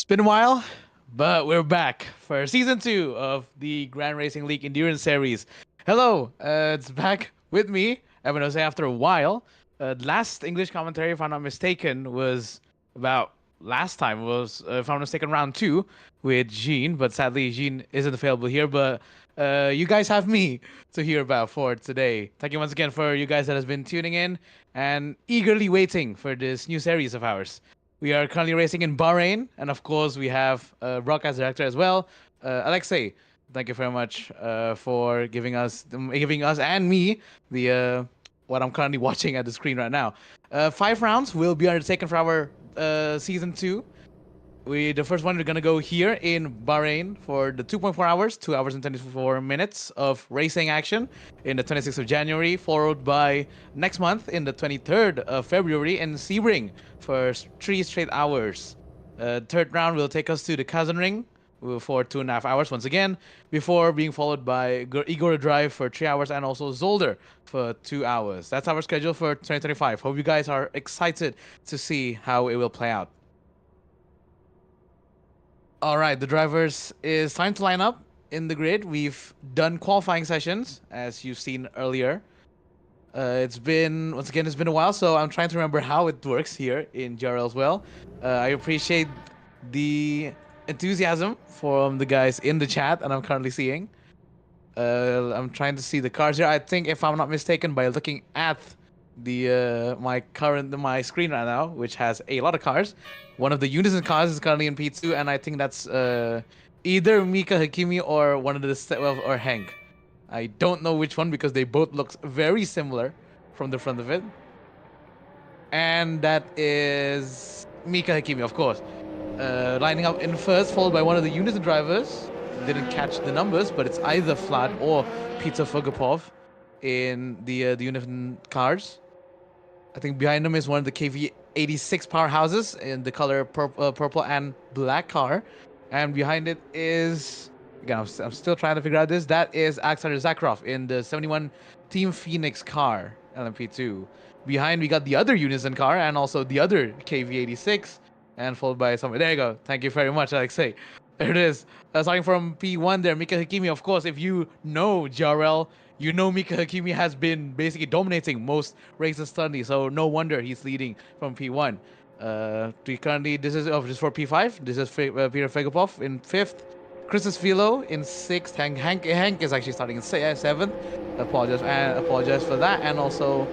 It's been a while, but we're back for season 2 of the Grand Racing League Endurance Series. Hello, it's back with me. Evan Jose after a while. Last English commentary, if I'm not mistaken, was about last time was, if I'm not mistaken, round 2 with Jean, but sadly Jean isn't available here. But you guys have me to hear about for today. Thank you once again for you guys that has been tuning in and eagerly waiting for this new series of ours. We are currently racing in Bahrain, and of course, we have broadcast director as well, Alexei. Thank you very much for giving us and me the what I'm currently watching at the screen right now. 5 rounds will be undertaken for our season 2. The first one we're gonna go here in Bahrain for the 2.4 hours, 2 hours and 24 minutes of racing action in the 26th of January, followed by next month in the 23rd of February in Sebring for 3 straight hours. Third round will take us to the Kazan Ring for 2.5 hours once again, before being followed by Igor Drive for 3 hours and also Zolder for 2 hours. That's our schedule for 2025. Hope you guys are excited to see how it will play out. All right, the drivers is time to line up in the grid. We've done qualifying sessions, as you've seen earlier. It's been a while, so I'm trying to remember how it works here in GRL as well. I appreciate the enthusiasm from the guys in the chat, and I'm currently seeing. I'm trying to see the cars here. I think, if I'm not mistaken, by looking at the my screen right now, which has a lot of cars. One of the Unison cars is currently in P2, and I think that's either Mika Hakimi or one of or Hank. I don't know which one because they both look very similar from the front of it. And that is Mika Hakimi, of course. Lining up in first, followed by one of the Unison drivers. Didn't catch the numbers, but it's either Vlad or Peter Fugapov in the Unison cars. I think behind them is one of the KV86 powerhouses in the color purple and black car. And behind it is, again, I'm still trying to figure out this. That is Alexander Zakharov in the 71 Team Phoenix car, LMP2. Behind, we got the other Unison car and also the other KV86. And followed by someone. There you go. Thank you very much, Alexei. There it is. Starting from P1 there, Mika Hakimi. Of course, if you know GRL, you know Mika Hakimi has been basically dominating most races currently, so no wonder he's leading from P1. Currently, this is just for P5. This is Peter Fegopov in 5th. Christos Philo in 6th. Hank is actually starting in 7th. Apologize for that. And also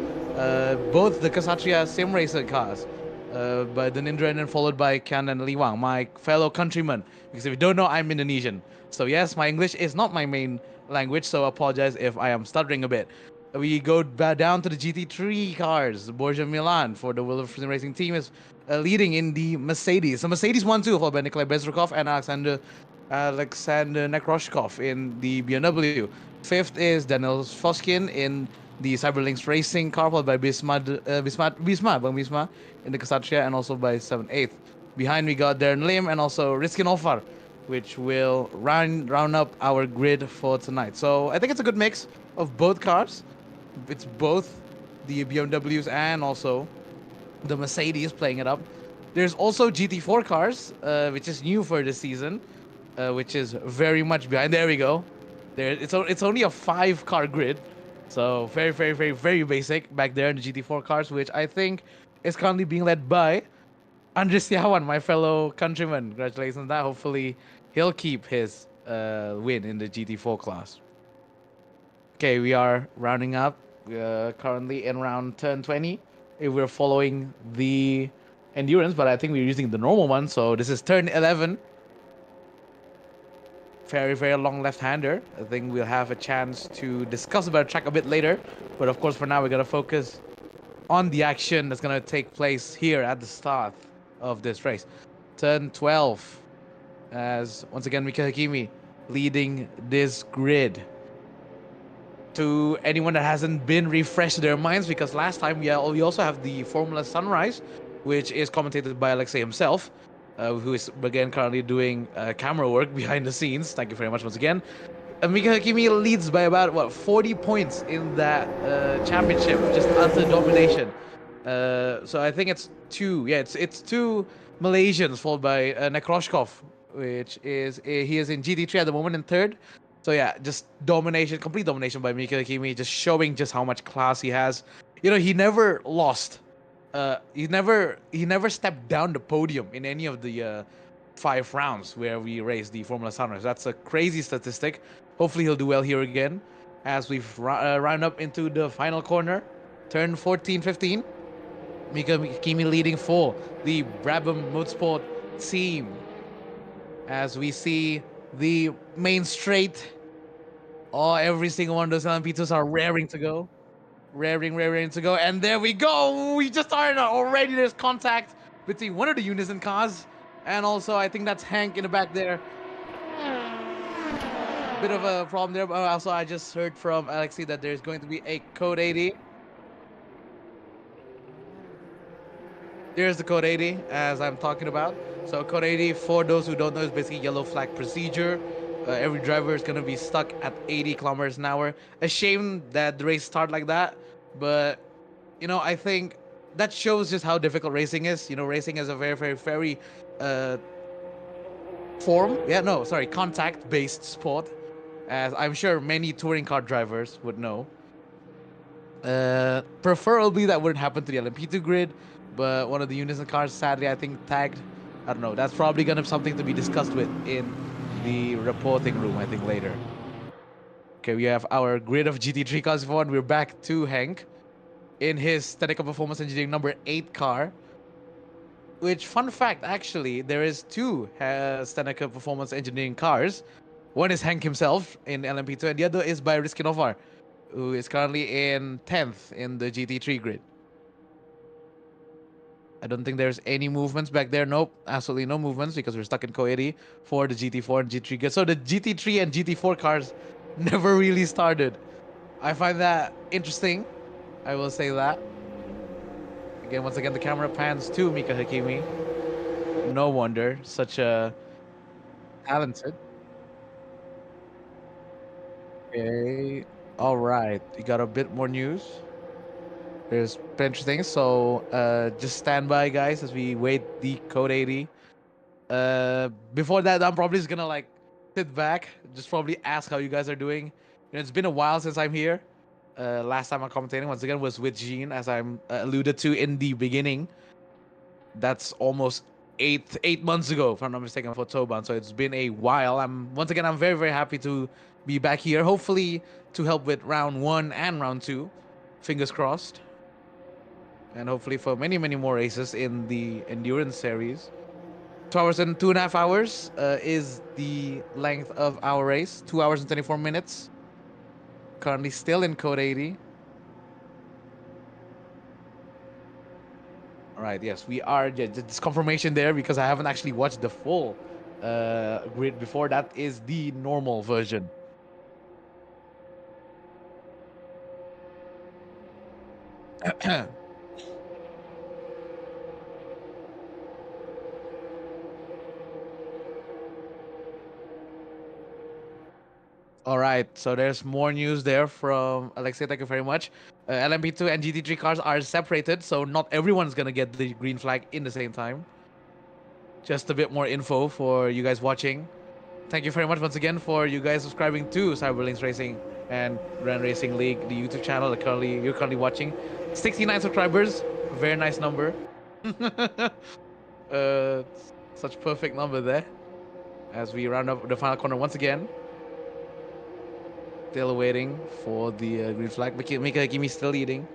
both the Kshatriya Sim Racer cars. By the Nindra, and then followed by Kian and Liwang, my fellow countrymen. Because if you don't know, I'm Indonesian. So yes, my English is not my main language, so apologize if I am stuttering a bit. We go down to the GT3 cars. Borja Milan for the Wilson Racing team is leading in the Mercedes. The Mercedes 1-2 followed by Nikolai Bezrukov and Alexander Nekroshkov in the BMW. 5th is Daniel Foskin in the Cyberlinks Racing car, followed by Bisma in the Kshatriya, and also by 7th. Behind we got Darren Lim and also Riskin Ofar, which will round up our grid for tonight. So I think it's a good mix of both cars. It's both the BMWs and also the Mercedes playing it up. There's also GT4 cars, which is new for this season, which is very much behind. There we go. It's only a 5-car grid. So very, very, very, very basic back there in the GT4 cars, which I think is currently being led by Andres Siawan, my fellow countryman. Congratulations on that. Hopefully he'll keep his win in the GT4 class. Okay, we are rounding up. Currently in round turn 20. If we're following the endurance, but I think we're using the normal one. So this is turn 11. Very, very long left-hander. I think we'll have a chance to discuss about the track a bit later. But of course, for now, we're going to focus on the action that's going to take place here at the start of this race. Turn 12, as once again, Mika Hakimi leading this grid. To anyone that hasn't been refreshed their minds, because last time we also have the Formula Sunrise, which is commentated by Alexei himself. Who is again currently doing camera work behind the scenes. Thank you very much once again. Mika Hakimi leads by about 40 points in that championship, just utter domination. So I think it's two Malaysians, followed by Nekroshkov, which is he is in GT3 at the moment in third. So yeah, just domination, complete domination by Mika Hakimi, just showing just how much class he has. You know, he never lost. He never stepped down the podium in any of the 5 rounds where we race the Formula Sunrise. That's a crazy statistic. Hopefully he'll do well here again as we round up into the final corner, turn 14, 15. Mika Kimi leading for the Brabham Motorsport team as we see the main straight. Oh, every single one of those LMP2s are raring to go. Raring to go. And there we go. We just started already. There's contact between one of the Unison cars. And also, I think that's Hank in the back there. Bit of a problem there. But also, I just heard from Alexi that there's going to be a code 80. There's the code 80 as I'm talking about. So code 80, for those who don't know, is basically yellow flag procedure. Every driver is going to be stuck at 80 kilometers an hour. A shame that the race started like that. But, you know, I think that shows just how difficult racing is. You know, racing is a very uh, contact-based sport. As I'm sure many touring car drivers would know. Preferably that wouldn't happen to the LMP2 grid, but one of the Unison cars, sadly, I think tagged. I don't know. That's probably gonna be something to be discussed with in the reporting room, I think, later. Okay, we have our grid of GT3 cars for one. We're back to Hank in his technical performance engineering number 8 car. Which, fun fact, actually, there is 2 technical performance engineering cars. One is Hank himself in LMP2, and the other is by Riskinovar, who is currently in 10th in the GT3 grid. I don't think there's any movements back there. Nope, absolutely no movements because we're stuck in Co-80 for the GT4 and GT3 grid. So the GT3 and GT4 cars never really started. I find that interesting. I will say that. Again, once again, the camera pans to Mika Hakimi. No wonder, such a talented. Okay, all right. You got a bit more news. There's interesting. So just stand by, guys, as we wait the code 80. Before that, I'm probably just gonna like sit back, just probably ask how you guys are doing. You know, it's been a while since I'm here. Last time I'm commentating once again was with Jean, as I'm alluded to in the beginning. That's almost eight months ago, if I'm not mistaken, for Toban. So it's been a while. I'm very happy to be back here. Hopefully to help with round 1 and round 2. Fingers crossed. And hopefully for many more races in the Endurance Series. 2 hours and 2.5 hours is the length of our race. 2 hours and 24 minutes. Currently still in code 80. All right, yes, we are. Yeah, just confirmation there because I haven't actually watched the full grid before. That is the normal version. All right, so there's more news there from Alexei. Thank you very much. LMP2 and GT3 cars are separated, so not everyone's gonna get the green flag in the same time. Just a bit more info for you guys watching. Thank you very much once again for you guys subscribing to Cyberlinks Racing and Grand Racing League, the YouTube channel that you're currently watching. 69 subscribers, very nice number. uh, such perfect number there. As we round up the final corner once again. Still waiting for the green flag. Mika Hakimi still leading.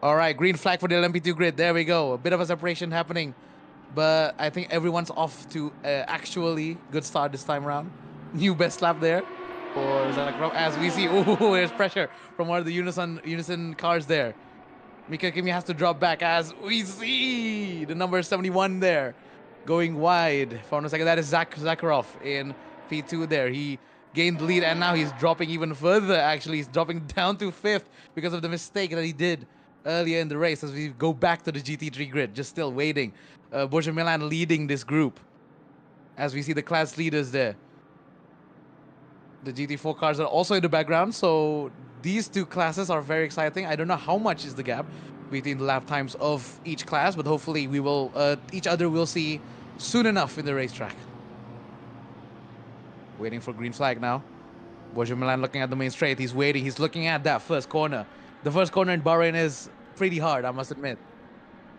All right, green flag for the LMP2 grid. There we go. A bit of a separation happening. But I think everyone's off to actually good start this time around. New best lap there for Zakrov. As we see, oh, there's pressure from one of the Unison cars there. Mika Kimi has to drop back as we see the number 71 there going wide. For a second, that is Zakharov in P2 there. He gained the lead and now he's dropping even further. Actually, he's dropping down to 5th because of the mistake that he did earlier in the race. As we go back to the GT3 grid, just still waiting. Borja Milan leading this group as we see the class leaders there. The GT4 cars are also in the background, so these 2 classes are very exciting. I don't know how much is the gap, between the lap times of each class, but hopefully we will each other will see soon enough in the racetrack. Waiting for green flag now. Borja Milan looking at the main straight. He's waiting. He's looking at that first corner. The first corner in Bahrain is pretty hard, I must admit.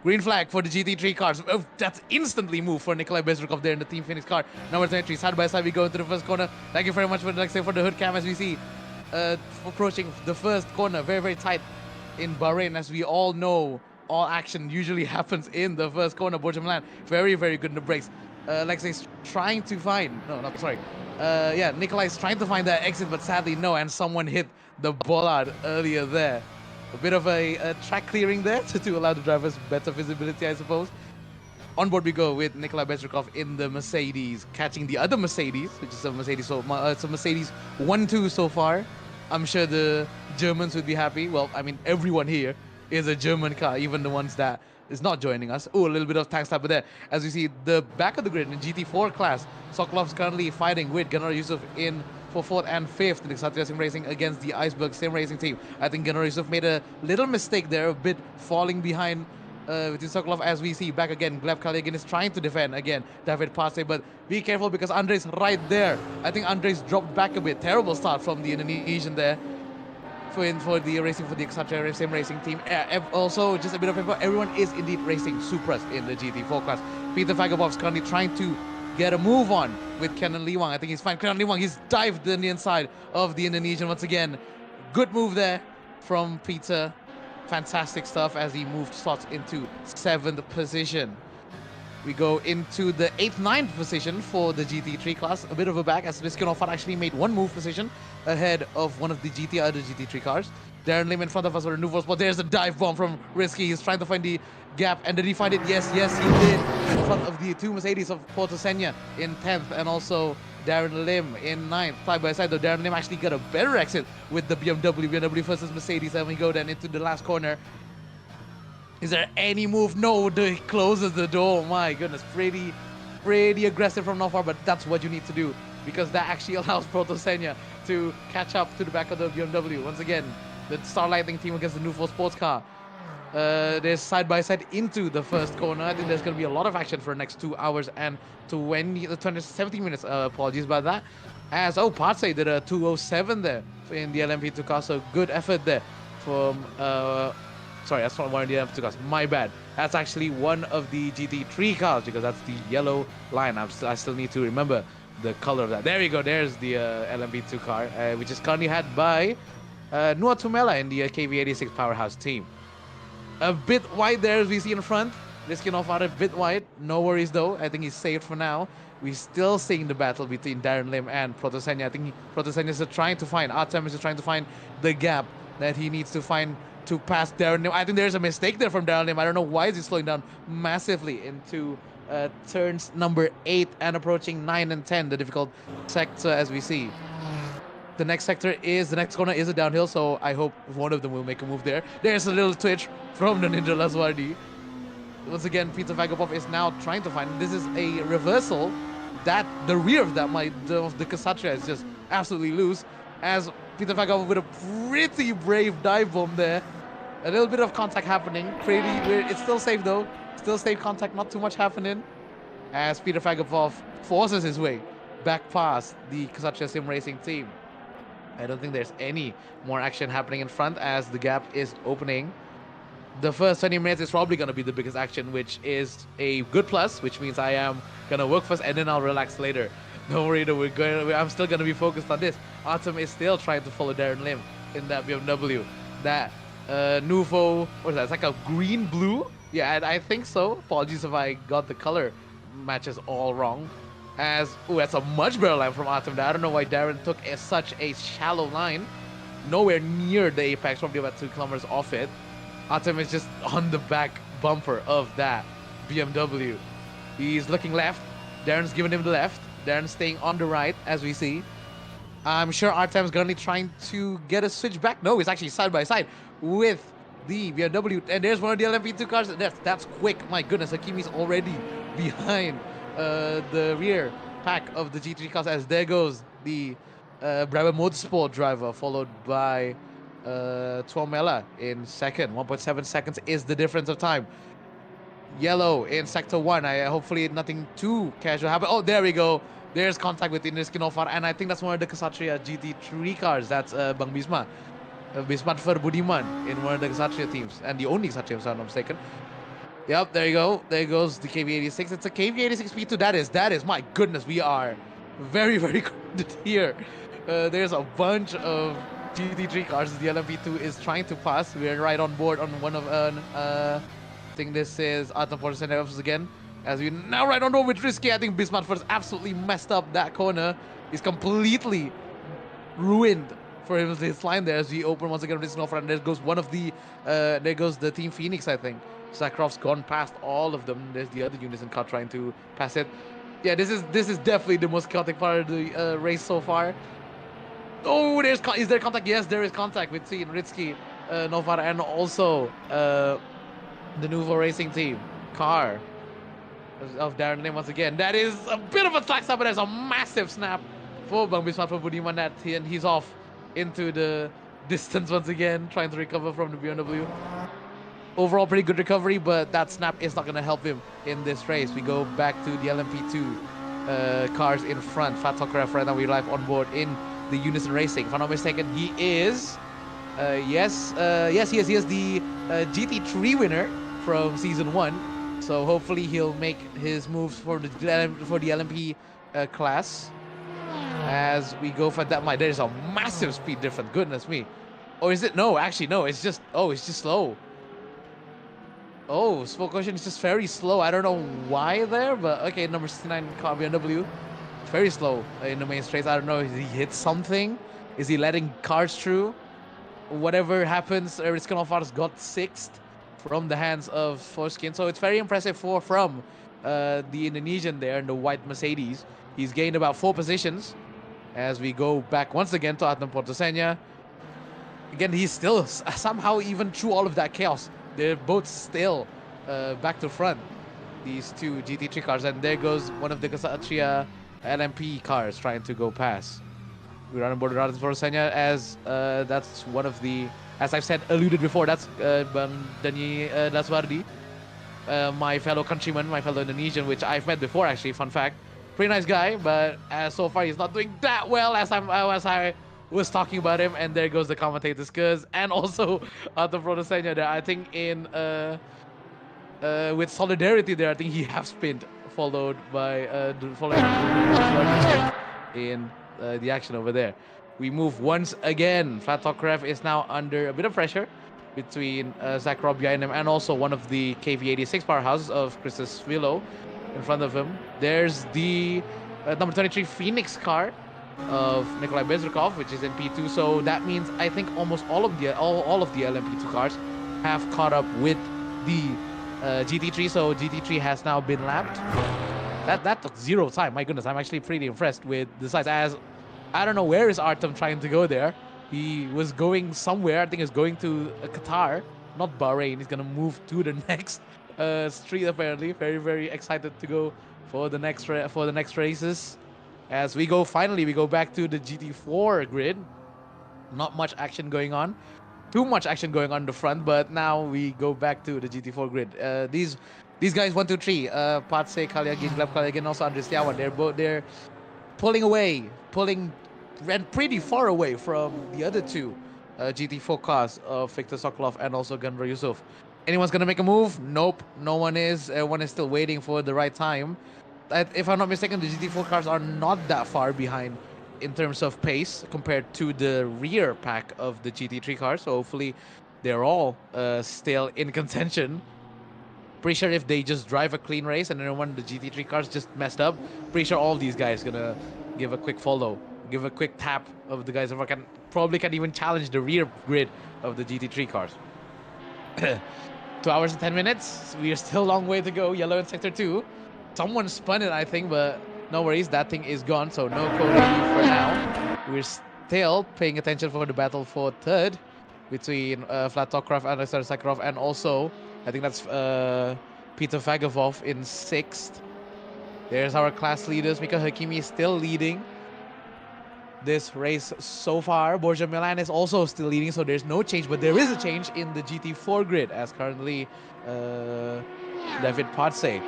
Green flag for the GT3 cars. Oh, that's instantly move for Nikolai Bezrukov there in the Team Phoenix car. Number 23, side by side we go into the first corner. Thank you very much for the hood cam as we see approaching the first corner. Very, very tight in Bahrain. As we all know, all action usually happens in the first corner. Borja Milan, very, very good in the brakes. Alexei's trying to find, yeah, Nikolai's trying to find that exit, but sadly no, and someone hit the bollard earlier there. A bit of a track clearing there to allow the drivers better visibility, I suppose. On board we go with Nikolai Bezrukov in the Mercedes, catching the other Mercedes, which is a Mercedes, it's a Mercedes 1-2 so far. I'm sure the Germans would be happy. Well, I mean, everyone here is a German car, even the ones that is not joining us. Oh, a little bit of tank stopper there. As we see the back of the grid in GT4 class, Sokolov's currently fighting with Gunnar Yusuf in for 4th and 5th in the Kshatriya Sim Racing against the Iceberg Sim Racing team. I think Gunnar Yusuf made a little mistake there, a bit falling behind with Sokolov. As we see back again, Gleb Kaligin is trying to defend again David Palce, but be careful because Andres right there. I think Andres dropped back a bit. Terrible start from the Indonesian there for the racing for the Kshatriya Sim Racing team. Also, just a bit of info, everyone is indeed racing Supras in the GT4 class. Peter Fagabov's currently trying to get a move on with Kenan Liwang. I think he's fine. Kenan Liwang, he's dived in the inside of the Indonesian once again. Good move there from Peter. Fantastic stuff as he moved slots into 7th position. We go into the 8th, 9th position for the GT3 class. A bit of a back as Riskinov actually made one move position ahead of one of the other GT3 cars. Darren Lim in front of us for a new spot. There's a dive bomb from Risky. He's trying to find the gap. And did he find it? Yes, he did. In front of the 2 Mercedes of Porto Senya in 10th and also Darren Lim in 9th. Side by side though, Darren Lim actually got a better exit with the BMW versus Mercedes. And we go then into the last corner. Is there any move? No, he closes the door. My goodness, pretty aggressive from not far, but that's what you need to do because that actually allows Proto Senya to catch up to the back of the BMW. Once again, the Star Lightning team against the Nuvo sports car. They're side by side into the first corner. I think there's going to be a lot of action for the next 2 hours and 17 minutes. Apologies about that. As Palce did a 2:07 there in the LMP2 car, so good effort there from. Sorry, that's not one of the LMP2 cars. My bad. That's actually one of the GT3 cars because that's the yellow line. I still need to remember the color of that. There we go. There's the LMP2 car, which is currently had by Nuha Tumela in the KV86 Powerhouse team. A bit wide there as we see in front. Riskinov out a bit wide. No worries though. I think he's safe for now. We're still seeing the battle between Darren Lim and Proto Senya. I think Proto Senya is trying to find, Artem is trying to find the gap that he needs to find to pass Darren Lim. I think there's a mistake there from Darren Lim. I don't know why is he slowing down massively into turns number 8 and approaching 9 and 10, the difficult sector as we see. The next corner is a downhill, so I hope one of them will make a move there. There's a little twitch from the Ninja Laswardi. Once again, Peter Vagabov is now trying to find, this is a reversal that the rear of that the Kshatriya is just absolutely loose as Peter Vagabov with a pretty brave dive bomb there. A little bit of contact happening, pretty weird. It's still safe though, still safe contact, not too much happening as Peter Vagabov forces his way back past the Kshatriya Sim Racing team. I don't think there's any more action happening in front as the gap is opening. The first 20 minutes is probably going to be the biggest action, which is a good plus, which means I am going to work first and then I'll relax later. Don't worry though, I'm still going to be focused on this. Artem is still trying to follow Darren Lim in that BMW. That Nuvo, what is that? It's like a green-blue? Yeah, I think so. Apologies if I got the color matches all wrong. That's a much better line from Artem. I don't know why Darren took such a shallow line. Nowhere near the apex, probably about 2 kilometers off it. Artem is just on the back bumper of that BMW. He's looking left. Darren's giving him the left. Darren's staying on the right, as we see. I'm sure Artem's currently trying to get a switch back. No, he's actually side by side with the BMW. And there's one of the LMP2 cars. That's quick. My goodness, Hakimi's already behind the rear pack of the G3 cars as there goes the Brabham Motorsport driver, followed by Tuomela in second. 1.7 seconds is the difference of time. Yellow in sector 1. Hopefully nothing too casual happen. Oh, there we go. There's contact with Iniski Nofar, and I think that's one of the Ksatria GT3 cars. That's Bang Bisma. Bismat Budiman in one of the Ksatria teams, and the only Ksatria, if I'm not mistaken. Yep, there you go. There goes the KV86. It's a KV86 P2. That is, my goodness, we are very, very crowded here. There's a bunch of GT3 cars. The LMP2 is trying to pass. We're right on board on one of, I think this is Atom Force again. As we now right on board with Risky. I think Bismarck first absolutely messed up that corner. He's completely ruined for his line there as we open once again Risky Offer, and there goes one of the, there goes the Team Phoenix, I think. Sakharov's gone past all of them. There's the other units in car trying to pass it. Yeah, this is definitely the most chaotic part of the race so far. Oh, is there contact? Yes, there is contact between Ritsky, Novara, and also the Nouveau Racing team car of Darren Lim once again. That is a bit of a slack stop, but there's a massive snap for Bang Bismat for Budiman, and he's off into the distance once again, trying to recover from the BMW. Overall, pretty good recovery, but that snap is not going to help him in this race. We go back to the LMP2 cars in front. Fat Tokarev right now, we're live on board in the Unison Racing. If I'm not mistaken, he is, yes, he is the GT3 winner from Season 1. So hopefully he'll make his moves for the LMP class. As we go for that, there's a massive speed difference. Goodness me. Or is it? No, actually, no. It's just slow. Oh, Smoke Ocean is just very slow. I don't know why there, but okay, number 69 car BMW. Very slow in the main straights. I don't know if he hit something. Is he letting cars through? Whatever happens, Riskanofars got 6th from the hands of Forskin. So it's very impressive from the Indonesian there in the white Mercedes. He's gained about 4 positions as we go back once again to Adnan Portosenya. Again, he's still somehow, even through all of that chaos, they're both still back to front, these two GT3 cars. And there goes one of the Ksatria LMP cars trying to go past. We're on board Adnan Portosenya as that's one of the, as I've said, alluded before, that's Dani Laswardi, my fellow countryman, my fellow Indonesian, which I've met before actually, fun fact. Pretty nice guy, but so far he's not doing that well as I was talking about him. And there goes the commentators, and also the Portosenya there. I think in with Solidarity there, I think he half spinned, followed by in the action over there. We move once again. Flat Tokarev is now under a bit of pressure between Zakharov behind him and also one of the KV86 powerhouses of Christos Vilo in front of him. There's the number 23 Phoenix car of Nikolai Bezrukov, which is in P2. So that means I think almost all of the LMP2 cars have caught up with the GT3. So GT3 has now been lapped. That took 0 time. My goodness, I'm actually pretty impressed with the size. As I don't know where is Artem trying to go there. He was going somewhere. I think he's going to Qatar, not Bahrain. He's gonna move to the next street apparently. Very, very excited to go for the next races. As we go back to the GT4 grid. Not much action going on. Too much action going on in the front, but now we go back to the GT4 grid. These guys 1, 2, 3, Palce, Kalyagin, Gleb Kalyagin, also Andres Tiawan. They're ran pretty far away from the other two GT4 cars of Viktor Sokolov and also Ganvar Yusuf. Anyone's gonna make a move? Nope, no one is. Everyone is still waiting for the right time. If I'm not mistaken, the GT4 cars are not that far behind in terms of pace compared to the rear pack of the GT3 cars. So hopefully they're all still in contention. Pretty sure if they just drive a clean race and then when the GT3 cars just messed up, pretty sure all these guys gonna give a quick follow, give a quick tap of the guys that probably can even challenge the rear grid of the GT3 cars. 2 hours and 10 minutes. We are still a long way to go. Yellow in sector 2. Someone spun it, I think, but no worries. That thing is gone, so no code for now. We're still paying attention for the battle for third between Flat Tokarev and Alexander Sakharov, and also I think that's Peter Vagavov in 6th. There's our class leaders. Mika Hakimi is still leading. this race so far. Borja Milan is also still leading, so there's no change, but there is a change in the GT4 grid as currently David Palce in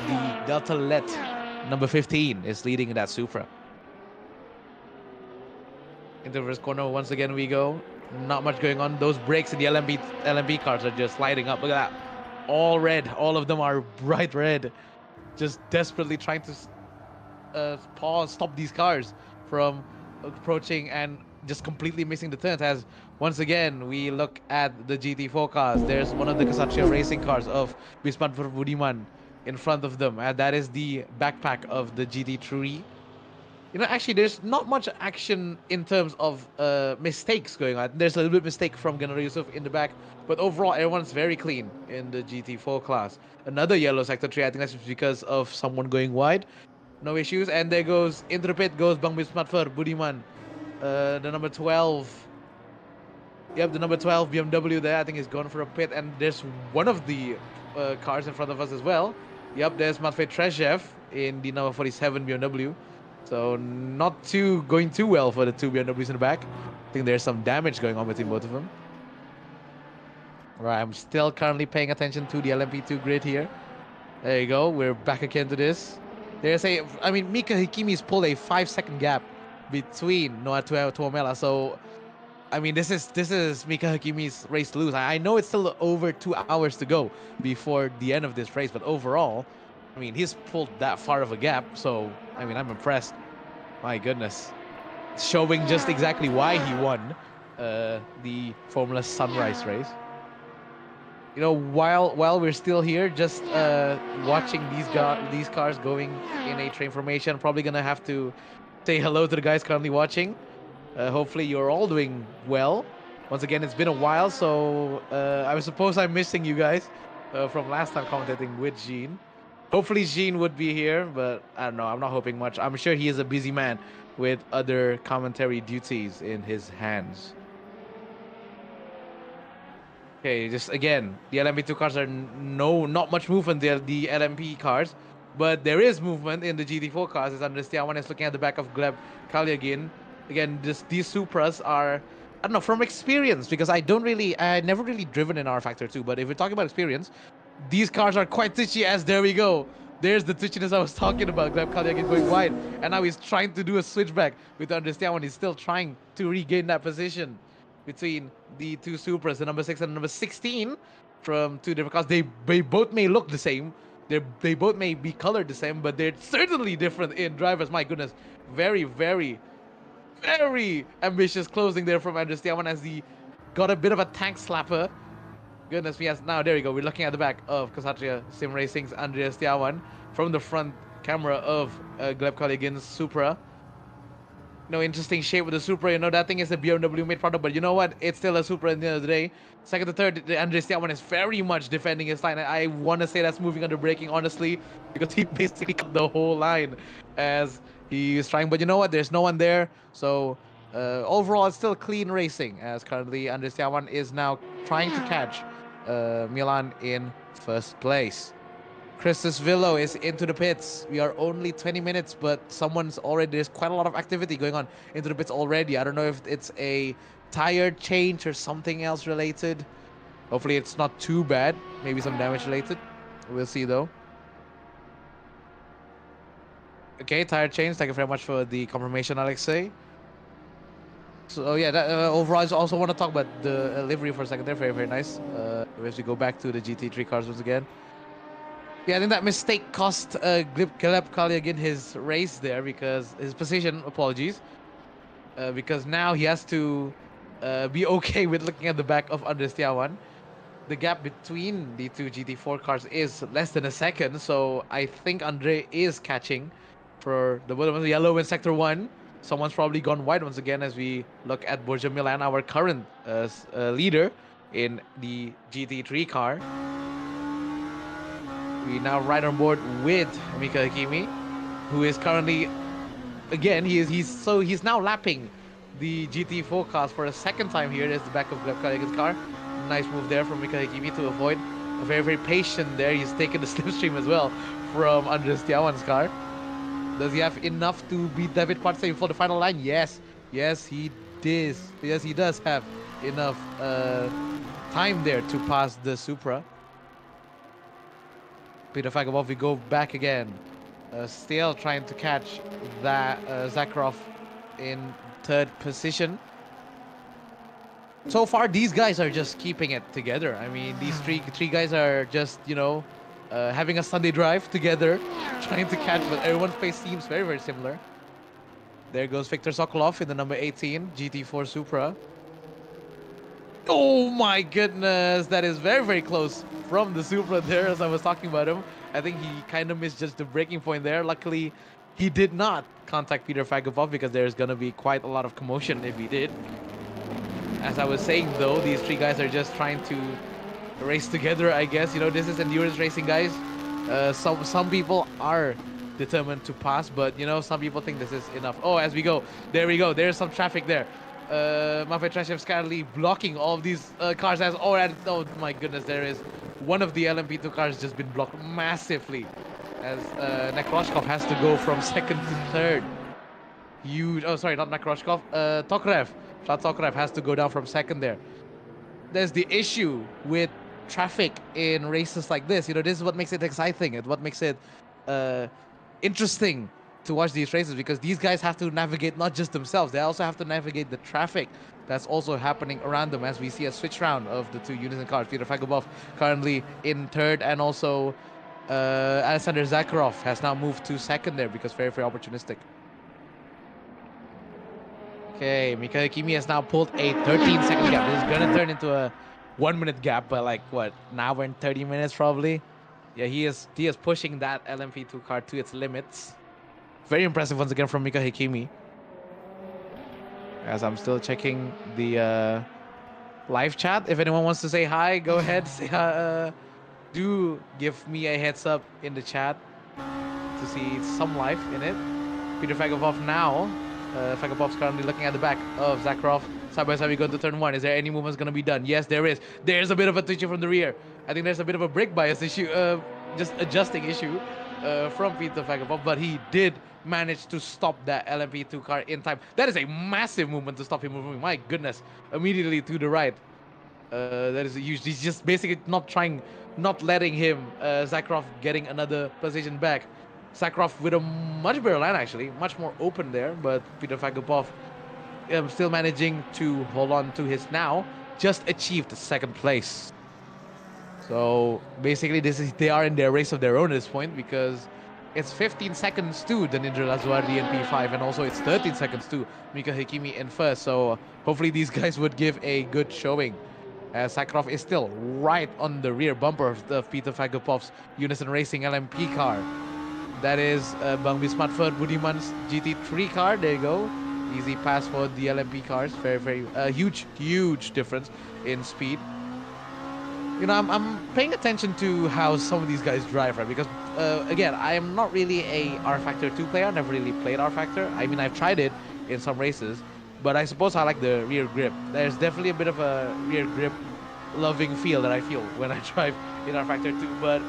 the Delta Let number 15 is leading in that Supra. Into the first corner once again we go. Not much going on. Those brakes in the LMP cars are just lighting up. Look at that. All red. All of them are bright red. Just desperately trying to stop these cars from approaching and just completely missing the turns. As once again we look at the GT4 cars, there's one of the Ksatria racing cars of Bismat Budiman in front of them, and that is the backpack of the GT3. You know, actually, there's not much action in terms of mistakes going on. There's a little bit of mistake from Gunnar Yusuf in the back, but overall, everyone's very clean in the GT4 class. Another yellow sector 3, I think that's because of someone going wide. No issues, and there goes, into the pit goes Bang Bismatfer Budiman. The number 12. Yep, the number 12 BMW there, I think is gone for a pit, and there's one of the cars in front of us as well. Yep, there's Matvey Trezhev in the number 47 BMW. So not going too well for the two BMWs in the back. I think there's some damage going on between both of them. All right, I'm still currently paying attention to the LMP2 grid here. There you go. We're back again to this. Mika Hikimi's pulled a 5-second gap between Noah Tuomela. So, I mean, this is Mika Hakimi's race to lose. I know it's still over 2 hours to go before the end of this race, but overall, I mean, he's pulled that far of a gap. So, I mean, I'm impressed. My goodness. Showing just exactly why he won the Formula Sunrise race. You know, while we're still here, just watching these cars going in a train formation, probably gonna have to say hello to the guys currently watching. Hopefully you're all doing well. Once again, it's been a while, so I suppose I'm missing you guys from last time commentating with Jean. Hopefully Jean would be here, but I don't know. I'm not hoping much. I'm sure he is a busy man with other commentary duties in his hands. Okay, just again, the LMP2 cars are not much movement there, the LMP cars, but there is movement in the GT4 cars. As Andres Tiawan is looking at the back of Gleb Kalyagin. Again, these Supras are, I don't know, from experience, because I never really driven in R Factor 2, but if we're talking about experience, these cars are quite twitchy. As there we go. There's the twitchiness I was talking about. Gleb Kalyagin going wide, and now he's trying to do a switchback with Andres Tiawan. He's still trying to regain that position between the two Supras, the number 6 and the number 16, from two different cars. They both may look the same. They both may be colored the same, but they're certainly different in drivers. My goodness. Very, very, very ambitious closing there from Andres Tiawan as he got a bit of a tank slapper. Goodness me, yes. Now, there you go. We're looking at the back of Ksatria Sim Racing's Andreas Tiawan from the front camera of Gleb Kalyagin's Supra. No, interesting shape with the Supra. You know, that thing is a BMW made product, but you know what? It's still a Supra at the end of the day. Second to third, Andres Tiawan is very much defending his line. I want to say that's moving under braking, honestly, because he basically cut the whole line as he is trying. But you know what? There's no one there. So overall, it's still clean racing, as currently Andres Tiawan is now trying to catch Milan in first place. Christus Villo is into the pits. We are only 20 minutes, but there's quite a lot of activity going on into the pits already. I don't know if it's a tire change or something else related. Hopefully it's not too bad. Maybe some damage related. We'll see though. Okay, tire change. Thank you very much for the confirmation, Alexei. So yeah, overall, I also want to talk about the livery for a second there. Very, very nice. As we go back to the GT3 cars once again. Yeah, I think that mistake cost Gleb Kalyagin his race there, because his position, apologies, because now he has to be okay with looking at the back of Andres Tiawan. The gap between the two GT4 cars is less than a second, so I think Andre is catching for the bottom of the yellow in Sector 1. Someone's probably gone wide once again as we look at Borja Milan, our current leader in the GT3 car. We now ride on board with Mika Hakimi, who is currently, again, he's now lapping the GT4 cars for a second time here. There's the back of Gleb Kalyagin's car. Nice move there from Mika Hakimi to avoid. Very, very patient there. He's taken the slipstream as well from Andres Tiawan's car. Does he have enough to beat David Palce for the final line? Yes. Yes, he does. Yes, he does have enough time there to pass the Supra. Peter Fagabov, we go back again. Still trying to catch that Zakharov in third position. So far, these guys are just keeping it together. I mean, these three guys are just, having a Sunday drive together, trying to catch, but everyone's pace seems very, very similar. There goes Viktor Sokolov in the number 18 GT4 Supra. Oh my goodness, that is very, very close from the Supra there as I was talking about him. I think he kind of misjudged the breaking point there. Luckily, he did not contact Peter Fagabov because there's going to be quite a lot of commotion if he did. As I was saying though, these three guys are just trying to race together, I guess. You know, this is endurance racing, guys. Some people are determined to pass, but you know, some people think this is enough. Oh, as we go, there we go. There's some traffic there. Mafia Trashev's currently blocking all of these cars. As oh my goodness, there is one of the LMP2 cars just been blocked massively. As Nekroshkov has to go from second to third. Huge. Oh, sorry, not Nekroshkov. Tokrev. Vlad Tokrev has to go down from second there. There's the issue with traffic in races like this. You know, this is what makes it exciting and what makes it interesting to watch these races, because these guys have to navigate not just themselves, they also have to navigate the traffic that's also happening around them, as we see a switch round of the two Unison cars. Peter Fagabov currently in third, and also Alexander Zakharov has now moved to second there because very, very opportunistic. Okay, Mika Hakimi has now pulled a 13-second gap. This is gonna turn into a 1-minute gap, but like what? Now we're in 30 minutes probably. Yeah, he is pushing that LMP2 car to its limits. Very impressive once again from Mika Hakimi. As I'm still checking the live chat. If anyone wants to say hi, go ahead. Say hi, do give me a heads up in the chat to see some life in it. Peter Fagabov now. Fagabov's currently looking at the back of Zakharov. Side by side, we go to turn one. Is there any movements going to be done? Yes, there is. There's a bit of a twitching from the rear. I think there's a bit of a brake bias issue, just adjusting issue from Peter Fagabov, but he did manage to stop that LMP2 car in time. That is a massive movement to stop him moving. My goodness. Immediately to the right. That is huge. He's just basically not letting him, Zakharov, getting another position back. Zakharov with a much better line, actually, much more open there, but Peter Fagabov still managing to hold on to his now just achieved second place. So basically, they are in their race of their own at this point, because it's 15 seconds to Danindra Lazuardi in P5, and also it's 13 seconds to Mika Hakimi in first. So hopefully these guys would give a good showing. Zakharov is still right on the rear bumper of Peter Fagabov's Unison Racing LMP car. That is Bang Bismatford Budiman's GT3 car. There you go. Easy pass for the LMP cars. Very, very huge difference in speed. You know, I'm paying attention to how some of these guys drive, right? Because, again, I am not really a R-Factor 2 player. I've never really played R-Factor. I mean, I've tried it in some races, but I suppose I like the rear grip. There's definitely a bit of a rear grip loving feel that I feel when I drive in R-Factor 2, but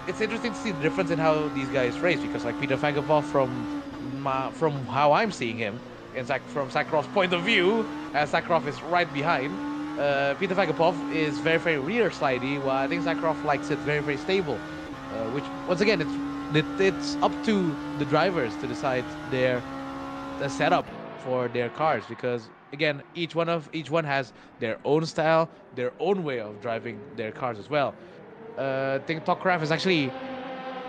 it's interesting to see the difference in how these guys race, because like Peter Fagabov, from how I'm seeing him, from Zakharov's point of view, as Zakharov is right behind, Peter Fagabov is very, very rear slidey, while I think Zakharov likes it very, very stable, which once again it's up to the drivers to decide the setup for their cars, because again each one has their own style, their own way of driving their cars as well. I think Tokrev has actually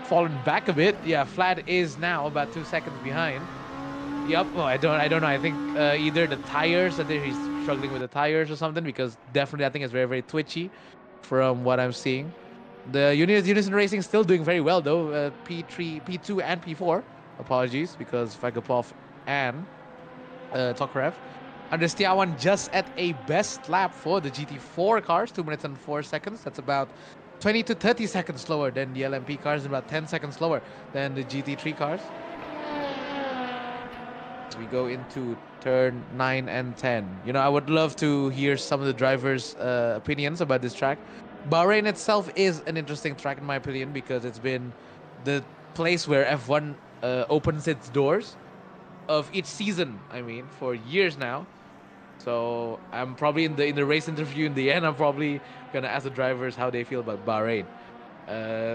fallen back a bit. Yeah, Vlad is now about 2 seconds behind. Yep. Oh, I don't know. I think either the tires, that he's struggling with the tires or something, because definitely I think it's very, very twitchy from what I'm seeing. The Unison Racing still doing very well though. P3, P2, and P4. Apologies, because Fagabov and Tokrev. Andres Tiawan just at a best lap for the GT4 cars, 2 minutes and 4 seconds. That's about 20 to 30 seconds slower than the LMP cars, and about 10 seconds slower than the GT3 cars. We go into turn 9 and 10. You know, I would love to hear some of the drivers' opinions about this track. Bahrain itself is an interesting track in my opinion, because it's been the place where F1 opens its doors. of each season. I mean, for years now. So I'm probably in the race interview in the end. I'm probably gonna ask the drivers how they feel about Bahrain.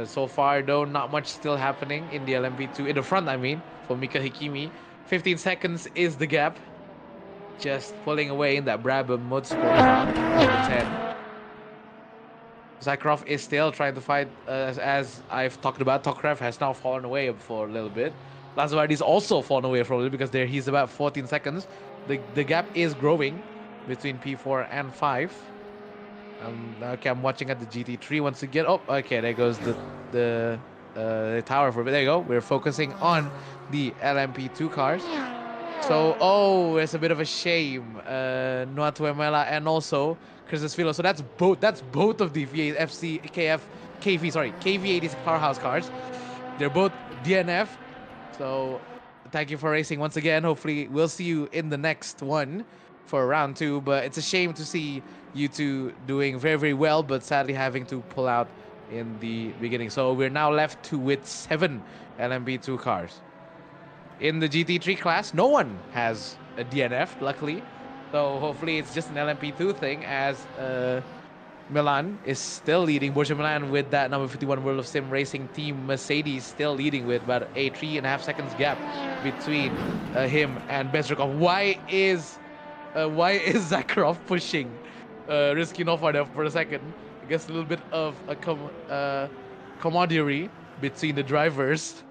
So far, though, not much still happening in the LMP2 in the front. I mean, for Mika Hikimi, 15 seconds is the gap. Just pulling away in that Brabham Motorsport car, number 10. Zakharov is still trying to fight, as I've talked about. Tokarev has now fallen away for a little bit. Lazovardi's also fallen away for a little bit because he's about 14 seconds. The gap is growing between P4 and 5. Okay, I'm watching at the GT3 once again. Oh, okay, there goes the tower for a bit. There you go. We're focusing on the LMP2 cars. So, oh, it's a bit of a shame. Noatuemela and also Chris's Philo. So that's both of the V8 FC KF KV sorry KV86 Powerhouse cars. They're both DNF. So thank you for racing once again. Hopefully we'll see you in the next one for round 2. But it's a shame to see you two doing very, very well, but sadly having to pull out in the beginning. So we're now left with 7 LMP2 cars. In the GT3 class, no one has a DNF, luckily. So hopefully it's just an LMP2 thing, as Milan is still leading. Borja Milan with that number 51 World of Sim Racing team. Mercedes still leading with about a 3.5 seconds gap between him and Bezrikov. Why is Zakharov pushing Risky Nofar for a second? I guess a little bit of a camaraderie between the drivers.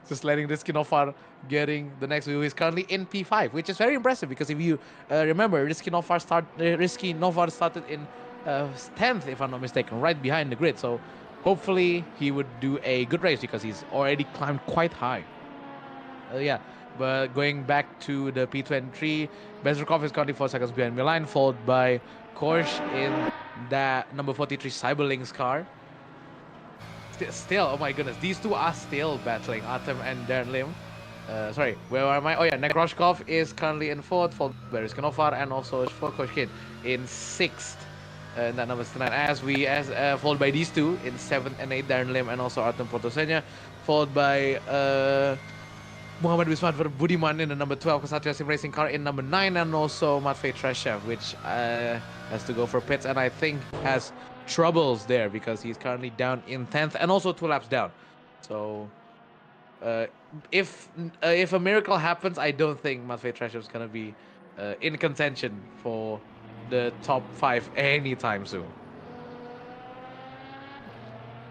Just letting Risky Nofar getting the next wheel. He's currently in P5, which is very impressive because if you remember, Risky Nofar started in 10th, if I'm not mistaken, right behind the grid. So hopefully he would do a good race because he's already climbed quite high. Yeah, but going back to the P23, Bezrikov is currently 4 seconds behind Milan, followed by Korsh in that number 43 Cyberlinks car. Still, oh my goodness, these two are still battling, Artem and Darren Lim. Sorry, where am I? Oh yeah, Nekroshkov is currently in 4th, followed by Riskanofar, and also Shvokoshkin in 6th. And that number 9, followed by these two in 7th and 8th, Darren Lim and also Artem Protosenya, followed by Muhammad Wisman Budiman in the number 12 Ksatria Sim Racing car in number 9, and also Matvey Treshev, which has to go for pits and I think has troubles there because he's currently down in 10th and also 2 laps down. So if a miracle happens, I don't think Matvey Treshev is going to be in contention for the top 5 anytime soon.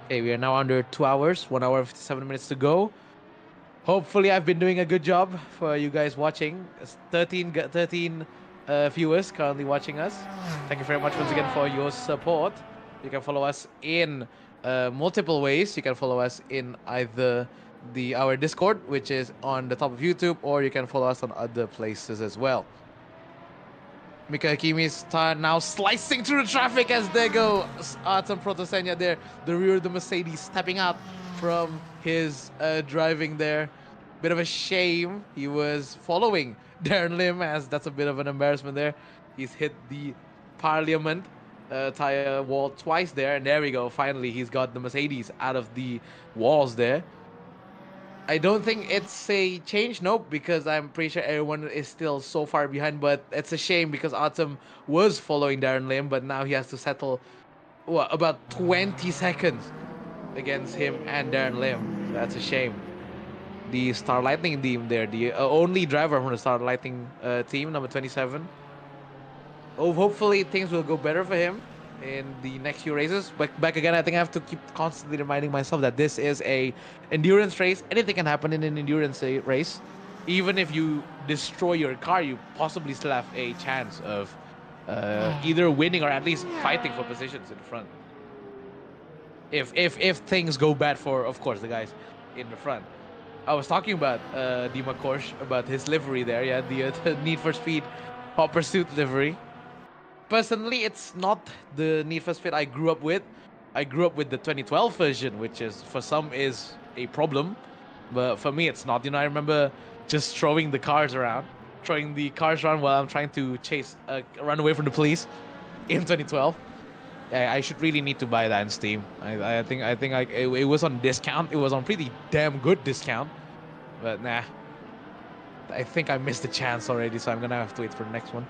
Okay, we are now under 2 hours, 1 hour 57 minutes to go. Hopefully I've been doing a good job for you guys watching. 13 viewers currently watching us. Thank you very much once again for your support. You can follow us in multiple ways. You can follow us in either our Discord, which is on the top of YouTube, or you can follow us on other places as well. Mika Hakimi is now slicing through the traffic as they go. Artem Protosenya there, the rear of the Mercedes, stepping out from his driving there. Bit of a shame. He was following Darren Lim, as that's a bit of an embarrassment there. He's hit the Parliament tire wall twice there, and there we go. Finally, he's got the Mercedes out of the walls there. I don't think it's a change, nope, because I'm pretty sure everyone is still so far behind, but it's a shame because Artem was following Darren Lim, but now he has to settle about 20 seconds against him and Darren Lim. So that's a shame. The Star Lightning team there, the only driver from the Star Lightning team, number 27. Oh, hopefully things will go better for him in the next few races. But back again, I think I have to keep constantly reminding myself that this is a endurance race. Anything can happen in an endurance race. Even if you destroy your car, you possibly still have a chance of either winning or at least fighting for positions in front. If things go bad for, of course, the guys in the front. I was talking about Dima Korsh, about his livery there. Yeah, the Need for Speed Hot Pursuit livery. Personally, it's not the Need for Speed I grew up with. I grew up with the 2012 version, which is for some is a problem, but for me it's not. You know, I remember just throwing the cars around while I'm trying to run away from the police in 2012. I should really need to buy that in Steam. I think it was on discount. It was on pretty damn good discount, but nah. I think I missed the chance already, so I'm gonna have to wait for the next one.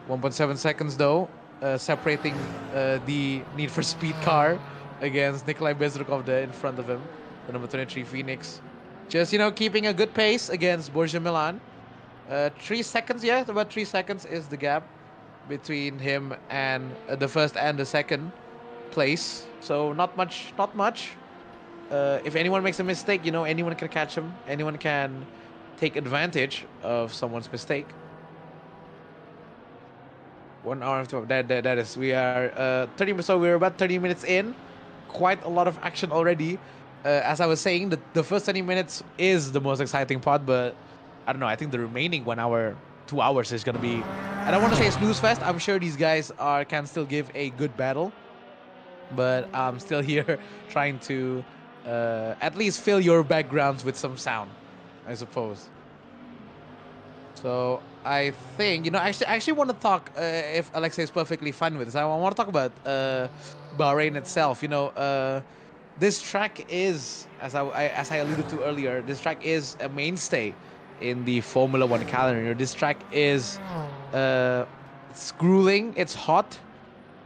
1.7 seconds though, separating the Need for Speed car against Nikolai Bezrukov there in front of him, the number 23 Phoenix. Just, keeping a good pace against Borussia Milan. 3 seconds, yeah, about 3 seconds is the gap between him and the first and the second place. So not much, not much. If anyone makes a mistake, anyone can catch him. Anyone can take advantage of someone's mistake. 1 hour and 12. That is. We are 30. So we're about 30 minutes in. Quite a lot of action already. As I was saying, the first 20 minutes is the most exciting part, but I don't know. I think the remaining 1 hour, 2 hours is gonna be. I don't want to say snooze fest. I'm sure these guys can still give a good battle, but I'm still here trying to at least fill your backgrounds with some sound, I suppose. So I think I actually want to talk if Alexei is perfectly fine with this. I want to talk about Bahrain itself. This track is, as I alluded to earlier, this track is a mainstay in the Formula One calendar. This track is it's grueling. It's hot.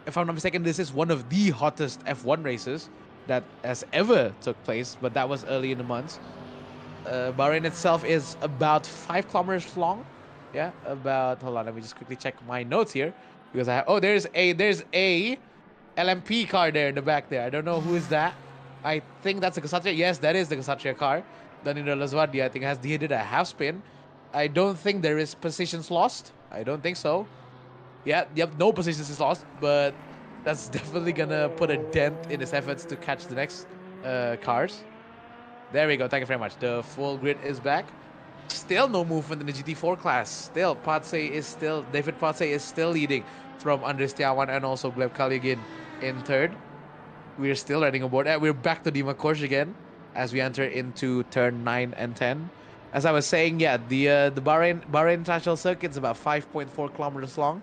If I'm not mistaken, this is one of the hottest F1 races that has ever took place. But that was early in the months. Bahrain itself is about 5 kilometers long. Yeah, about. Hold on, let me just quickly check my notes here because I have. Oh, there's a LMP car there in the back there. I don't know who is that. I think that's a Ksatria. Yes, that is the Ksatria car. Danilo Laswardi, I think, he did a half spin. I don't think there is positions lost. I don't think so. Yeah, yep, no positions is lost, but that's definitely gonna put a dent in his efforts to catch the next cars. There we go. Thank you very much. The full grid is back. Still no movement in the GT4 class. Still, David Palce is still leading from Andres Tiawan and also Gleb Kaligin in third. We're still riding aboard. We're back to Dima Korsh again as we enter into turn 9 and 10. As I was saying, yeah, the Bahrain International Circuit is about 5.4 kilometers long.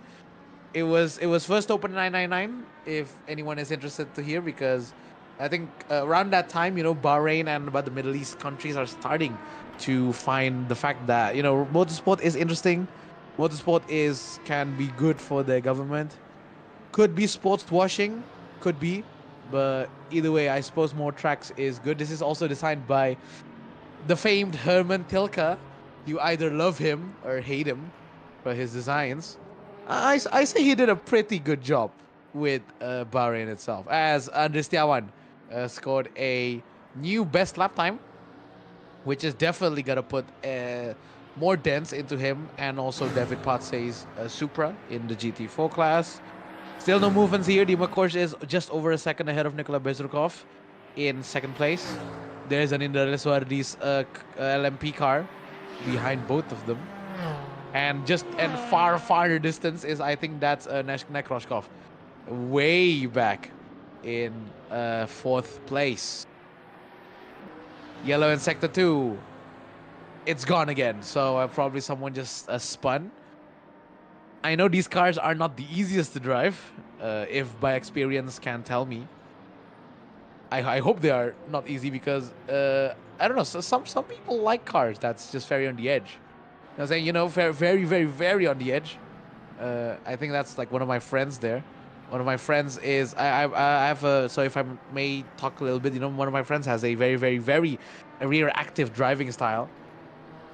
It was first opened in 999. If anyone is interested to hear, because I think around that time, Bahrain and about the Middle East countries are starting to find the fact that motorsport is interesting. Motorsport can be good for the government. Could be sports washing, could be, but either way, I suppose more tracks is good. This is also designed by the famed Herman Tilke. You either love him or hate him for his designs. I say he did a pretty good job with Bahrain itself, as Andres Tiawan scored a new best lap time, which is definitely going to put more dents into him, and also David Patse's Supra in the GT4 class. Still no movements here. Dima Korsh is just over a second ahead of Nikola Bezrukov in second place. There's an Indra Suardi's LMP car behind both of them. And farther distance is, I think that's Nekroshkov, way back in fourth place. Yellow in sector 2. It's gone again. So probably someone just spun. I know these cars are not the easiest to drive, if by experience can tell me. I hope they are not easy because I don't know. So some people like cars that's just very on the edge. I'm saying, very, very, very on the edge. I think that's like one of my friends there. One of my friends is I have a, so if I may talk a little bit, one of my friends has a very, very, very rear active driving style.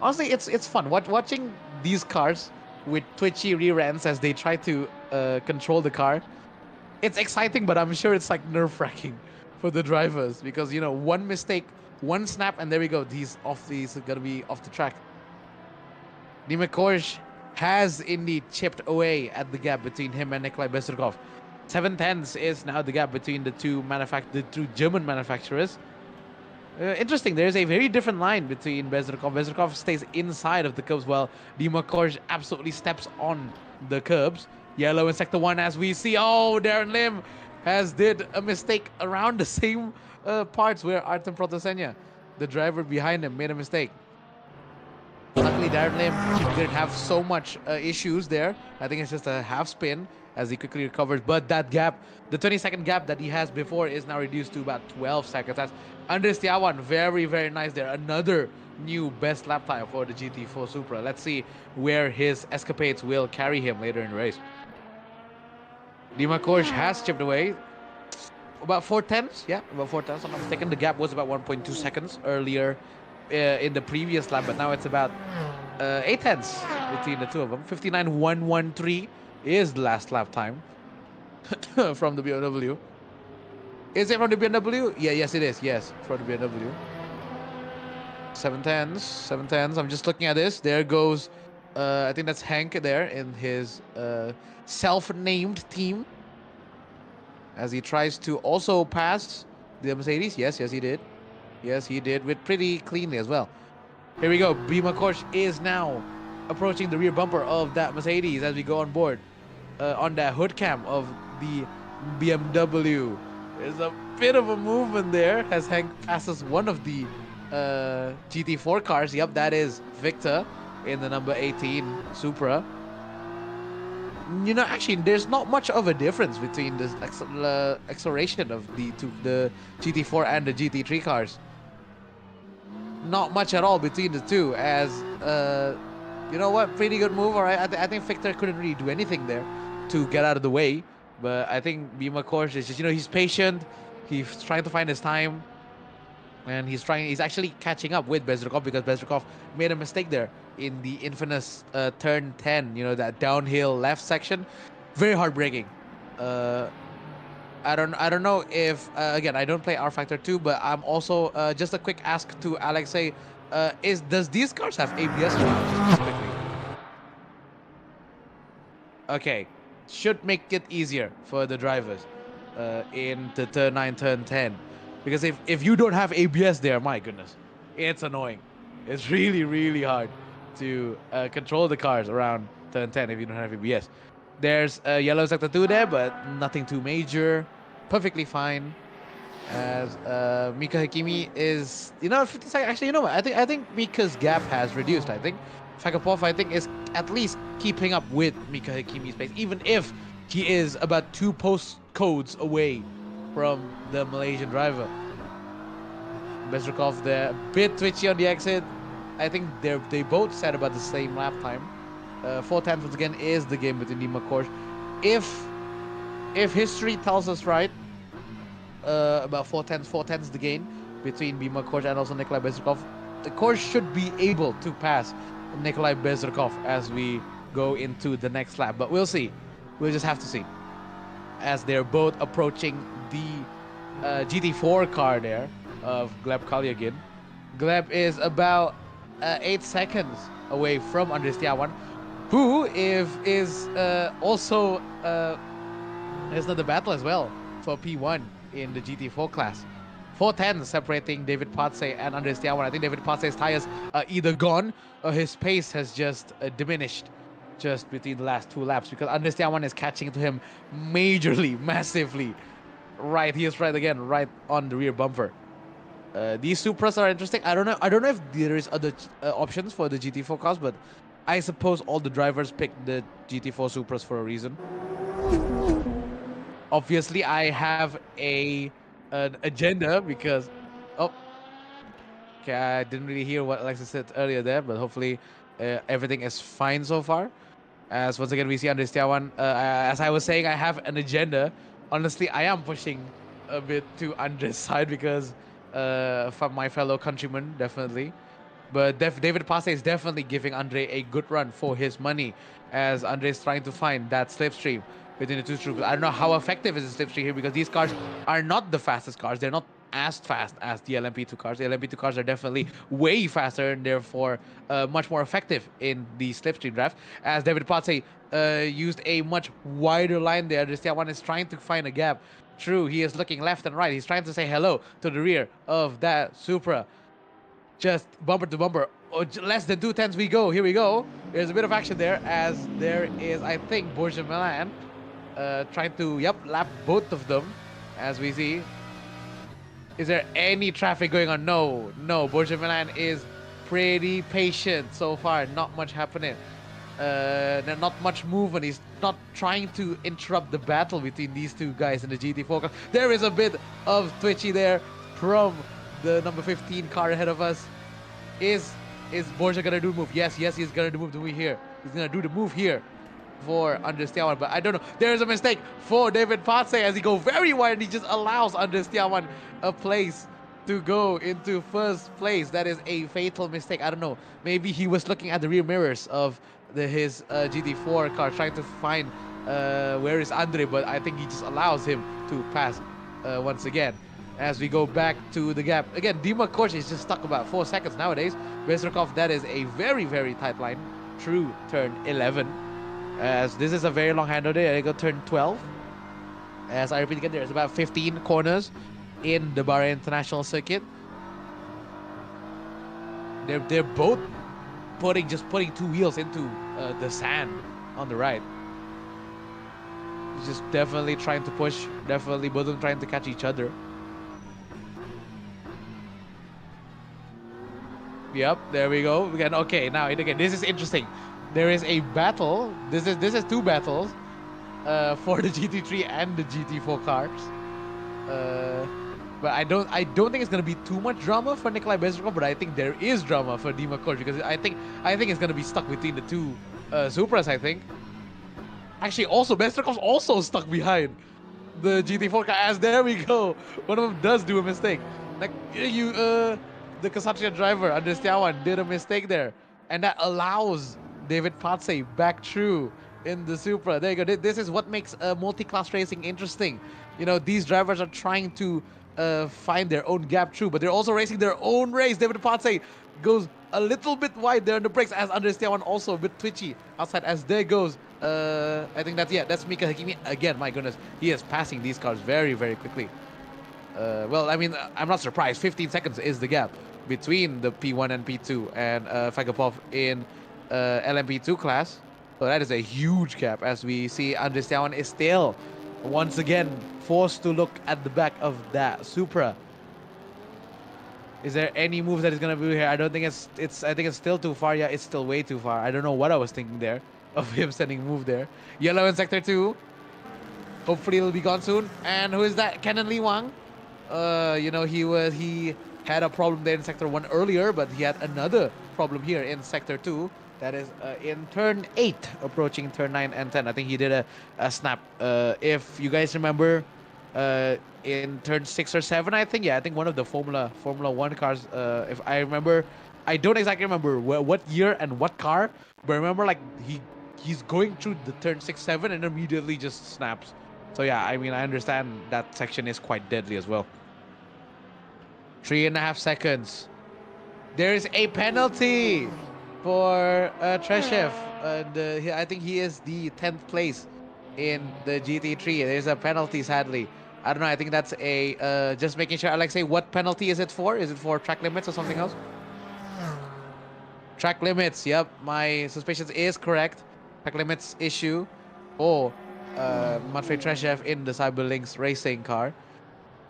Honestly, it's fun watching these cars with twitchy rear ends as they try to control the car. It's exciting, but I'm sure it's like nerve-wracking for the drivers because one mistake, one snap, and there we go. He's gonna be off the track. Dima Korsh has indeed chipped away at the gap between him and Nikolai Bezrukov. 7/10 is now the gap between the two German manufacturers. Interesting. There's a very different line between Bezrukov. Bezrukov stays inside of the curbs while Dima Korsh absolutely steps on the curbs. Yellow in sector 1 as we see. Oh, Darren Lim did a mistake around the same parts where Artem Protosenya, the driver behind him, made a mistake. Luckily, Darren Lim didn't have so much issues there. I think it's just a half spin as he quickly recovers. But that gap, the 20-second gap that he has before, is now reduced to about 12 seconds. That's Andres Tiawan, very, very nice there. Another new best lap time for the GT4 Supra. Let's see where his escapades will carry him later in the race. Dima Korsh has chipped away about 4 tenths. Yeah, about 4 tenths. I'm not mistaken. The gap was about 1.2 seconds earlier in the previous lap, but now it's about 8 tenths between the two of them. 59.113 is the last lap time from the BMW. Is it from the BMW? Yeah, yes, it is. Yes, from the BMW. 7 tenths. 7 tenths. I'm just looking at this. There goes, I think that's Hank there in his self-named team. As he tries to also pass the Mercedes. Yes, he did. Yes, he did with pretty cleanly as well. Here we go. Bima Korsh is now approaching the rear bumper of that Mercedes as we go on board on that hood cam of the BMW. There's a bit of a movement there as Hank passes one of the GT4 cars. Yep, that is Victor in the number 18 Supra. You know, actually, there's not much of a difference between the acceleration of the GT4 and the GT3 cars. Not much at all between the two, as you know what, pretty good move. All right, I think Victor couldn't really do anything there to get out of the way, but I think Bima Korsh is just, you know, he's patient, he's trying to find his time, and he's actually catching up with Bezrukov, because Bezrukov made a mistake there in the infamous turn 10, you know, that downhill left section. Very hard braking. I don't know if again, I don't play R Factor 2, but I'm also just a quick ask to Alexei, does these cars have ABS now? Just quickly. Okay, should make it easier for the drivers in the turn 9, turn 10, because if you don't have ABS there, my goodness, it's annoying. It's really hard to control the cars around turn 10 if you don't have ABS. There's a yellow sector 2 there, but nothing too major. Perfectly fine. As Mika Hakimi is, you know, 50 seconds. Actually, you know what? I think Mika's gap has reduced. I think Fakapov, I think, is at least keeping up with Mika Hakimi's pace, even if he is about 2 postcodes away from the Malaysian driver. Bezrukov there, a bit twitchy on the exit. I think they both set about the same lap time. 4 tenths once again is the game between Dima Korsh. If history tells us right, about 4 tenths the gain between Bima Korsh and also Nikolai Bezrukov. The Korsh should be able to pass Nikolai Bezrukov as we go into the next lap, but we'll see. We'll just have to see, as they're both approaching the GT4 car there of Gleb Kalyagin. Gleb is about 8 seconds away from Andres Tiawan, who is also there's another battle as well for P1 in the GT4 class. 4 tenths separating David Palce and Andres Tiawan. I think David Palce's tires are either gone or his pace has just diminished just between the last 2 laps, because Andres Tiawan is catching to him majorly, massively. Right, he is right again, right on the rear bumper. These Supras are interesting. I don't know if there is other options for the GT4 cars, but I suppose all the drivers picked the GT4 Supras for a reason. Obviously, I have an agenda because, oh, okay, I didn't really hear what Alexis said earlier there, but hopefully everything is fine so far. As once again we see Andres Tiawan, as I was saying, I have an agenda. Honestly, I am pushing a bit to Andres' side because from my fellow countrymen, definitely. But David Palce is definitely giving Andre a good run for his money, as Andre is trying to find that slipstream between the two troops. I don't know how effective is the slipstream here, because these cars are not the fastest cars. They're not as fast as the LMP2 cars. The LMP2 cars are definitely way faster and therefore much more effective in the slipstream draft. As David Palce used a much wider line there. Andres Tiawan is trying to find a gap. True, he is looking left and right. He's trying to say hello to the rear of that Supra. Just bumper to bumper. Oh, less than 2 tenths we go. Here we go. There's a bit of action there, as there is, I think, Borja Milan trying to, lap both of them, as we see. Is there any traffic going on? No. Borja Milan is pretty patient so far. Not much happening. Not much movement. He's not trying to interrupt the battle between these two guys in the GT4 car. There is a bit of twitchy there from the number 15 car ahead of us. Is Borja gonna do the move? Yes, yes, he's gonna do the move here. He's gonna do the move here for Andres, but I don't know. There's a mistake for David Palce as he go very wide and he just allows Andres a place to go into first place. That is a fatal mistake. I don't know. Maybe he was looking at the rear mirrors of his GT4 car trying to find where is Andre, but I think he just allows him to pass once again. As we go back to the gap. Again, Dima Korch is just stuck about 4 seconds nowadays. Bezrukov, that is a very, very tight line through turn 11. As this is a very long handle there, I go turn 12. As I repeat again, there's about 15 corners in the Bahrain International Circuit. They're both putting 2 wheels into the sand on the right. Just definitely trying to push. Definitely both of them trying to catch each other. Yep, there we go. Again, okay, now again, this is interesting. There is a battle. This is 2 battles for the GT3 and the GT4 cars. But I don't think it's gonna be too much drama for Nikolai Bezrukov, but I think there is drama for Dima Korch because I think it's gonna be stuck between the 2 Supras. I think. Actually, also Bezrukov's also stuck behind the GT4 car. As there we go, one of them does do a mistake. Like the Kasatria driver, Andres Tiawan, did a mistake there. And that allows David Palce back through in the Supra. There you go. This is what makes multi-class racing interesting. You know, these drivers are trying to find their own gap through, but they're also racing their own race. David Palce goes a little bit wide there on the brakes as Andres Tiawan also a bit twitchy outside as there goes. I think that's Mika Hakimi again. My goodness, he is passing these cars very, very quickly. Well, I mean, I'm not surprised. 15 seconds is the gap between the P1 and P2 and Fagapov in LMP2 class. So that is a huge gap as we see Andres Tiawan is still once again forced to look at the back of that Supra. Is there any moves that is gonna be here? I don't think I think it's still too far. Yeah, it's still way too far. I don't know what I was thinking there of him sending a move there. Yellow in sector 2. Hopefully it'll be gone soon. And who is that? Kenan Lee Wang. You know, he had a problem there in sector 1 earlier, but he had another problem here in sector 2. That is in turn 8, approaching turn 9 and 10. I think he did a snap. If you guys remember, in turn 6 or 7, I think. Yeah, I think one of the Formula 1 cars. If I remember, I don't exactly remember what year and what car, but I remember like he's going through the turn 6, 7 and immediately just snaps. So yeah, I mean, I understand that section is quite deadly as well. 3.5 seconds. There is a penalty for Treshev. I think he is the 10th place in the GT3. There's a penalty, sadly. I don't know. I think that's a just making sure. Alexei, what penalty is it for? Is it for track limits or something else? Track limits. Yep, my suspicions is correct. Track limits issue for Matvey Treshev in the Cyberlinks racing car.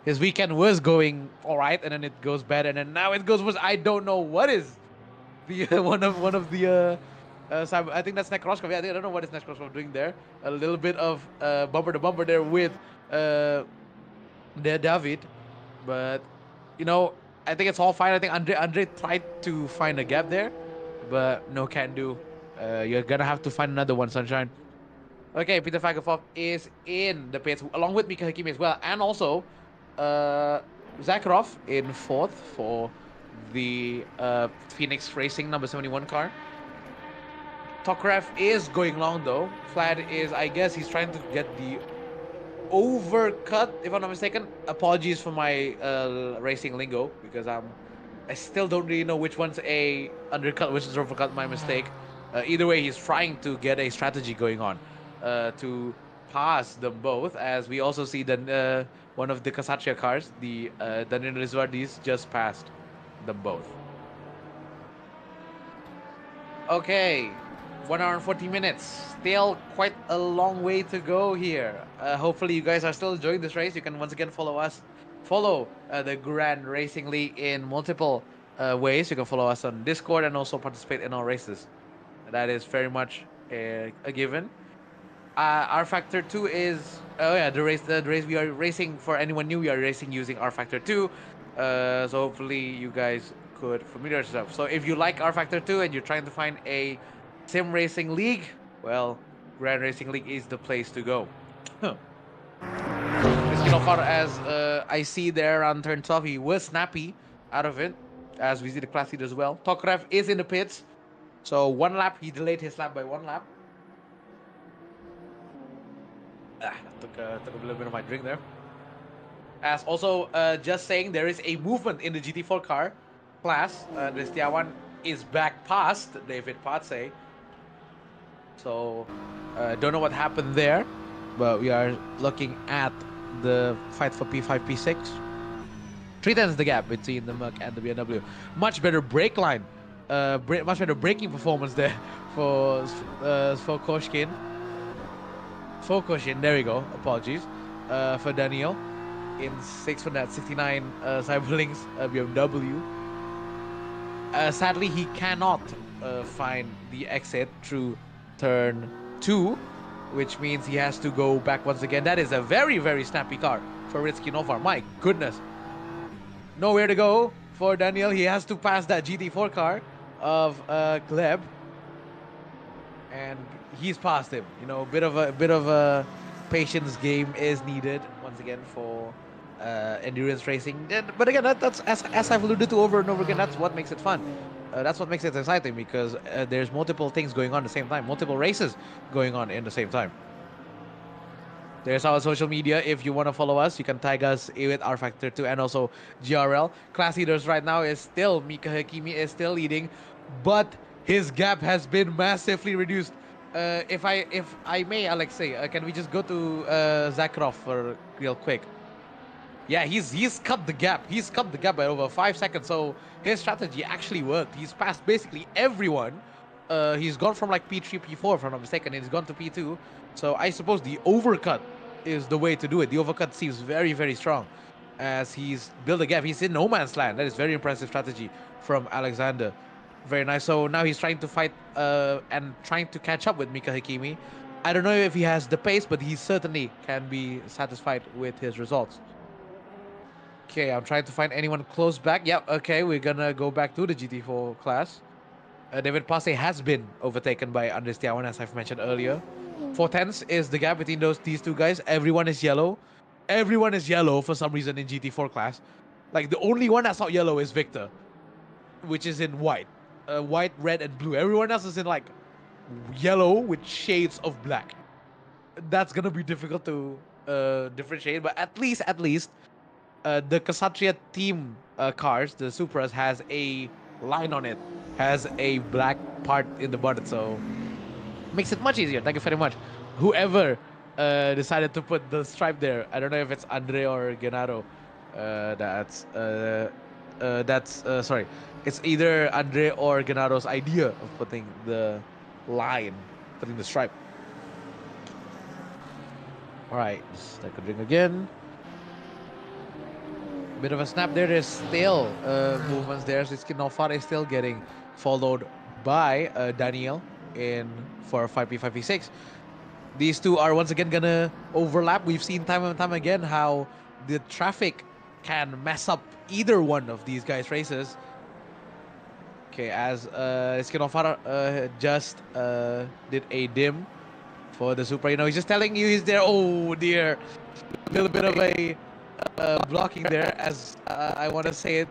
His weekend was going all right, and then it goes bad, and then now it goes worse. I don't know what is the one of the cyber. I think that's Nekroshkov. Yeah, I don't know what is Nekroshkov doing there. A little bit of bumper to bumper there with David, but you know, I think it's all fine. I think Andre tried to find a gap there, but no can do. You're gonna have to find another one, Sunshine. Okay, Peter Fagafov is in the pits along with Mika Hakimi as well, and also Zakharov in 4th for the Phoenix Racing number 71 car. Tokarev is going long though. Flad is, I guess, he's trying to get the overcut, if I'm not mistaken. Apologies for my racing lingo because I still don't really know which one's a undercut, which is overcut. My mistake. Either way, he's trying to get a strategy going on to pass them both. As we also see that one of the Kasatria cars, the Danilo Rizvardis, just passed them both. Okay, 1 hour and 40 minutes. Still quite a long way to go here. Hopefully you guys are still enjoying this race. You can once again follow the Grand Racing League in multiple ways. You can follow us on Discord and also participate in our races. That is very much a given. R Factor 2 is the race we are racing. For anyone new, we are racing using R Factor 2. So hopefully you guys could familiarize yourself. So if you like R Factor 2 and you're trying to find a sim racing league, well, Grand Racing League is the place to go. Far as I see there on turn 12, he was snappy out of it, as we see the class lead as well. Tokarev is in the pits, so 1 lap, he delayed his lap by 1 lap. Took a little bit of my drink there. As also, just saying, there is a movement in the GT4 car class. The Setiawan is back past David Palce. So, don't know what happened there, but we are looking at the fight for P5, P6. 3/10 the gap between the Merc and the BMW. Much better brake line, much better braking performance there for Koshkin. For Koshkin, there we go. Apologies for Daniel in 6 for that 69 Cyberlinks BMW. Sadly, he cannot find the exit through turn 2, which means he has to go back once again. That is a very, very snappy car for Ritsky Novar. My goodness. Nowhere to go for Daniel. He has to pass that GT4 car of Gleb. And he's past him. You know, a bit of a patience game is needed once again for endurance racing. But again, that's as I've alluded to over and over again. That's what makes it fun. That's what makes it exciting, because there's multiple things going on at the same time, multiple races going on in the same time. There's our social media. If you want to follow us, you can tag us with R Factor 2 and also GRL. Class leaders right now is still Mika Hakimi is still leading, but his gap has been massively reduced. If I may, Alexei, can we just go to Zakharov for real quick? Yeah, he's cut the gap. He's cut the gap by over 5 seconds. So his strategy actually worked. He's passed basically everyone. He's gone from like P3, P4, if I'm not mistaken, and he's gone to P2. So I suppose the overcut is the way to do it. The overcut seems very, very strong, as he's built a gap. He's in no man's land. That is very impressive strategy from Alexander. Very nice. So now he's trying to fight and trying to catch up with Mika Hakimi. I don't know if he has the pace, but he certainly can be satisfied with his results. Okay, I'm trying to find anyone close back. Yep, okay, we're gonna go back to the GT4 class. David Passe has been overtaken by Andres Tiawan, as I've mentioned earlier. 4/10 is the gap between these two guys. Everyone is yellow. Everyone is yellow for some reason in GT4 class. Like, the only one that's not yellow is Victor, which is in white. White, red, and blue. Everyone else is in, like, yellow with shades of black. That's gonna be difficult to differentiate, but at least, the Kshatriya team cars, the Supras, has a line on it, has a black part in the button, so makes it much easier. Thank you very much. Whoever decided to put the stripe there, I don't know if it's Andre or Genaro. Sorry, it's either Andre or Genaro's idea of putting the line, putting the stripe. All right, let's take a drink again. Bit of a snap there. There's still movements there. Rizky Nofar is still getting followed by Daniel in for 5P6. These two are once again gonna overlap. We've seen time and time again how the traffic can mess up either one of these guys' races. Okay, as Rizky Nofar just did a dim for the Supra. You know, he's just telling you he's there. Oh dear, a little bit of a blocking there, as I want to say it.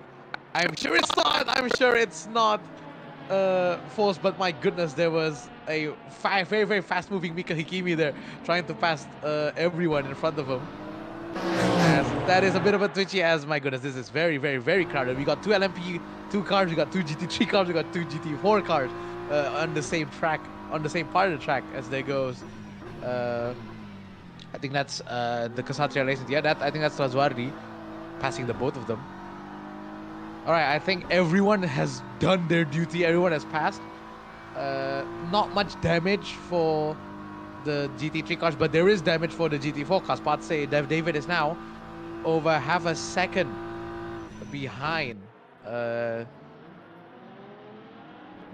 I'm sure it's not forced, but my goodness, there was a very, very fast moving Mika Hikimi there trying to pass everyone in front of him. As that is a bit of a twitchy, as my goodness, this is very, very, very crowded. We got 2 LMP2 cars, we got 2 GT3 cars, we got 2 GT4 cars on the same track, on the same part of the track as there goes. I think that's the Kshatriya license. Yeah, I think that's Razwardi passing the both of them. All right, I think everyone has done their duty. Everyone has passed. Not much damage for the GT3 cars, but there is damage for the GT4 cars. But say David is now over half a second behind the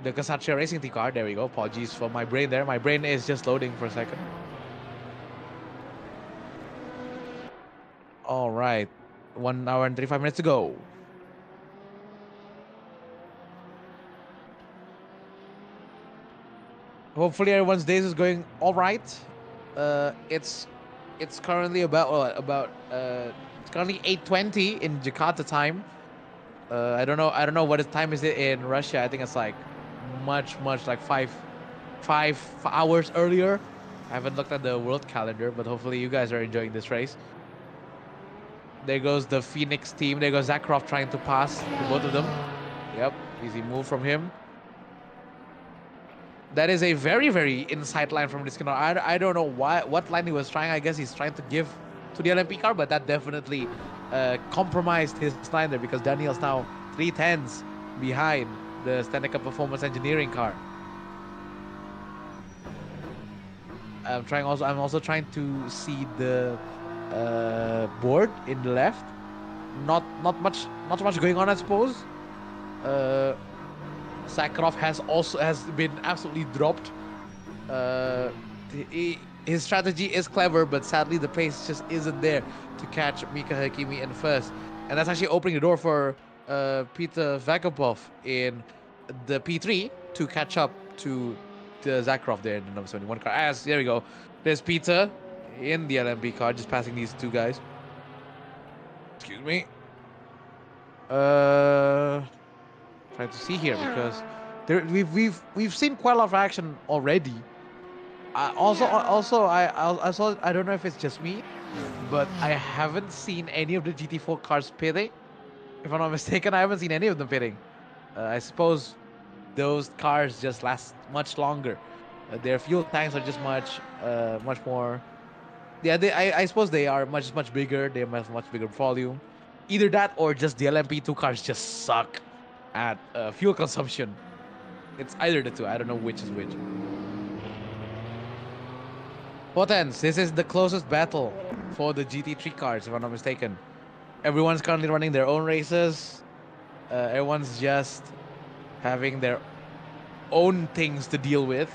Kshatriya Racing Team car. There we go. Apologies for my brain there. My brain is just loading for a second. All right, 1 hour and 35 minutes to go. Hopefully everyone's days is going all right. It's currently it's currently 8:20 in Jakarta time. I don't know what time is it in Russia. I think it's like much like five hours earlier. I haven't looked at the world calendar, but hopefully you guys are enjoying this race. There goes the Phoenix team. There goes Zakharov trying to pass the both of them. Yep, easy move from him. That is a very inside line from Riskinor. I don't know what line he was trying. I guess he's trying to give to the LMP car, but that definitely compromised his line there because Daniel's now 3 tenths behind the Stanley Cup Performance Engineering car. I'm also trying to see the board in the left. Not much going on, I suppose. Sakharov has been absolutely dropped. His strategy is clever, but sadly the pace just isn't there to catch Mika Hakimi in first, and that's actually opening the door for Peter Vakapov in the P3 to catch up to Zakharov there in the number 71 car. There we go. There's Peter in the LMP car, just passing these two guys. Excuse me. Trying to see here because we've seen quite a lot of action already. I saw. I don't know if it's just me, but I haven't seen any of the GT4 cars pitting. If I'm not mistaken, I haven't seen any of them pitting. I suppose those cars just last much longer. Their fuel tanks are just much more. Yeah, I suppose they are much bigger. They have much bigger volume. Either that or just the LMP2 cars just suck at fuel consumption. It's either the two. I don't know which is which. Potens, this is the closest battle for the GT3 cars, if I'm not mistaken. Everyone's currently running their own races. Everyone's just having their own things to deal with.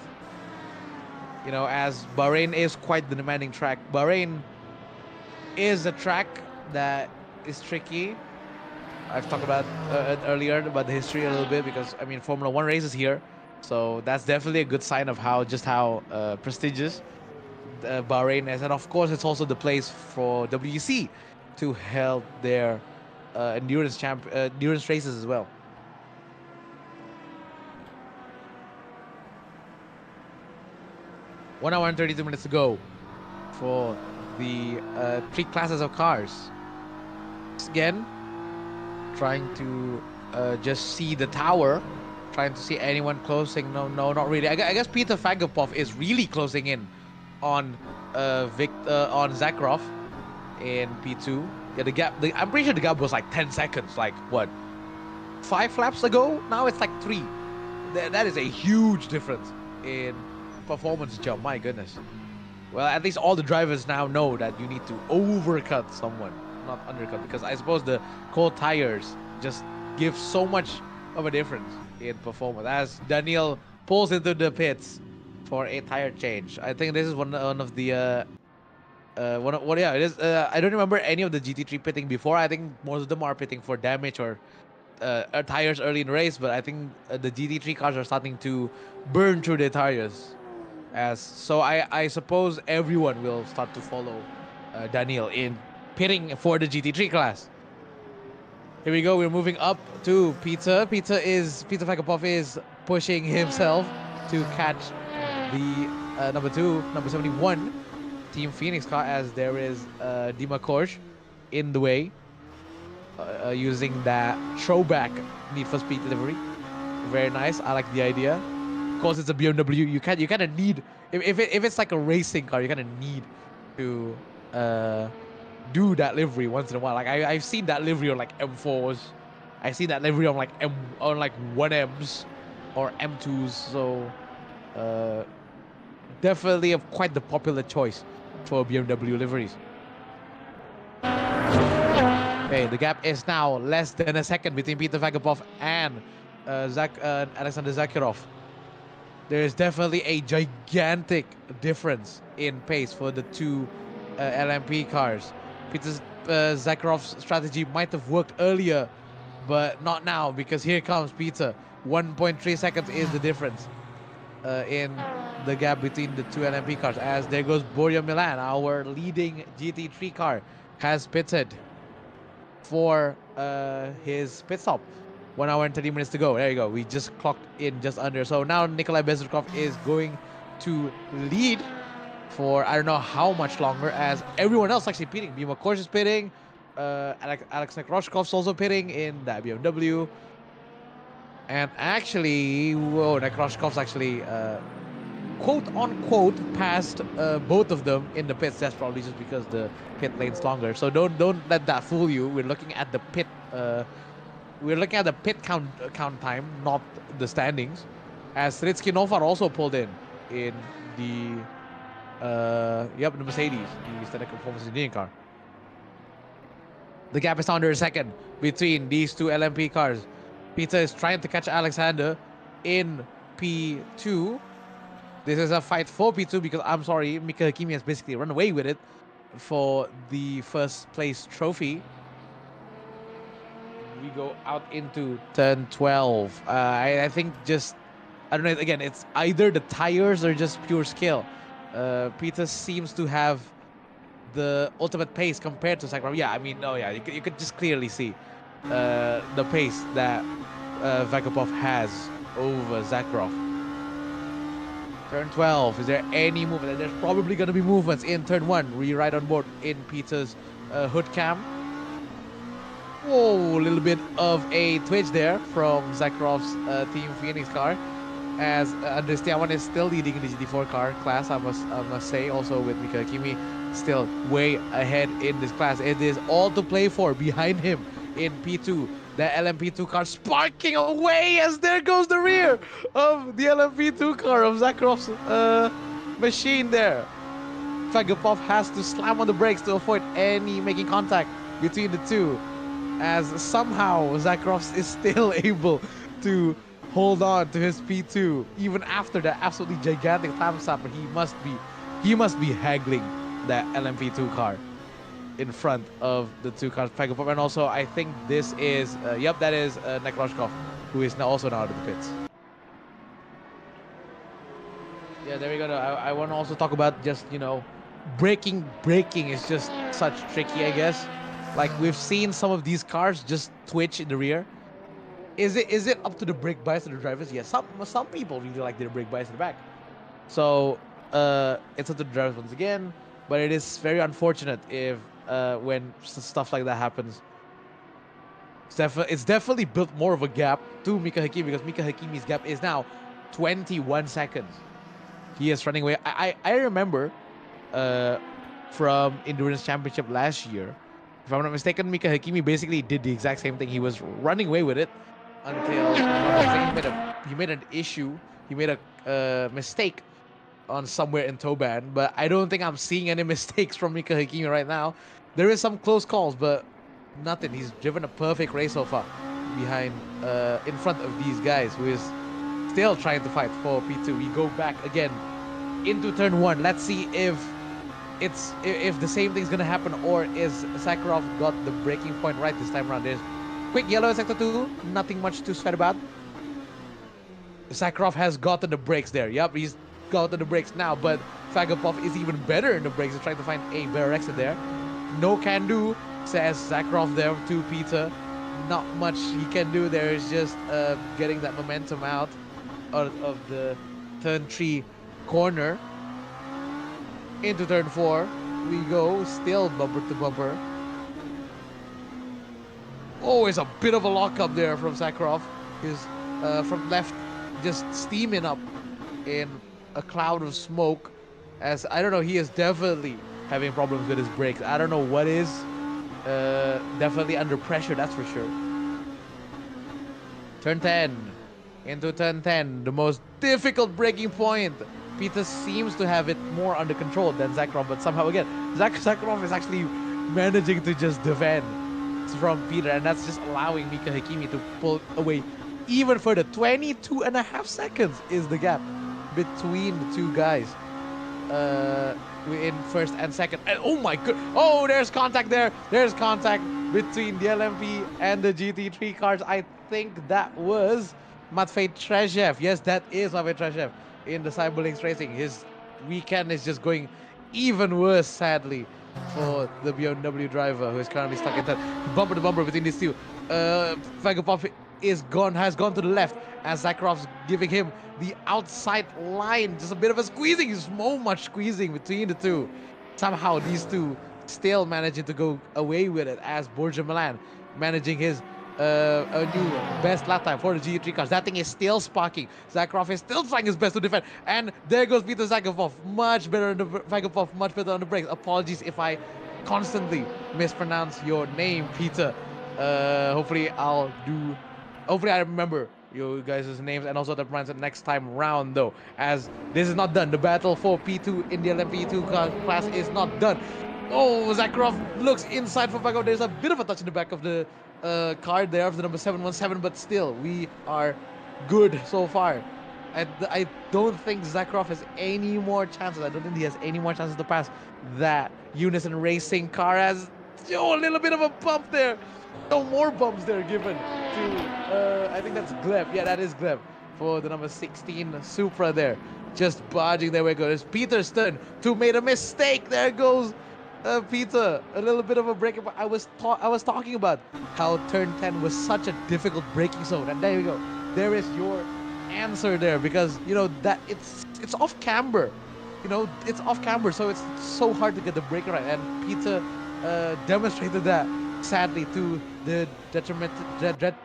You know, as Bahrain is quite the demanding track. Bahrain is a track that is tricky. I've talked about earlier about the history a little bit because I mean Formula 1 races here, so that's definitely a good sign of how prestigious Bahrain is, and of course it's also the place for WEC to held their endurance races as well. 1 hour and 32 minutes to go for the 3 classes of cars. Again, trying to just see the tower, trying to see anyone closing. No, not really. I guess Peter Fagopov is really closing in on on Zakharov in P2. Yeah, the gap. I'm pretty sure the gap was like 10 seconds. Like what? 5 laps ago? Now it's like 3. That is a huge difference in performance jump. My goodness. Well, at least all the drivers now know that you need to overcut someone, not undercut, because I suppose the cold tires just give so much of a difference in performance. As Daniel pulls into the pits for a tire change, I think this is one of the yeah, it is. I don't remember any of the GT3 pitting before. I think most of them are pitting for damage or tires early in the race, but I think the GT3 cars are starting to burn through their tires. So I suppose everyone will start to follow Daniel in pitting for the GT3 class. Here we go. We're moving up to Peter. Peter Fakopov is pushing himself to catch the number 71 Team Phoenix car, as there is Dima Korsh in the way, using that throwback Need for Speed delivery. Very nice. I like the idea. Of course, it's a BMW. You kind of need, if it's like a racing car, you kind of need to do that livery once in a while. Like I've seen that livery on like M4s. I've seen that livery on like 1Ms or M2s. So definitely quite the popular choice for BMW liveries. Okay, the gap is now less than a second between Peter Vagapov and Alexander Zakharov. There is definitely a gigantic difference in pace for the two LMP cars. Peter Zakharov's strategy might have worked earlier, but not now, because here comes Peter. 1.3 seconds is the difference. in the gap between the two LMP cars. As there goes Borja Milan, our leading GT3 car, has pitted for his pit stop. 1 hour and 30 minutes to go. There you go. We just clocked in just under. So now Nikolai Bezrukov is going to lead for I don't know how much longer, as everyone else actually pitting. Bima Kors is pitting. Alex Nekroshkov's also pitting in that BMW. And actually, whoa, Nekroshkov's actually quote unquote passed both of them in the pits. That's probably just because the pit lane's longer. So don't let that fool you. We're looking at the pit. We're looking at the pit count time, not the standings. As Sritsky Nofar also pulled in the the Mercedes, the Technical Performance Engineering car. The gap is under a second between these two LMP cars. Peter is trying to catch Alexander in P2. This is a fight for P2 because I'm sorry, Mika Hakimi has basically run away with it for the first place trophy. We go out into turn 12. I think just, I don't know, again, it's either the tires or just pure skill. Peter seems to have the ultimate pace compared to Sakharov. Yeah, I mean, no, yeah, you could just clearly see the pace that Vakupov has over Zakharov. Turn 12, is there any movement? There's probably going to be movements in turn 1. We ride on board in Peter's hood cam. Whoa, a little bit of a twitch there from Zakharov's Team Phoenix car. As Andres Tiawan is still leading in the GT4 car class, I must say, also with Mika Hakimi still way ahead in this class. It is all to play for behind him in P2. The LMP2 car sparking away as there goes the rear of the LMP2 car of Zakharov's machine there. Fagupov has to slam on the brakes to avoid any making contact between the two, as somehow Zakharov is still able to hold on to his P2 even after that absolutely gigantic time stopper. He must be haggling that LMP2 car in front of the two cars, Fagupov. And also I think this is that is Nekroshkov, who is now also out of the pits. Yeah, there we go. I want to also talk about just, you know, braking is just such tricky, I guess. Like, we've seen some of these cars just twitch in the rear. Is it up to the brake bias of the drivers? Yes, some people really like their brake bias in the back. So it's up to the drivers once again. But it is very unfortunate if when stuff like that happens. It's definitely built more of a gap to Mika Hakimi, because Mika Hakimi's gap is now 21 seconds. He is running away. I remember from Endurance Championship last year, if I'm not mistaken, Mika Hakimi basically did the exact same thing. He was running away with it until he made an issue. He made a mistake on somewhere in Toban, but I don't think I'm seeing any mistakes from Mika Hakimi right now. There is some close calls, but nothing. He's driven a perfect race so far behind, in front of these guys, who is still trying to fight for P2. We go back again into turn 1. Let's see if the same thing's gonna happen, or is Sakharov got the breaking point right this time around. There's quick yellow in sector 2. Nothing much to sweat about. Sakharov has gotten the brakes there. Yep, he's gotten the brakes now, but Fagupov is even better in the brakes. He's trying to find a better exit there. No can do, says Zakharov there to Peter. Not much he can do there. Is just getting that momentum out of the turn 3 corner. Into turn 4 we go, still bumper to bumper. Oh, it's a bit of a lockup there from Zakharov. His front left just steaming up in a cloud of smoke, as I don't know, he is definitely having problems with his brakes. I don't know what is. Definitely under pressure, that's for sure. Turn 10. Into turn 10, the most difficult braking point. Peter seems to have it more under control than Zakharov, but somehow again, Zakharov is actually managing to just defend from Peter, and that's just allowing Mika Hakimi to pull away even further. 22.5 seconds is the gap between the two guys in first and second. And oh my god, oh, there's contact there. There's contact between the LMP and the GT3 cars. I think that was Matvey Trezev. Yes, that is Matvey Trezev. in the Cyberlinks Racing. His weekend is just going even worse, sadly, for the BMW driver who is currently stuck in that bumper to bumper between these two. Vagabond has gone to the left as Zakharov's giving him the outside line. Just a bit of a squeezing, so much squeezing between the two. Somehow these two still managing to go away with it as Borja Milan managing his a new best lap time for the GT3 cars. That thing is still sparking. Zakharov is still trying his best to defend. And there goes Peter Zakharov. Much better on the Zakharov, much better on the brakes. Apologies if I constantly mispronounce your name, Peter. Hopefully I remember you guys' names and also the pronounce it next time round though, as this is not done. The battle for P2 in the LMP2 class is not done. Oh, Zakharov looks inside for Vagabond. There's a bit of a touch in the back of the card there of the number 717, but still, we are good so far. I don't think Zakharov has any more chances. I don't think he has any more chances to pass that Unison Racing car has. Oh, a little bit of a bump there. No more bumps there given to, I think that's Gleb. Yeah, that is Gleb for the number 16 Supra there. Just barging there we go. It's Peter's turn to make a mistake. There goes Peter, a little bit of a break. I was talking about how turn 10 was such a difficult braking zone, and there you go. There is your answer there, because you know that it's off camber. You know, it's off camber, so it's so hard to get the brake right. And Peter demonstrated that, sadly, to the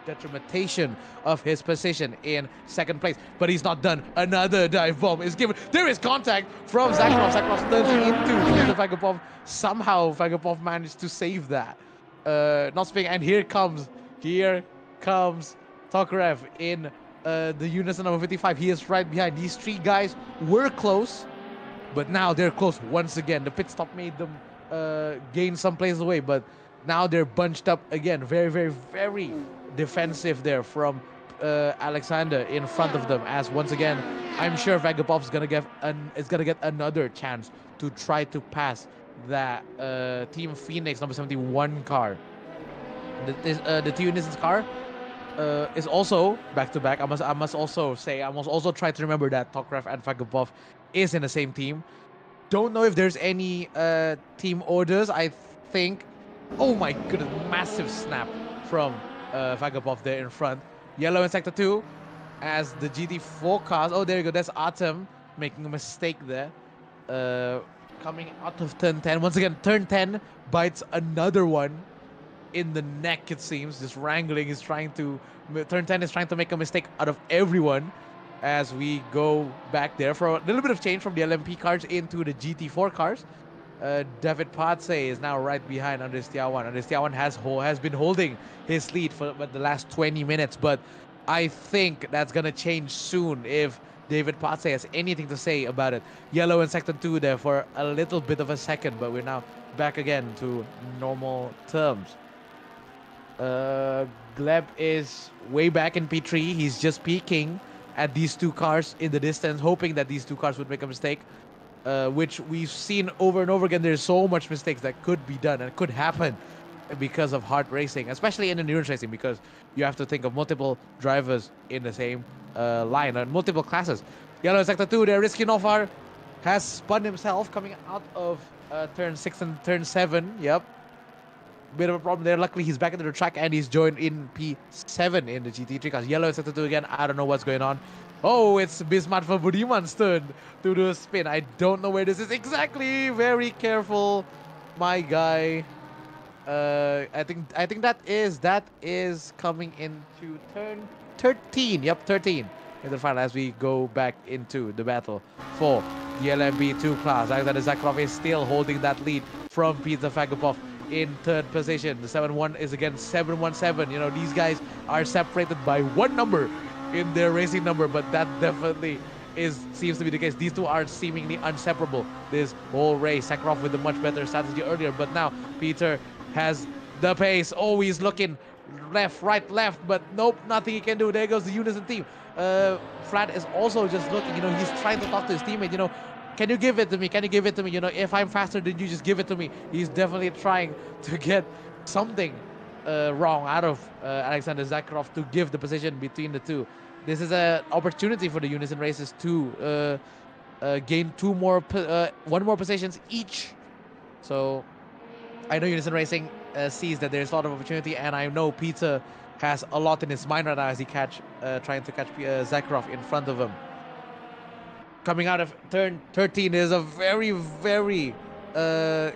detrimentation of his position in second place. But he's not done. Another dive bomb is given. There is contact from Zakharov. Zakharov turns into Vagabond. Somehow Vagabond managed to save that. Not speaking. And here comes Tokarev in the Unison number 55. He is right behind. These three guys were close, but now they're close once again. The pit stop made them gain some places away, but now they're bunched up again. Very, very, very defensive there from Alexander in front of them. As once again, I'm sure Vagabov's gonna get another chance to try to pass that Team Phoenix number 71 car. The Team Unison's car is also back to back. I must also try to remember that Tokarev and Vagabov is in the same team. Don't know if there's any team orders. I think. Oh my goodness, massive snap from Vagabov there in front. Yellow in sector 2 as the GT4 cars. Oh, there you go. That's Artem making a mistake there. Coming out of turn 10. Once again, turn 10 bites another one in the neck, it seems. Just wrangling is trying to... Turn 10 is trying to make a mistake out of everyone as we go back there for a little bit of change from the LMP cars into the GT4 cars. David Palce is now right behind Andres Tiawan. Andres Tiawan has been holding his lead for the last 20 minutes, but I think that's gonna change soon if David Palce has anything to say about it. Yellow in sector 2 there for a little bit of a second, but we're now back again to normal terms. Gleb is way back in P3. He's just peeking at these two cars in the distance, hoping that these two cars would make a mistake. Which we've seen over and over again. There's so much mistakes that could be done and could happen because of hard racing, especially in endurance racing, because you have to think of multiple drivers in the same line and multiple classes. Yellow sector 2 there, Risky Nofar has spun himself coming out of turn 6 and turn 7. Yep. Bit of a problem there. Luckily, he's back into the track and he's joined in P7 in the GT3 cars. Yellow sector 2 again. I don't know what's going on. Oh, it's Bismarck for Budiman's turn to do a spin. I don't know where this is exactly. Very careful, my guy. I think that is coming into turn 13. Yep, 13 in the final as we go back into the battle for the LMP2 class. Alexander Zakharov is still holding that lead from Peter Vagabov in third position. The 7-1 is against 7-1-7. You know, these guys are separated by one number in their racing number, but that definitely seems to be the case. These two are seemingly inseparable this whole race. Zakharov with a much better strategy earlier, but now Peter has the pace. Oh, he's looking left, right, left, but nope, nothing he can do. There goes the Unison team. Flat is also just looking, you know, he's trying to talk to his teammate, you know, can you give it to me? Can you give it to me? You know, if I'm faster than you, just give it to me. He's definitely trying to get something wrong out of Alexander Zakharov to give the position between the two. this is an opportunity for the Unison races to gain one more positions each. So I know Unison Racing sees that there's a lot of opportunity, and I know Peter has a lot in his mind right now as he trying to catch Zakharov in front of him. Coming out of turn 13 is a very, uh,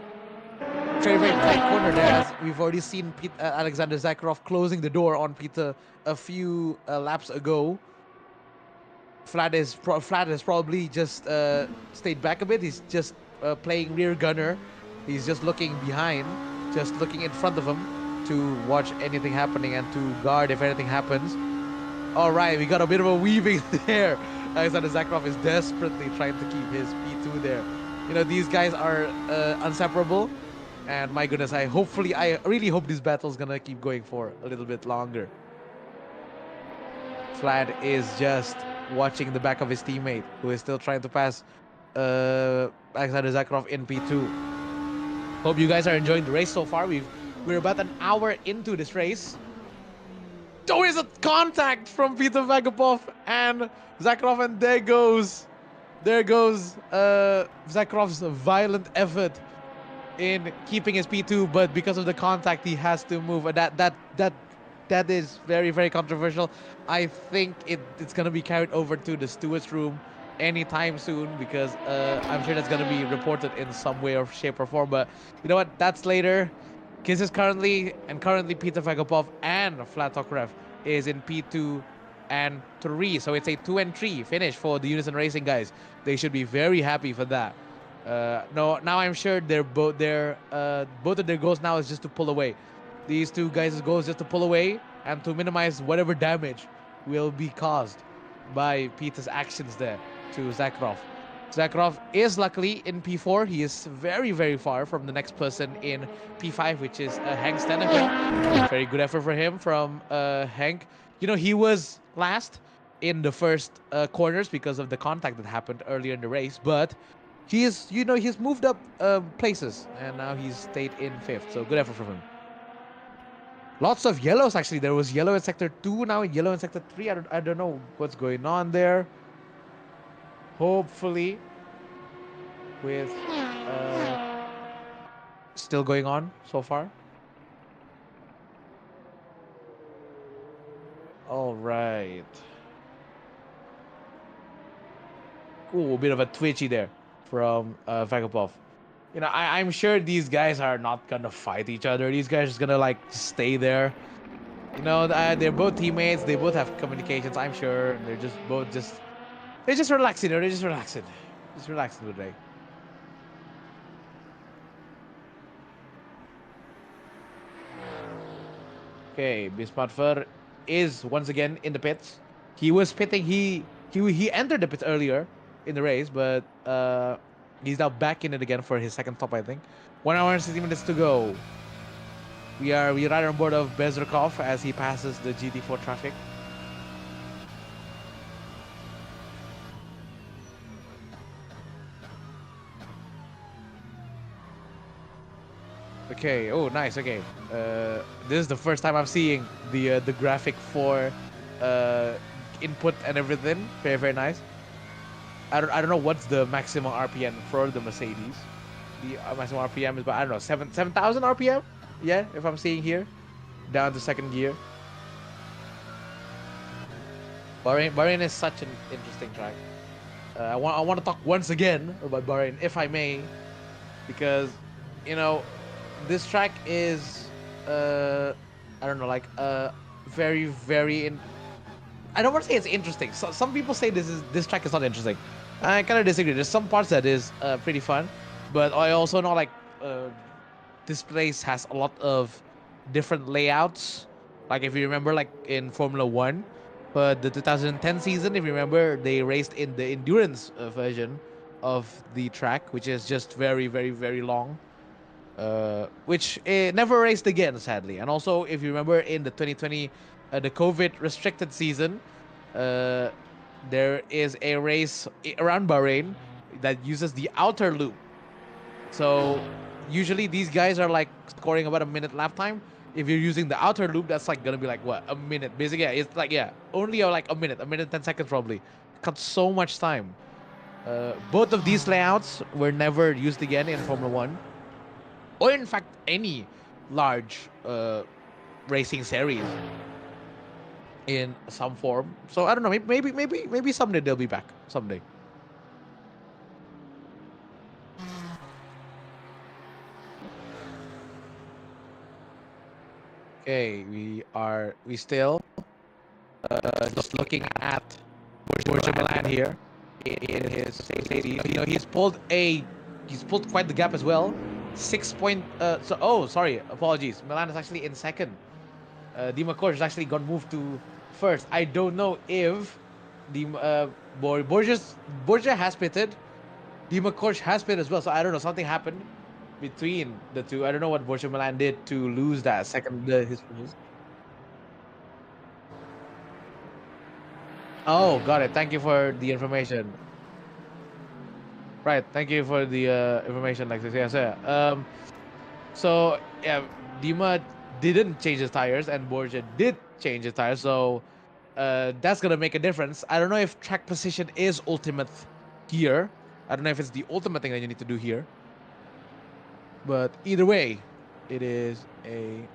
very tight corner there, as we've already seen Alexander Zakharov closing the door on Peter a few laps ago. Flat has probably just stayed back a bit. He's just playing rear gunner. He's just looking behind, just looking in front of him to watch anything happening and to guard if anything happens. All right, we got a bit of a weaving there. Alexander Zakharov is desperately trying to keep his P2 there. You know, these guys are inseparable. And my goodness, I really hope this battle is gonna keep going for a little bit longer. Vlad is just watching the back of his teammate, who is still trying to pass Alexander Zakharov in P2. Hope you guys are enjoying the race so far. We're about an hour into this race. Oh, is a contact from Peter Vagapov and Zakharov, and there goes Zakharov's violent effort in keeping his P2, but because of the contact, he has to move. That is very, very controversial. I think it's gonna be carried over to the stewards room anytime soon, because I'm sure that's gonna be reported in some way or shape or form. But you know what? That's later. Kiss is currently Peter Vagapov and Vlad Tokarev is in P2 and 3. So it's a 2 and 3 finish for the Unison Racing guys. They should be very happy for that. No, now I'm sure both of their goals now is just to pull away. These two guys' goals just to pull away and to minimize whatever damage will be caused by Peter's actions there to Zakharov. Zakharov is luckily in P4. He is very, very far from the next person in P5, which is Hank Stenneker. Very good effort for him from Hank. You know, he was last in the first corners because of the contact that happened earlier in the race, but he's moved up places, and now he's stayed in 5th. So good effort from him. Lots of yellows, actually. There was yellow in Sector 2, now yellow in Sector 3. I don't know what's going on there. Hopefully, with still going on so far. All right. Ooh, a bit of a twitchy there from Vagapov. You know, I'm sure these guys are not gonna fight each other. These guys are just gonna like stay there. You know, they're both teammates. They both have communications. I'm sure they're just relaxing. They're just relaxing today. Okay, Bismartfer is once again in the pits. He was pitting. He entered the pits earlier in the race, but he's now back in it again for his second stop, I think. 1 hour and 60 minutes to go. We ride on board of Bezrikov as he passes the GT4 traffic. Okay. Oh, nice. Okay. This is the first time I'm seeing the graphic for input and everything. Very, very nice. I don't know what's the maximum RPM for the Mercedes. The maximum RPM is, but I don't know, 7,000 RPM. Yeah, if I'm seeing here, down to second gear. Bahrain is such an interesting track. I want to talk once again about Bahrain, if I may, because you know this track is I don't know, like very, very I don't want to say it's interesting. So some people say this track is not interesting. I kind of disagree. There's some parts that is pretty fun, but I also know like this place has a lot of different layouts. Like if you remember, like in Formula 1, but the 2010 season, if you remember, they raced in the endurance version of the track, which is just very, very, very long. Which never raced again, sadly. And also, if you remember, in the 2020, the COVID restricted season, there is a race around Bahrain that uses the outer loop. So usually these guys are like scoring about a minute lap time. If you're using the outer loop, that's like gonna be like what, a minute. Basically, yeah, it's like, yeah, only like a minute 10 seconds probably. Cut so much time. Both of these layouts were never used again in Formula One, or in fact any large racing series in some form. So I don't know. Maybe someday they'll be back. Someday. Okay, we still just looking at Borja Milan here in his safety. You know, he's pulled quite the gap as well. 6 point. Sorry, apologies. Milan is actually in second. Dima Kors has actually got moved to first. I don't know if Borja has pitted. Dima Kors has pitted as well. So I don't know. Something happened between the two. I don't know what Borja Milan did to lose that second his position. Oh, got it. Thank you for the information. Right. Thank you for the information, Lexus. Yes, yeah. So yeah, Dima didn't change his tires, and Borja did change his tires. So that's gonna make a difference. I don't know if track position is ultimate here. I don't know if it's the ultimate thing that you need to do here. But either way, it is a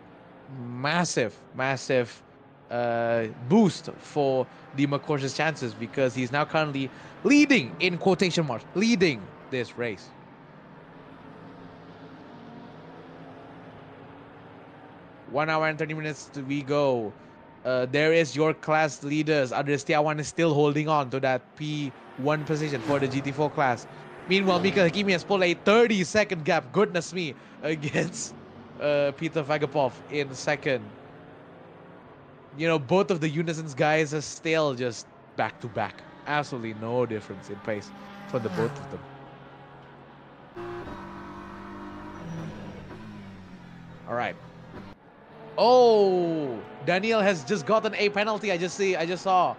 massive boost for Dima Korsa's chances, because he's now currently leading, in quotation marks, leading this race. 1 hour and 30 minutes to we go. There is your class leaders. Andres Tiawan is still holding on to that P1 position for the GT4 class. Meanwhile, Mika Hakimi has pulled a 30-second gap, goodness me, against Peter Vagapov in second. You know, both of the Unison's guys are still just back to back. Absolutely no difference in pace for the both of them. All right. Oh, Daniel has just gotten a penalty. I just saw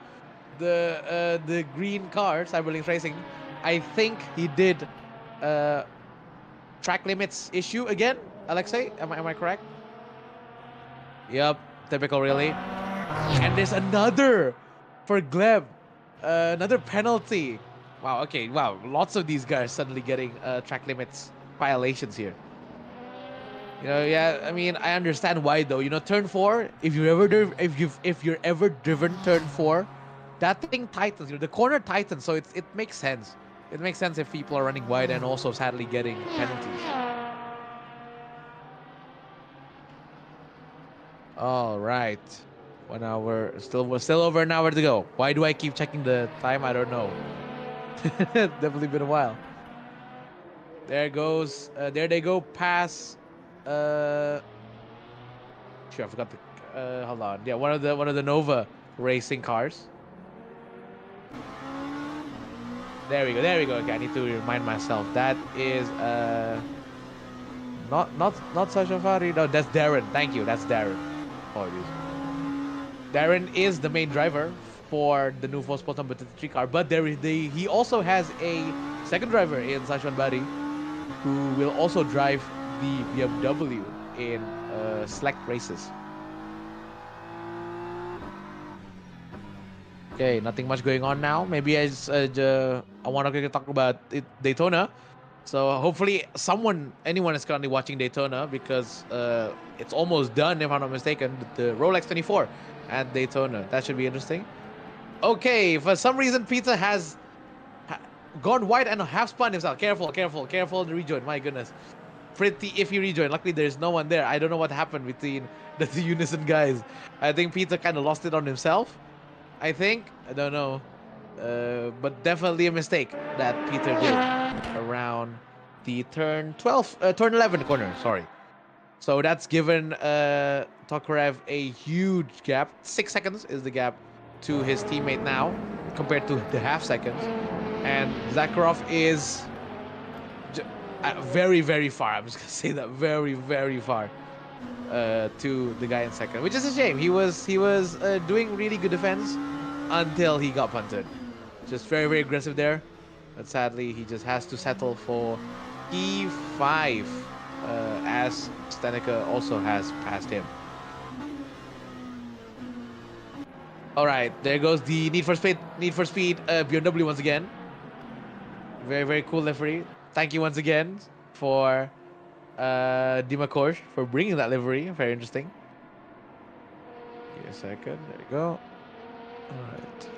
the green car, Cyberlinks Racing. I think he did track limits issue again. Alexei, am I correct? Yep, typical really. And there's another for Gleb, another penalty. Wow. Okay. Wow. Lots of these guys suddenly getting track limits violations here. You know, yeah. I mean, I understand why though. You know, turn 4. If you're ever driven turn 4, that thing tightens. You know, the corner tightens, so it makes sense. It makes sense if people are running wide and also sadly getting penalties. All right. 1 hour. We're still over an hour to go. Why do I keep checking the time? I don't know. Definitely been a while. There goes. There they go. Pass. Sure, I forgot the. Hold on. Yeah, one of the Nova racing cars. There we go. There we go. Okay, I need to remind myself. That is not Sasha Fari. No, that's Darren. Thank you. That's Darren. Apologies. Darren is the main driver for the new Sport number 33 car, but he also has a second driver in Sashwan Bari, who will also drive the BMW in select races. Okay, nothing much going on now. Maybe I want to talk about Daytona. So hopefully anyone is currently watching Daytona, because it's almost done, if I'm not mistaken. The Rolex 24 at Daytona. That should be interesting. Okay, for some reason Peter has gone wide and half spun himself. Careful the rejoin. My goodness. Pretty iffy rejoin. Luckily there's no one there. I don't know what happened between the two Unison guys. I think Peter kind of lost it on himself. I don't know. But definitely a mistake that Peter did around the turn 11 corner, sorry. So that's given Tokarev a huge gap. 6 seconds is the gap to his teammate now, compared to the half seconds. And Zakharov is very far. I'm just gonna say that very far to the guy in second, which is a shame. He was doing really good defense until he got punted. Just very aggressive there, but sadly he just has to settle for E5 as Stanica also has passed him. All right, there goes the Need for Speed BMW once again. Very, very cool livery. Thank you once again for Dima Korsh for bringing that livery. Very interesting. Give me a second. There you go. All right.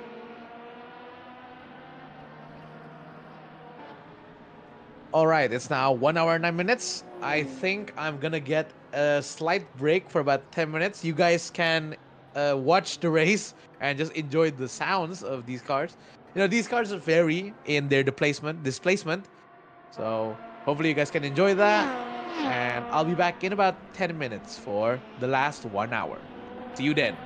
All right, it's now 1 hour and 9 minutes. I think I'm gonna get a slight break for about 10 minutes. You guys can watch the race and just enjoy the sounds of these cars. You know, these cars vary in their displacement. So hopefully you guys can enjoy that. And I'll be back in about 10 minutes for the last 1 hour. See you then.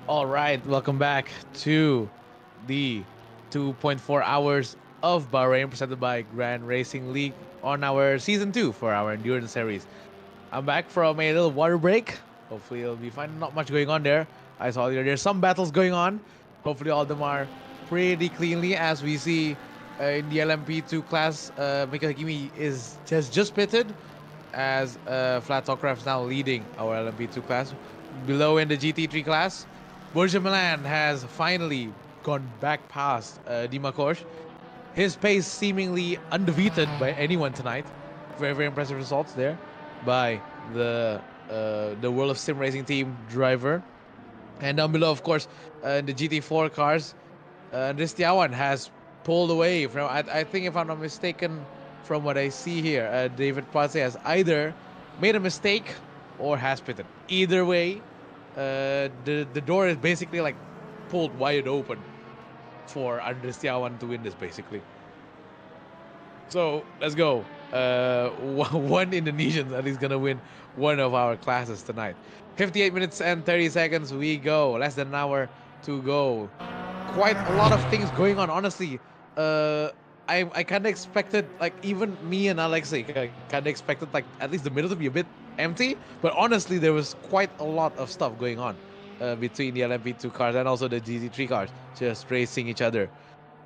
All right, welcome back to the 2.4 hours of Bahrain presented by Grand Racing League on our season 2 for our Endurance Series. I'm back from a little water break. Hopefully, it'll be fine. Not much going on there. I saw there's some battles going on. Hopefully, all of them are pretty cleanly as we see in the LMP2 class. Mika Hakimi is just pitted as Flat Talkcraft is now leading our LMP2 class. Below in the GT3 class, Borja Milan has finally gone back past Dima Korsh. His pace seemingly undefeated by anyone tonight. Very, very impressive results there by the World of Sim Racing team driver. And down below, of course, in the GT4 cars, Ristiawan has pulled away from. I think, if I'm not mistaken, from what I see here, David Palce has either made a mistake or has pitted. Either way, the door is basically like pulled wide open for Ristiawan to win this, basically. So let's go. One Indonesian that is gonna win one of our classes tonight. 58 minutes and 30 seconds. We go. Less than an hour to go. Quite a lot of things going on. Honestly, I kind of expected, like, even me and Alexei kind of expected, like, at least the middle to be a bit empty. But honestly, there was quite a lot of stuff going on between the LMP2 cars and also the GT3 cars, just racing each other.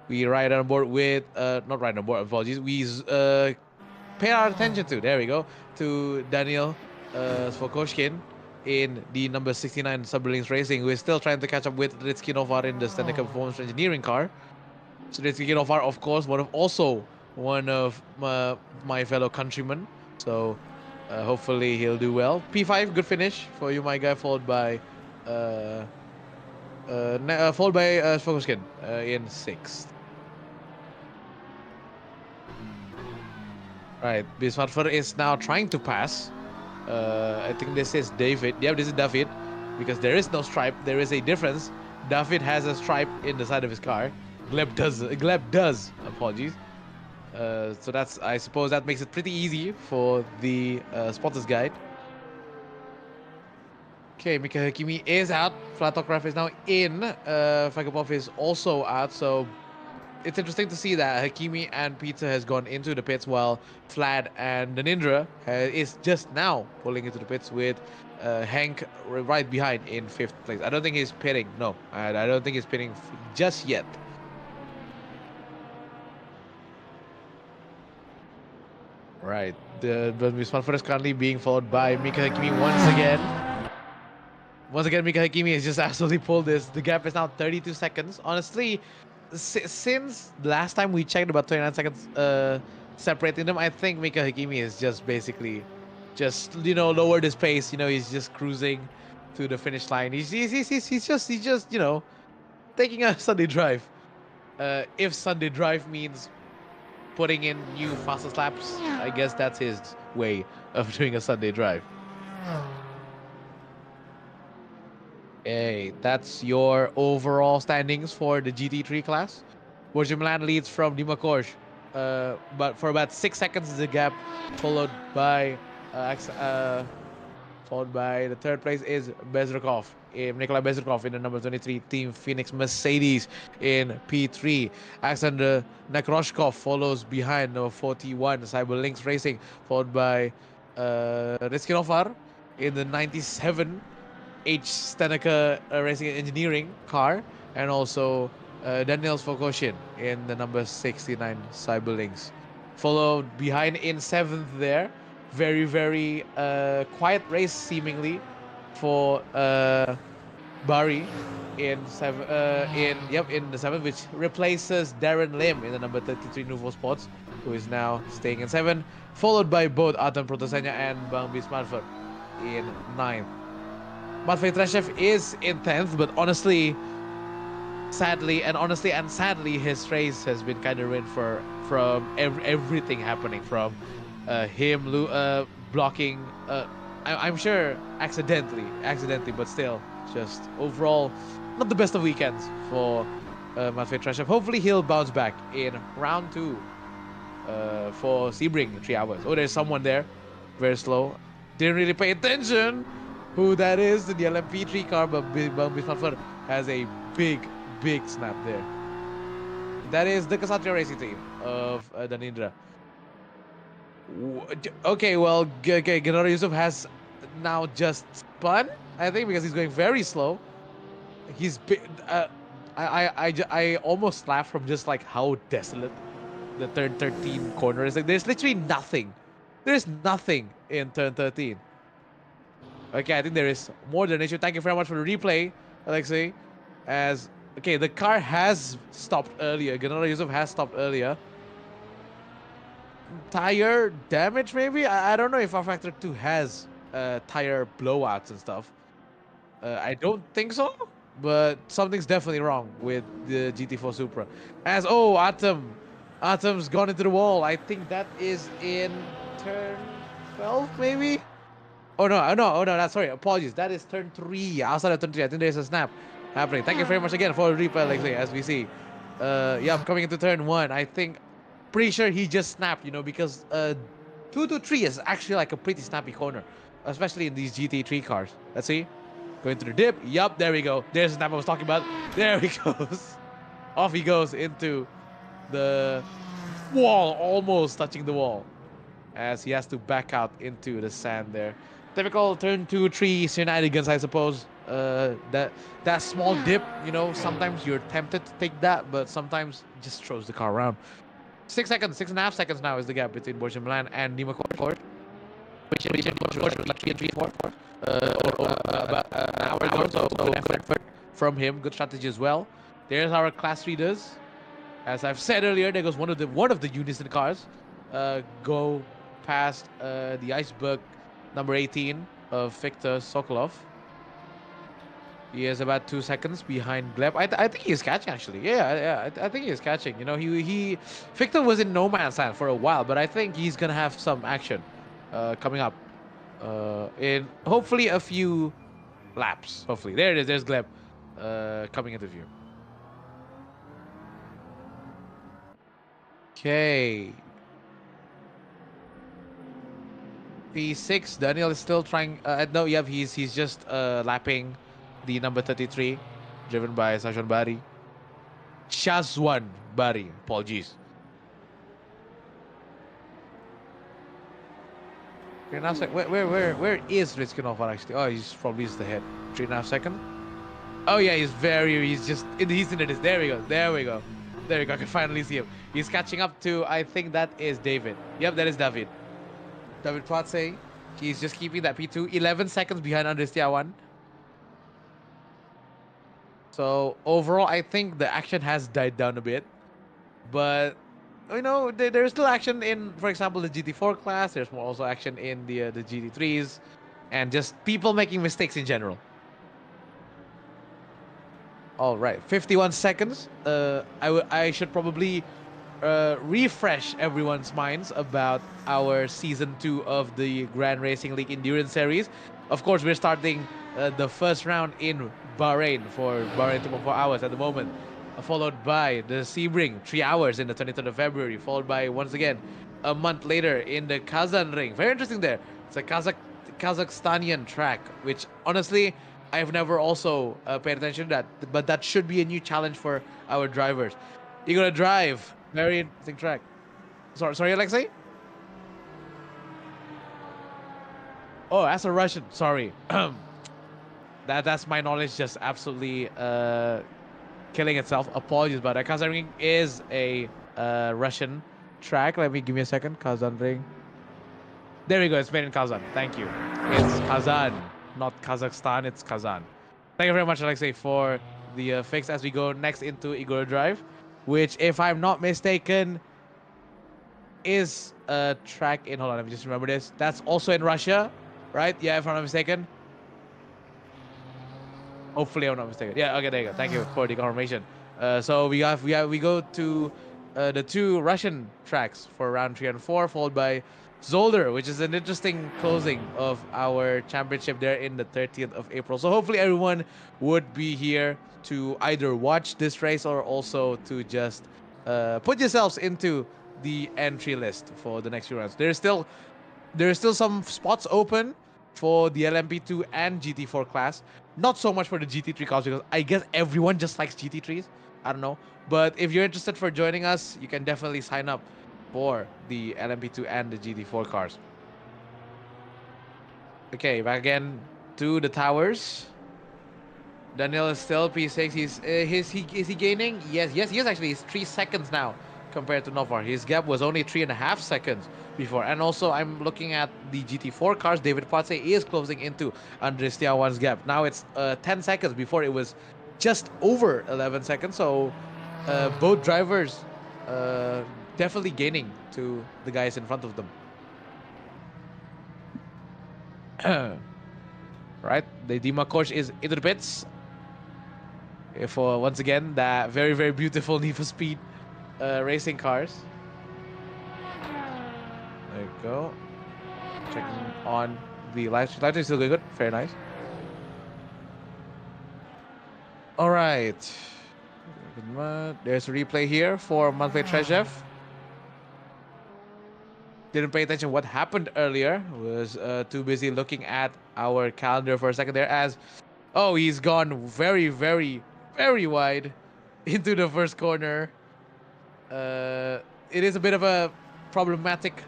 We ride on board with not ride on board, apologies. We pay our attention to, there we go, to Daniel Svokoshkin in the number 69 Subberlings Racing. We're still trying to catch up with Ritski Novar in the Standard Performance Engineering car. So Ritski Novar, of course, one of my fellow countrymen. So hopefully he'll do well. P5, good finish for you, my guy, followed by Svokoshkin in 6th. Right, Bismarfer is now trying to pass. I think this is David. Yeah, this is David, because there is no stripe. There is a difference. David has a stripe in the side of his car. Gleb does. Apologies. So that's, I suppose, that makes it pretty easy for the spotters guide. Okay, Mika Hakimi is out. Flatograph is now in. Fagapov is also out. So it's interesting to see that Hakimi and Pizza has gone into the pits while Vlad and Nanindra is just now pulling into the pits with Hank right behind in 5th place. I don't think he's pitting. No, I don't think he's pitting just yet. Right, the Bismarfer is currently being followed by Mika Hakimi once again. Once again, Mika Hakimi has just absolutely pulled this. The gap is now 32 seconds. Honestly, since last time we checked, about 29 seconds separating them, I think Mika Hakimi is just basically just, lowered his pace. He's just cruising to the finish line. He's just taking a Sunday drive. If Sunday drive means putting in new fastest laps, I guess that's his way of doing a Sunday drive. Okay, that's your overall standings for the GT3 class. Borja Milan leads from Dima Korsh, but for about 6 seconds is the gap, followed by the 3rd place is Bezrukov, Nikolai Bezrukov in the number 23 Team Phoenix Mercedes in P3. Alexander Nakroshkov follows behind number 41 Cyber Links Racing, followed by Ritskinovar in the 97 H. Stanaka Racing and Engineering car, and also Daniel Fokoshin in the number 69 Cyberlinks. Followed behind in 7th there. Very, very quiet race seemingly for Bari in the 7th, which replaces Darren Lim in the number 33 Nouveau Sports, who is now staying in 7th, followed by both Artem Protosenya and Bang Bismarfer in 9th. Matvey Treshev is in 10th, but sadly, his race has been kind of ruined from everything happening, from him blocking, I'm sure accidentally, but still, just overall, not the best of weekends for Matvey Treshev. Hopefully he'll bounce back in round 2 for Sebring 3 hours. Oh, there's someone there, very slow. Didn't really pay attention. who that is in the LMP3 car, but Bismarck has a big snap there. That is the Kshatriya racing team of Danindra. Okay, well, Gennaro Yusuf has now just spun, I think, because he's going very slow. He's I almost laughed from just like how desolate the turn 13 corner is. Like, there's literally nothing. There's nothing in turn 13. Okay, I think there is more than an issue. Thank you very much for the replay, Alexei. As okay, the car has stopped earlier. Gennaro Yusuf has stopped earlier. Tire damage, maybe? I don't know if our Factor 2 has tire blowouts and stuff. I don't think so, but something's definitely wrong with the GT4 Supra. As Atom's gone into the wall. I think that is in turn 12, maybe. Oh no, that's sorry. Apologies. That is turn 3. Outside of turn 3, I think there's a snap happening. Thank you very much again for the replay, Alexei. As we see, yeah, I'm coming into turn 1. I think, pretty sure he just snapped. Because 2 to 3 is actually like a pretty snappy corner, especially in these GT3 cars. Let's see. Going to the dip. Yup, there we go. There's the snap I was talking about. There he goes. Off he goes into the wall, almost touching the wall, as he has to back out into the sand there. Typical turn 2, 3 shenanigans, I suppose. That small dip, sometimes you're tempted to take that, but sometimes it just throws the car around. 6 seconds, 6.5 seconds now is the gap between Borja Milan and Nima Court. Which is like 3 4. About an hour ago, so good effort from him. Good strategy as well. There's our class leaders. As I've said earlier, there goes one of the Unison cars. Go past the iceberg number 18 of Victor Sokolov. He is about 2 seconds behind Gleb. I think he is catching, actually. Yeah. I think he is catching. Victor was in no man's land for a while, but I think he's gonna have some action coming up in hopefully a few laps. Hopefully, there it is. There's Gleb coming into view. Okay. P6. Daniel is still trying. No, yeah, he's just lapping the number 33, driven by Sajon Bari. Shazwan Bari. Apologies. 3.5 seconds. Where is Rizkinov actually? Oh, he's probably just the head. 3.5 seconds. Oh yeah, he's just he's in it. There we go. I can finally see him. He's catching up to, I think that is David. Yep, that is David. David Palce. He's just keeping that P2. 11 seconds behind Andres Tiawan. So overall, I think the action has died down a bit. But, there's still action in, for example, the GT4 class. There's more also action in the GT3s. And just people making mistakes in general. All right, 51 seconds. I should probably refresh everyone's minds about our season 2 of the Grand Racing League Endurance Series. Of course, we're starting the first round in Bahrain for Bahrain 2.4 hours at the moment, followed by the Sebring 3 hours in the 23rd of February, followed by, once again, a month later in the Kazan Ring. Very interesting there. It's a Kazakhstanian track, which honestly I've never also paid attention to that, but that should be a new challenge for our drivers. You're gonna drive. Very interesting track. Sorry, Alexei? Oh, that's a Russian. Sorry. That's my knowledge just absolutely killing itself. Apologies about that. Kazan Ring is a Russian track. Give me a second. Kazan Ring. There we go. It's made in Kazan. Thank you. It's Kazan, not Kazakhstan. It's Kazan. Thank you very much, Alexei, for the fix as we go next into Igor Drive, which, if I'm not mistaken, is a track in... Hold on, let me just remember this. That's also in Russia, right? Yeah, if I'm not mistaken. Hopefully, I'm not mistaken. Yeah, okay, there you go. Thank you for the confirmation. So we go to the 2 Russian tracks for round 3 and 4, followed by Zolder, which is an interesting closing of our championship there in the 30th of April. So hopefully everyone would be here to either watch this race or also to just put yourselves into the entry list for the next few rounds. There's still some spots open. for the LMP2 and GT4 class. Not so much for the GT3 cars because I guess everyone just likes GT3s. I don't know. But if you're interested for joining us, you can definitely sign up for the LMP2 and the GT4 cars. Okay, back again to the towers. Daniel is still P6. Is he gaining? Yes, he is actually. He's 3 seconds now compared to Novar. His gap was only 3.5 seconds before. And also, I'm looking at the GT4 cars. David Palce is closing into Andres Tiawan's gap. Now it's 10 seconds. Before it was just over 11 seconds. So both drivers definitely gaining to the guys in front of them. Right, the Dima coach is into the pits. For once again that very very beautiful Need for Speed racing cars. There you go. Checking on the live stream. Live stream is still going good. Very nice. All right. There's a replay here for Monthly Trezev. Didn't pay attention what happened earlier. Was too busy looking at our calendar for a second there. As he's gone very very very wide into the first corner. It is a bit of a problematic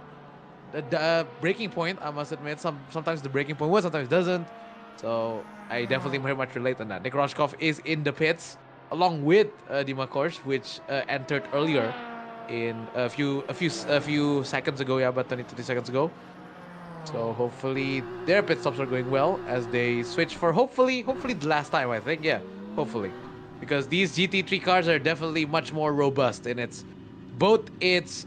breaking point, I must admit. Sometimes the breaking point works, sometimes it doesn't. So I definitely very much relate on that. Nick Roscoff is in the pits along with Dima Kors, which entered earlier in a few seconds ago. Yeah, about 20 seconds ago. So hopefully their pit stops are going well as they switch for hopefully the last time. I think, yeah, hopefully, because these GT3 cars are definitely much more robust in both its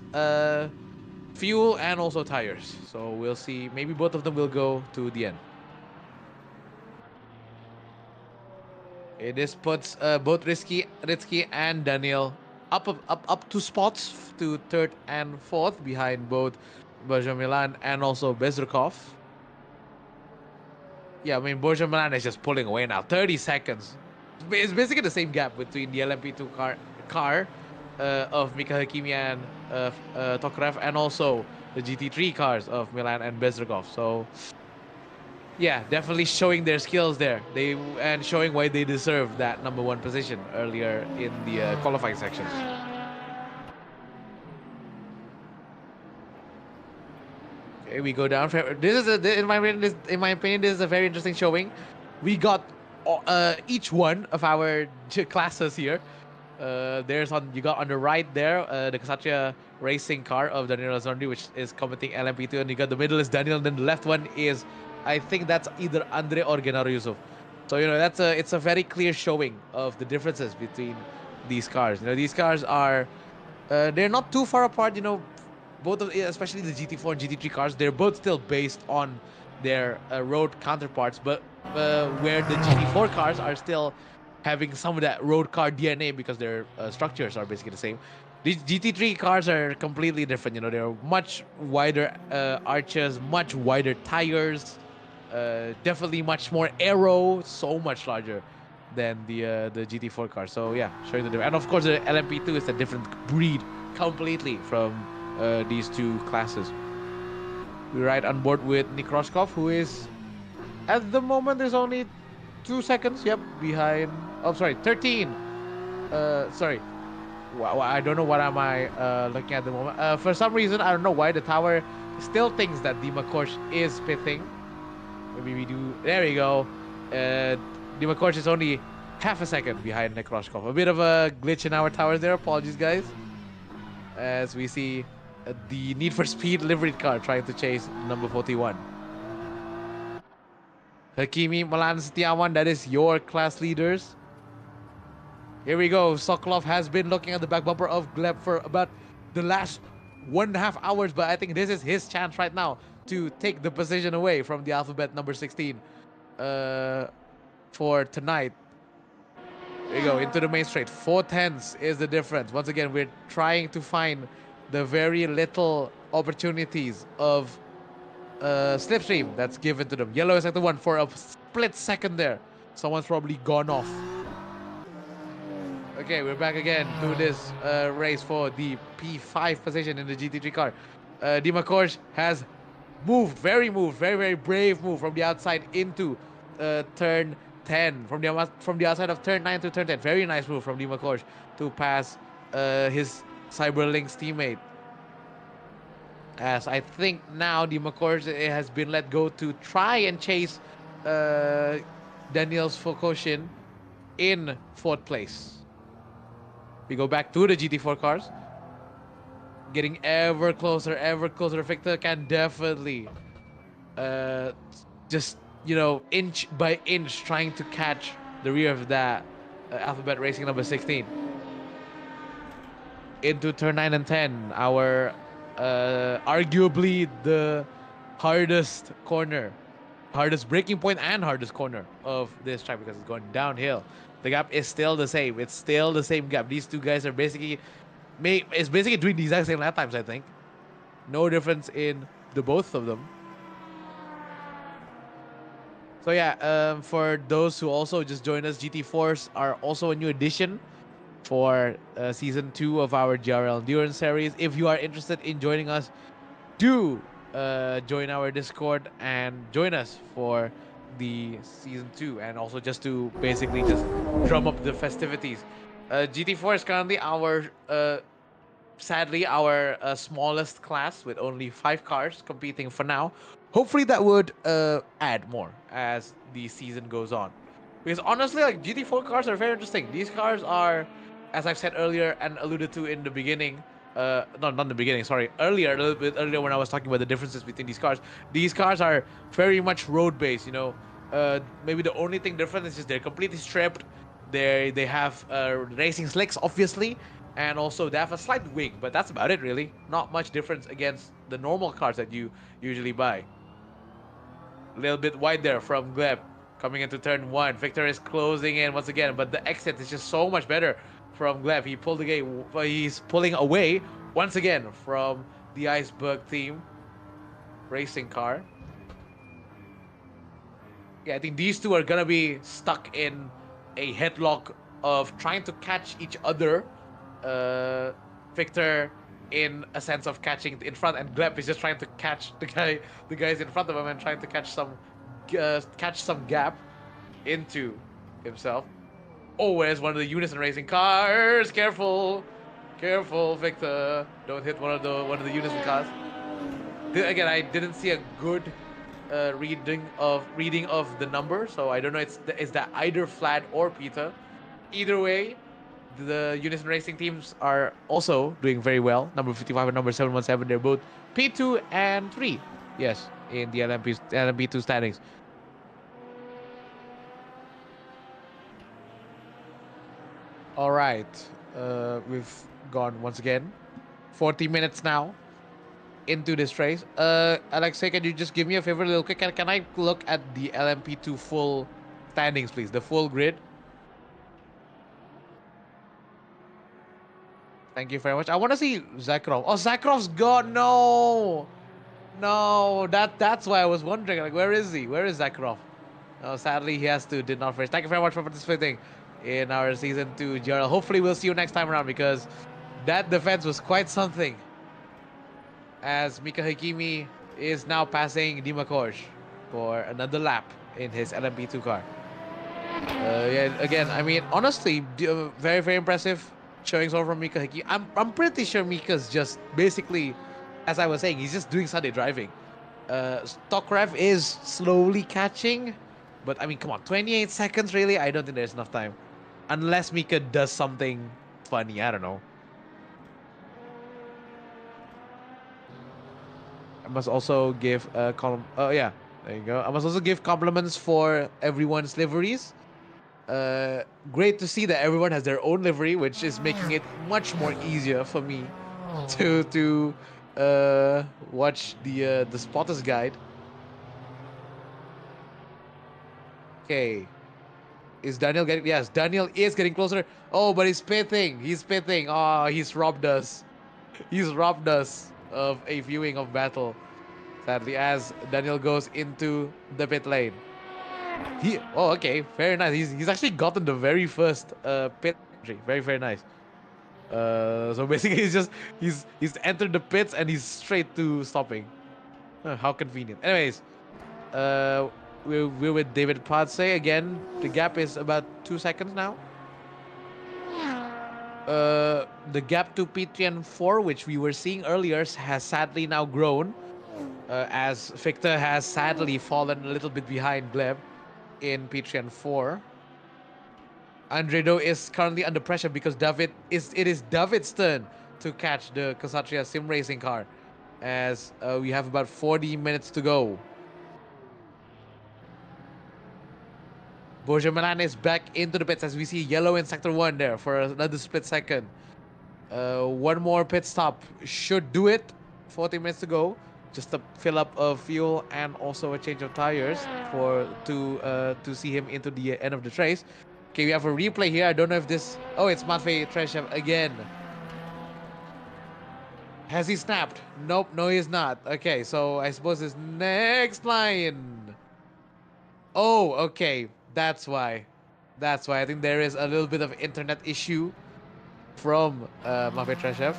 fuel and also tires. So we'll see. Maybe both of them will go to the end. This puts both Ritsky and Daniel up to spots to third and fourth behind both Borja Milan and also Bezrukov. Yeah, I mean Borja Milan is just pulling away now. 30 seconds. It's basically the same gap between the LMP2 car of Mika Hakimi and Tokarev, and also the GT3 cars of Milan and Bezrukov. So yeah, definitely showing their skills there. And showing why they deserve that number one position earlier in the qualifying sections. Okay, we go down. This is in my opinion, this is a very interesting showing. We got each one of our classes here. You got on the right there the Kshatriya racing car of Daniel Zondi, which is commenting LMP2, and you got the middle is Daniel, and then the left one is, I think that's either Andre or Gennaro Yusuf. So it's a very clear showing of the differences between these cars. These cars are they're not too far apart. Both of, especially the GT4 and GT3 cars, they're both still based on their road counterparts, but where the GT4 cars are still having some of that road car DNA because their structures are basically the same. These GT3 cars are completely different. They're much wider arches, much wider tires, definitely much more aero, so much larger than the GT4 car. So yeah, showing the difference. And of course, the LMP2 is a different breed completely from these two classes. We ride on board with Nick Roscoff, who is at the moment there's only 2 seconds. Yep, behind. Oh, sorry, 13. Sorry. I don't know what am I looking at the moment. For some reason, I don't know why the tower still thinks that Dima Korsh is pithing. Maybe we do. There we go. Dima Korsh is only half a second behind Nick Roscoff. A bit of a glitch in our towers there. Apologies, guys. As we see the Need for Speed liveried car trying to chase number 41. Hakimi, Malan, Setiawan, that is your class leaders. Here we go. Sokolov has been looking at the back bumper of Gleb for about the last 1.5 hours, but I think this is his chance right now to take the position away from the alphabet number 16 for tonight. There you go, into the main straight. 4/10 is the difference. Once again, we're trying to find the very little opportunities of slipstream that's given to them. Yellow is at the one for a split second there. Someone's probably gone off. Okay, we're back again to this race for the P5 position in the GT3 car. Dima Korsh has moved, very brave move from the outside into turn 10, from the outside of turn 9 to turn 10. Very nice move from Dimakosh to pass his Cyberlink's teammate. As I think now Dimakosh has been let go to try and chase uh, Daniel's Fokoshin in fourth place. We go back to the GT4 cars, getting ever closer, ever closer. Victor can definitely uh, just, inch by inch trying to catch the rear of that Alphabet Racing number 16. Into turn 9 and 10, our arguably the hardest corner, hardest breaking point and hardest corner of this track because it's going downhill. The gap is still the same. It's still the same gap. These two guys are basically doing the exact same lap times, I think. No difference in the both of them. So yeah, for those who also just joined us, GT4s are also a new addition for season 2 of our GRL Endurance Series. If you are interested in joining us, do join our Discord and join us for the season 2, and also just to basically just drum up the festivities. GT4 is currently sadly our smallest class with only 5 cars competing for now. Hopefully that would add more as the season goes on, because honestly, like, GT4 cars are very interesting. These cars are, as I've said earlier and alluded to in the beginning, no, not in the beginning, sorry, earlier, a little bit earlier, when I was talking about the differences between these cars are very much road based, maybe the only thing different is just they're completely stripped. They have racing slicks, obviously, and also they have a slight wing, but that's about it, really. Not much difference against the normal cars that you usually buy. A little bit wide there from Gleb coming into turn 1. Victor is closing in once again, but the exit is just so much better from Gleb. He's pulling away once again from the Iceberg team racing car. Yeah, I think these two are gonna be stuck in a headlock of trying to catch each other. Victor in a sense of catching in front, and Gleb is just trying to catch the guys in front of him, and trying to catch some gap into himself. Oh, where's one of the Unison racing cars? Careful, Victor! Don't hit one of the Unison cars. Again, I didn't see a good reading of the number, so I don't know. Is that either Flat or Peter? Either way, the Unison Racing teams are also doing very well. Number 55 and number 717, they're both P2 and 3. Yes, in the LMP2 standings. All right, we've gone once again 40 minutes now into this race. Alexei, can you just give me a favor real quick? Can I look at the LMP2 full standings, please? The full grid. Thank you very much. I want to see Zakharov. Oh, Zakharov's gone. No. That's why I was wondering. Like, where is he? Where is Zakharov? No, sadly, did not race. Thank you very much for participating in our season 2 GRL. Hopefully, we'll see you next time around, because that defense was quite something. As Mika Hakimi is now passing Dimakosh for another lap in his LMP2 car. Yeah, again, I mean, honestly, very impressive showings over from Mika Hiki. I'm pretty sure Mika's just basically, as I was saying, he's just doing Sunday driving. Stock rev is slowly catching, but I mean, come on, 28 seconds, really? I don't think there's enough time. Unless Mika does something funny, I don't know. I must also give a column. Oh, yeah, there you go. I must also give compliments for everyone's liveries. Great to see that everyone has their own livery, which is making it much more easier for me to watch the spotters guide. Okay, is Daniel getting? Yes, Daniel is getting closer. Oh, but he's pitting. Oh, he's robbed us. He's robbed us of a viewing of battle, sadly, as Daniel goes into the pit lane. Oh, okay, very nice. He's actually gotten the very first pit entry. Very nice. So basically, he's entered the pits and he's straight to stopping. How convenient. Anyways, uh, we're with David Palce again. The gap is about 2 seconds now. The gap to P3 and 4, which we were seeing earlier, has sadly now grown, as Victor has sadly fallen a little bit behind Gleb in P3 and 4. Andredo is currently under pressure because it is David's turn to catch the Ksatria sim racing car, as we have about 40 minutes to go. Borja Milan is back into the pits as we see yellow in sector 1 there for another split second. One more pit stop should do it. 40 minutes to go. Just a fill up of fuel and also a change of tires to see him into the end of the race. Okay, we have a replay here. I don't know if this. Oh, it's Matvey Treshev again. Has he snapped? Nope, no, he's not. Okay, so I suppose his next line. Oh, okay. That's why. That's why. I think there is a little bit of internet issue from Matvey Treshev,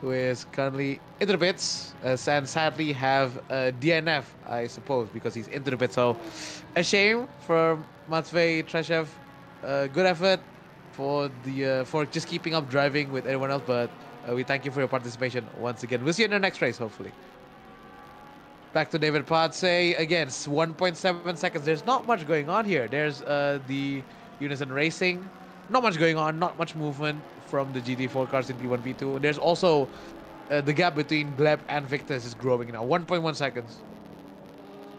who is currently into the pits, and sadly have DNF, I suppose, because he's into the pits. So, a shame for Matvey Treshev. Good effort for just keeping up driving with everyone else, but we thank you for your participation once again. We'll see you in the next race, hopefully. Back to David Palce again. 1.7 seconds. There's not much going on here. There's the Unison Racing. Not much going on. Not much movement from the GT4 cars in P1, P2. There's also the gap between Gleb and Victor is growing now. 1.1 seconds.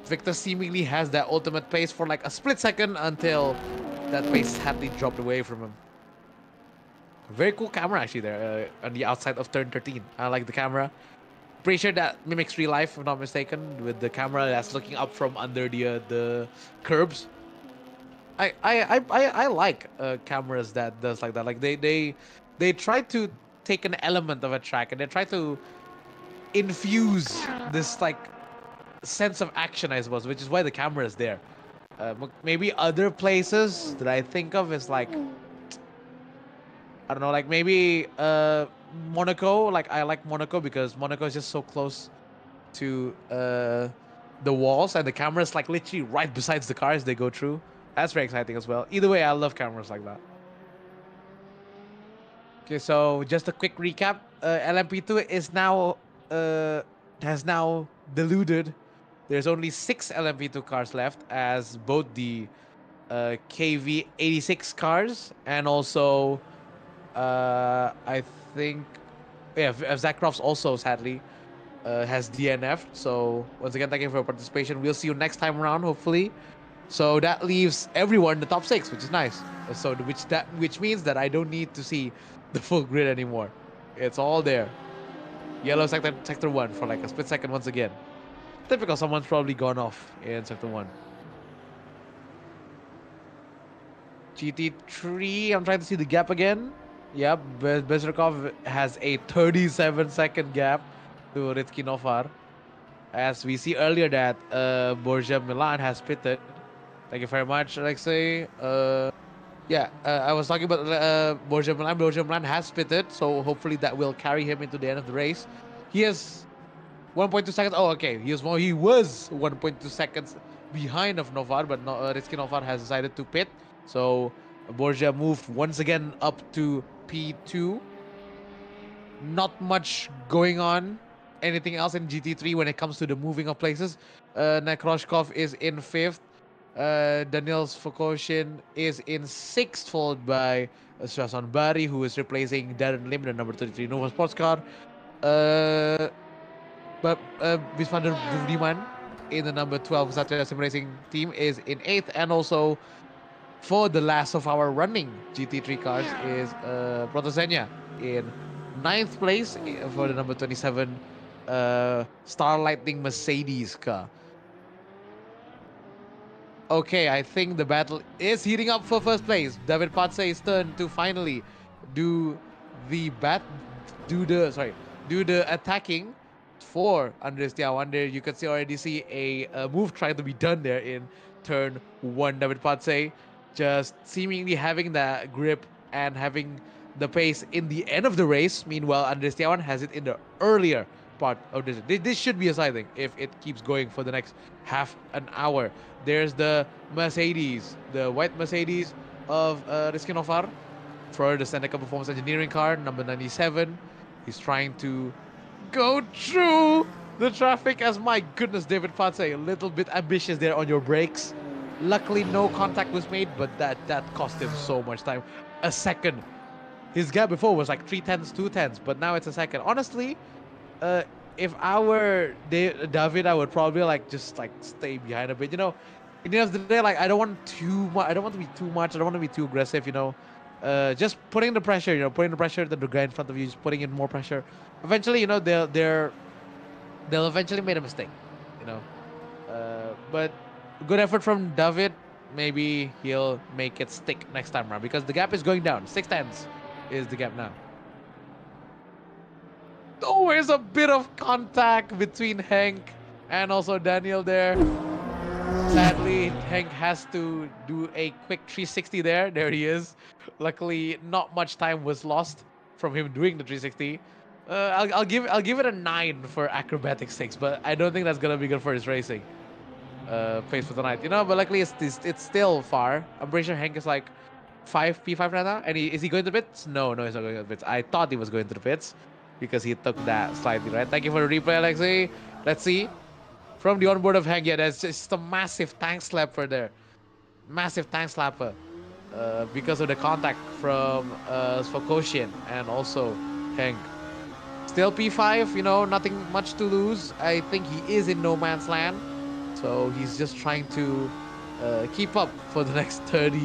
Victor seemingly has that ultimate pace for like a split second until that pace sadly dropped away from him. Very cool camera actually there on the outside of turn 13. I like the camera. Pretty sure that mimics real life, if I'm not mistaken, with the camera that's looking up from under the curbs. I like cameras that does like that. Like they try to take an element of a track and they try to infuse this like sense of action, I suppose, which is why the camera is there. Maybe other places that I think of is like, I don't know, like maybe Monaco. Like I like Monaco because Monaco is just so close to the walls and the camera's like literally right besides the cars they go through. That's very exciting as well. Either way, I love cameras like that. Okay, so just a quick recap. LMP2 is now has now diluted. There's only 6 LMP2 cars left, as both the KV86 cars and also I think Zakrov's also sadly has DNF'd. So once again, thank you for your participation. We'll see you next time around, hopefully. So that leaves everyone in the top 6, which is nice. So which means that I don't need to see the full grid anymore. It's all there. Yellow sector 1 for like a split second once again. Typical, someone's probably gone off in sector 1. GT3, I'm trying to see the gap again. Yep, Bezrikov has a 37-second gap to Ritsky Nofar. As we see earlier that Borja Milan has pitted. Thank you very much, Alexei. I was talking about Borja Milan. Borja Milan has pitted, so hopefully that will carry him into the end of the race. He has 1.2 seconds. Oh, okay. He was 1.2 seconds behind of Novar, but Ritsky Novar has decided to pit. So Borja moved once again up to P2. Not much going on. Anything else in GT3 when it comes to the moving of places? Nekroshkov is in 5th. Daniel Fokoshin is in 6th, followed by Strasan Bari, who is replacing Darren Lim, the number 33 Nova Sports car. But Visvander Budiman in the number 12 Satya Sim Racing team is in 8th, and also for the last of our running GT3 cars is Protosenya in 9th place for the number 27 Starlighting Mercedes car. Okay, I think the battle is heating up for first place. David Patse's turn to finally do the attacking for Andres Tiawan. There you can already see a move trying to be done there in turn 1. David Patse just seemingly having the grip and having the pace in the end of the race. Meanwhile, Andres Tiawan has it in the earlier part of this. This should be exciting if it keeps going for the next half an hour. There's the Mercedes, the white Mercedes of Riskinofar for the Seneca Performance Engineering car, number 97. He's trying to go through the traffic as, my goodness, David Patse, a little bit ambitious there on your brakes. Luckily, no contact was made, but that cost him so much time. A second. His gap before was like 3 tenths, 2 tenths, but now it's a second. Honestly, uh, if I were David, I would probably like just like stay behind a bit. You know, at the end of the day, like I don't want too much. I don't want to be too much. I don't want to be too aggressive. You know, just putting the pressure. You know, putting the pressure. The guy in front of you, just putting in more pressure. Eventually, you know, they'll eventually make a mistake. You know, but good effort from David. Maybe he'll make it stick next time around because the gap is going down. 6 tenths is the gap now. Oh, there's a bit of contact between Hank and also Daniel there. Sadly, Hank has to do a quick 360 there. There he is. Luckily, not much time was lost from him doing the 360. I'll give it a 9 for acrobatic 6, but I don't think that's gonna be good for his racing pace for tonight. You know, but luckily it's still far. I'm pretty sure Hank is like 5 P5 right now. And is he going to the pits? No, he's not going to the pits. I thought he was going to the pits because he took that slightly, right? Thank you for the replay, Alexei. Let's see. From the onboard of Hank, yeah, that's just a massive tank slapper there. Massive tank slapper. Because of the contact from Svokoshin and also Hank. Still P5, you know, nothing much to lose. I think he is in no man's land. So he's just trying to keep up for the next 30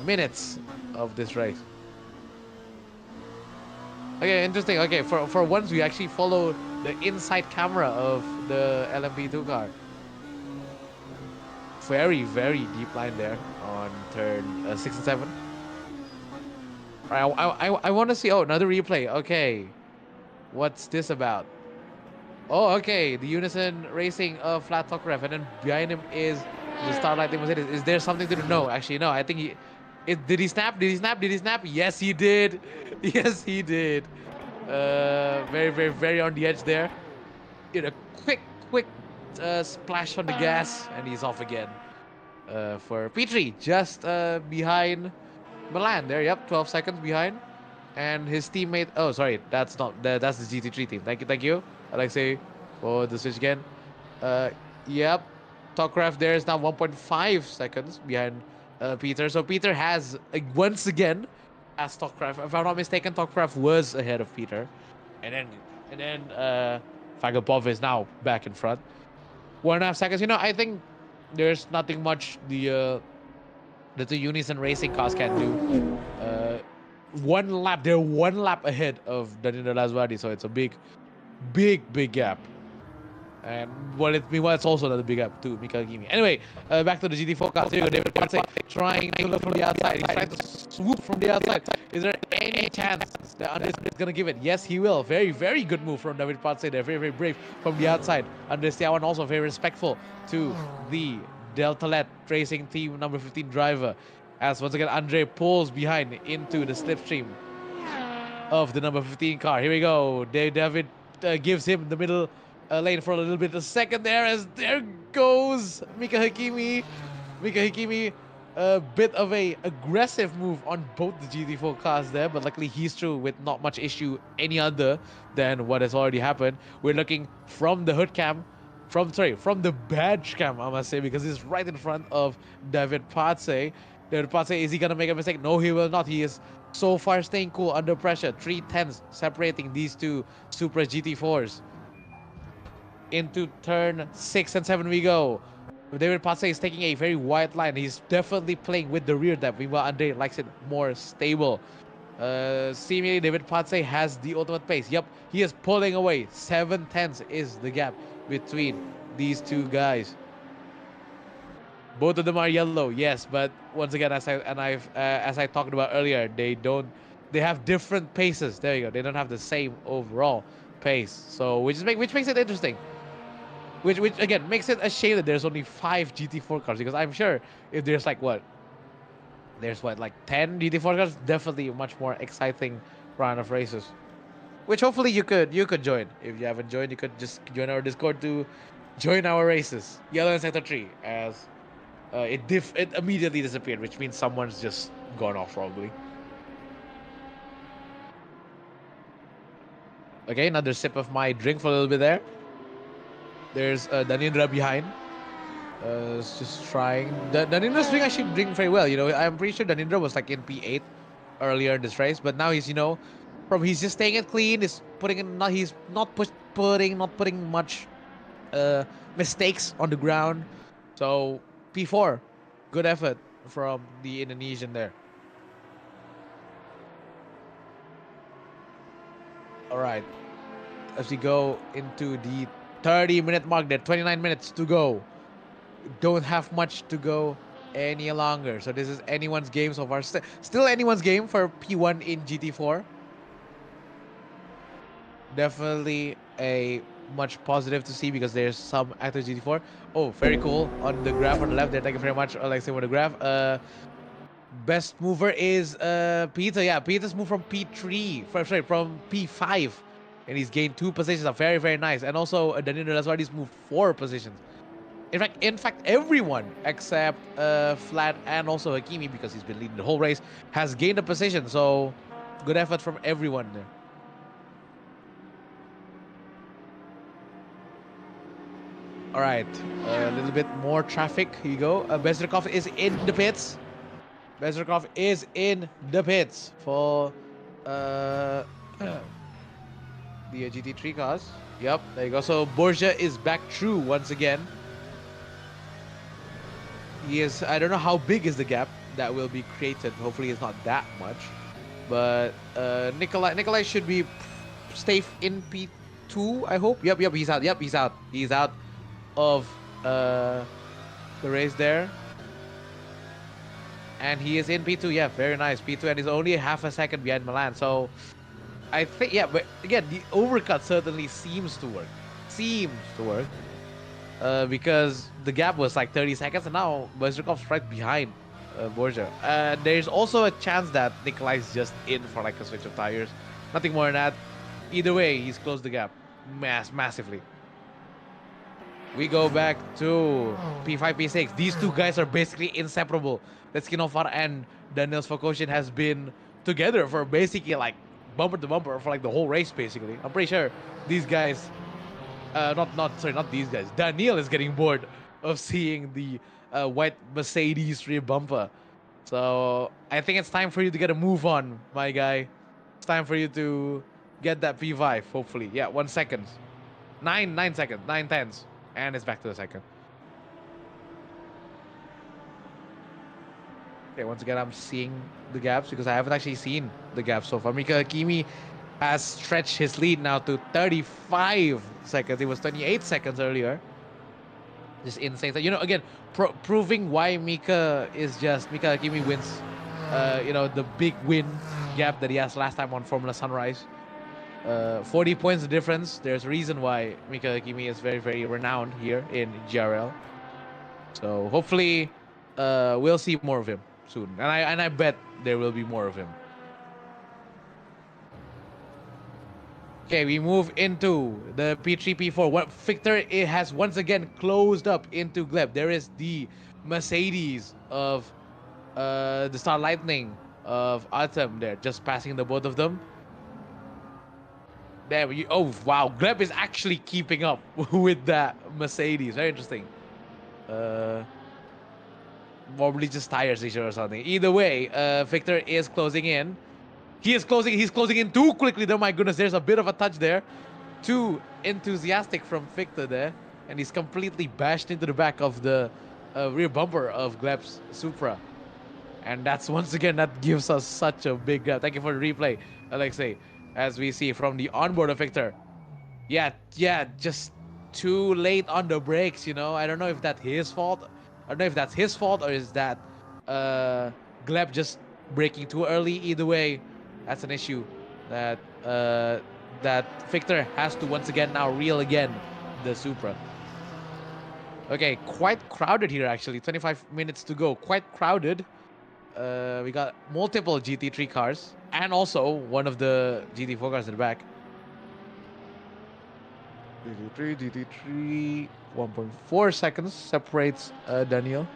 minutes of this race. Okay, interesting. Okay, for once we actually follow the inside camera of the LMP2 car. Very, very deep line there on turn 6 and 7. All right, I want to see. Oh, another replay. Okay, what's this about? Oh, okay, the Unison Racing flat top ref, and then behind him is the Starlight Mercedes. Is there something to do? No, actually, no. I think he. Did he snap? Did he snap? Did he snap? Yes, he did. Yes, he did. Very, very, very on the edge there. In a quick splash on the gas, and he's off again. For Petrie, just behind Milan there. Yep, 12 seconds behind. And his teammate. Oh, sorry, that's not. That's the GT3 team. Thank you, Alexei, for the switch again. Yep, Tokraf there is now 1.5 seconds behind Peter. So Peter has once again, as Tokraf. If I'm not mistaken, Tokraf was ahead of Peter, and then Fagopov is now back in front. 1.5 seconds. You know, I think there's nothing much the two Unison Racing cars can do. One lap, they're 1 lap ahead of Danilo Laswadi, so it's a big gap. And meanwhile, it's also another big gap to Mika Hakimi. Anyway, back to the GT4 cars. Here you go, David Patse trying to look from the outside. He's trying to swoop from the outside. Is there any chance that Andres is going to give it? Yes, he will. Very, very good move from David Patse there. Very, very brave from the outside. Andres Tiawan also very respectful to the Deltalet Racing Team number 15 driver. As once again, Andre pulls behind into the slipstream of the number 15 car. Here we go. David gives him the middle lane for a little bit. A second there as there goes Mika Hakimi. Mika Hakimi, a bit of a aggressive move on both the GT4 cars there, but luckily he's through with not much issue any other than what has already happened. We're looking from the hood cam, from the badge cam, I must say, because he's right in front of David Patse. David Patse, is he gonna make a mistake? No, he will not. He is so far staying cool under pressure. 3 tenths separating these two Supra GT4s. Into turn 6 and 7 we go. David Patse is taking a very wide line. He's definitely playing with the rear depth. Meanwhile, Andre likes it more stable. Seemingly, David Patse has the ultimate pace. Yep, he is pulling away. 7 tenths is the gap between these two guys. Both of them are yellow, yes, but once again, as I talked about earlier, they have different paces. There you go. They don't have the same overall pace. So which makes it interesting. Which again makes it a shame that there's only 5 GT4 cars, because I'm sure if there's like 10 GT4 cars, definitely a much more exciting round of races. which hopefully you could join. If you haven't joined, you could just join our Discord to join our races. Yellow in Sector 3, as it immediately disappeared, which means someone's just gone off probably. Okay, another sip of my drink for a little bit there. There's Danindra behind. Just trying. Danindra's doing actually doing very well. You know, I'm pretty sure Danindra was like in P8 earlier in this race, but now he's from he's just staying it clean. He's putting in not he's not putting much mistakes on the ground. So P4, good effort from the Indonesian there. All right, as we go into the 30-minute mark, there 29 minutes to go. Don't have much to go any longer. So this is anyone's game so far. Still anyone's game for P1 in GT4. Definitely a much positive to see because there's some active GT4. Oh, very cool. On the graph on the left there. Thank you very much, Alexei, for the graph. Best mover is Peter. Yeah, Peter's moved from P3. From P5. And he's gained 2 positions. Are very, very nice. And also Danilo Laswardi's moved 4 positions. In fact, everyone except Flat and also Hakimi, because he's been leading the whole race, has gained a position. So, good effort from everyone there. All right, a little bit more traffic. Here you go. Bezrikov is in the pits. Bezrikov is in the pits for the GT3 cars. Yep, there you go. So, Borja is back through once again. He is. I don't know how big is the gap that will be created. Hopefully, it's not that much. But Nikolai should be safe in P2. I hope. Yep. He's out. He's out of the race there. And he is in P2. Yeah, very nice. P2, and he's only half a second behind Milan. So I think, yeah. But again, the overcut certainly seems to work. Because the gap was like 30 seconds, and now Bezrikov's right behind Borja. There's also a chance that Nikolai's just in for like a switch of tires. Nothing more than that. Either way, he's closed the gap massively. We go back to P5, P6. These two guys are basically inseparable. Letskinovar and Daniel Svokoshin has been together for basically like bumper to bumper for like the whole race, basically. I'm pretty sure these guys not these guys. Daniel is getting bored of seeing the white Mercedes rear bumper. So I think it's time for you to get a move on, my guy. It's time for you to get that P5, hopefully. Yeah, 1 second. 9 seconds, 9 tenths. And it's back to the second. Okay, once again, I'm seeing the gaps because I haven't actually seen the gaps so far. Mika Hakimi has stretched his lead now to 35 seconds. It was 28 seconds earlier. Just insane. So, again, proving why Mika Hakimi wins, the big win gap that he has last time on Formula Sunrise. 40 points difference. There's a reason why Mika Hakimi is very, very renowned here in GRL. So hopefully we'll see more of him soon. And I bet there will be more of him. Okay, we move into the P3, P4. Victor has once again closed up into Gleb. There is the Mercedes of the Star Lightning of Artem there, just passing the both of them. There we oh wow, Gleb is actually keeping up with that Mercedes. Very interesting. Probably just tires issue or something. Either way, Victor is closing in. He's closing in too quickly there. My goodness, there's a bit of a touch there. Too enthusiastic from Victor there. And he's completely bashed into the back of the rear bumper of Gleb's Supra. And that's once again, that gives us such a big gap. Thank you for the replay, Alexei. As we see from the onboard of Victor. Yeah, just too late on the brakes, I don't know if that's his fault. I don't know if that's his fault or is that Gleb just braking too early. Either way, that's an issue that Victor has to once again now reel again the Supra. Okay, quite crowded here actually. 25 minutes to go. Quite crowded. We got multiple GT3 cars and also one of the GT4 cars in the back. DT3, 1.4 seconds separates Daniel.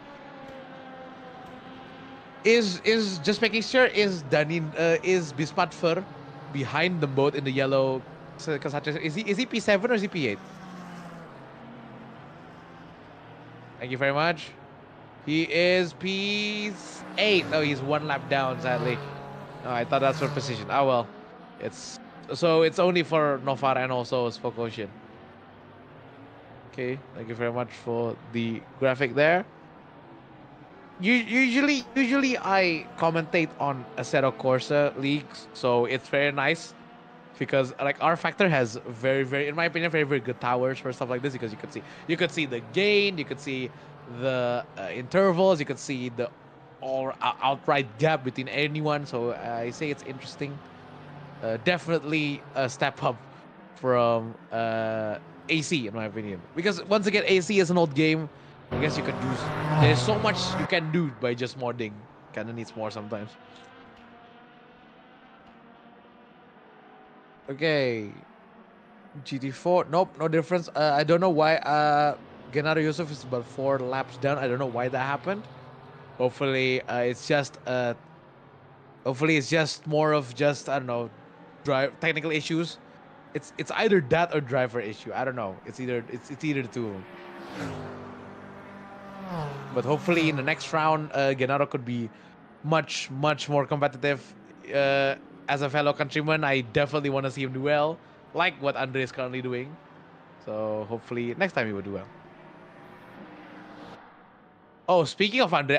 Is just making sure, is Bismat Fur behind them both in the yellow? Is he P7 or is he P8? Thank you very much. He is P8. Oh, he's one lap down, sadly. Oh, I thought that's for position. Oh well, it's it's only for Nofara and also Spokoshin. Okay, thank you very much for the graphic there. Usually I commentate on Assetto Corsa leagues, so it's very nice because like R Factor has very, in my opinion, very good towers for stuff like this, because you could see the gain, you could see the intervals, you could see the outright gap between anyone. So I say it's interesting. Definitely a step up from AC, in my opinion, because once again, AC is an old game. I guess you could use. There's so much you can do by just modding. Kind of needs more sometimes. Okay, GT4. Nope, no difference. I don't know why. Gennaro Yusuf is about 4 laps down. I don't know why that happened. Hopefully, it's just more of just, I don't know, drive technical issues. It's either that or driver issue. I don't know. It's either the two. But hopefully in the next round, Gennaro could be much more competitive. Uh, as a fellow countryman, I definitely want to see him do well, like what Andre is currently doing. So hopefully next time he will do well. Oh, speaking of Andre,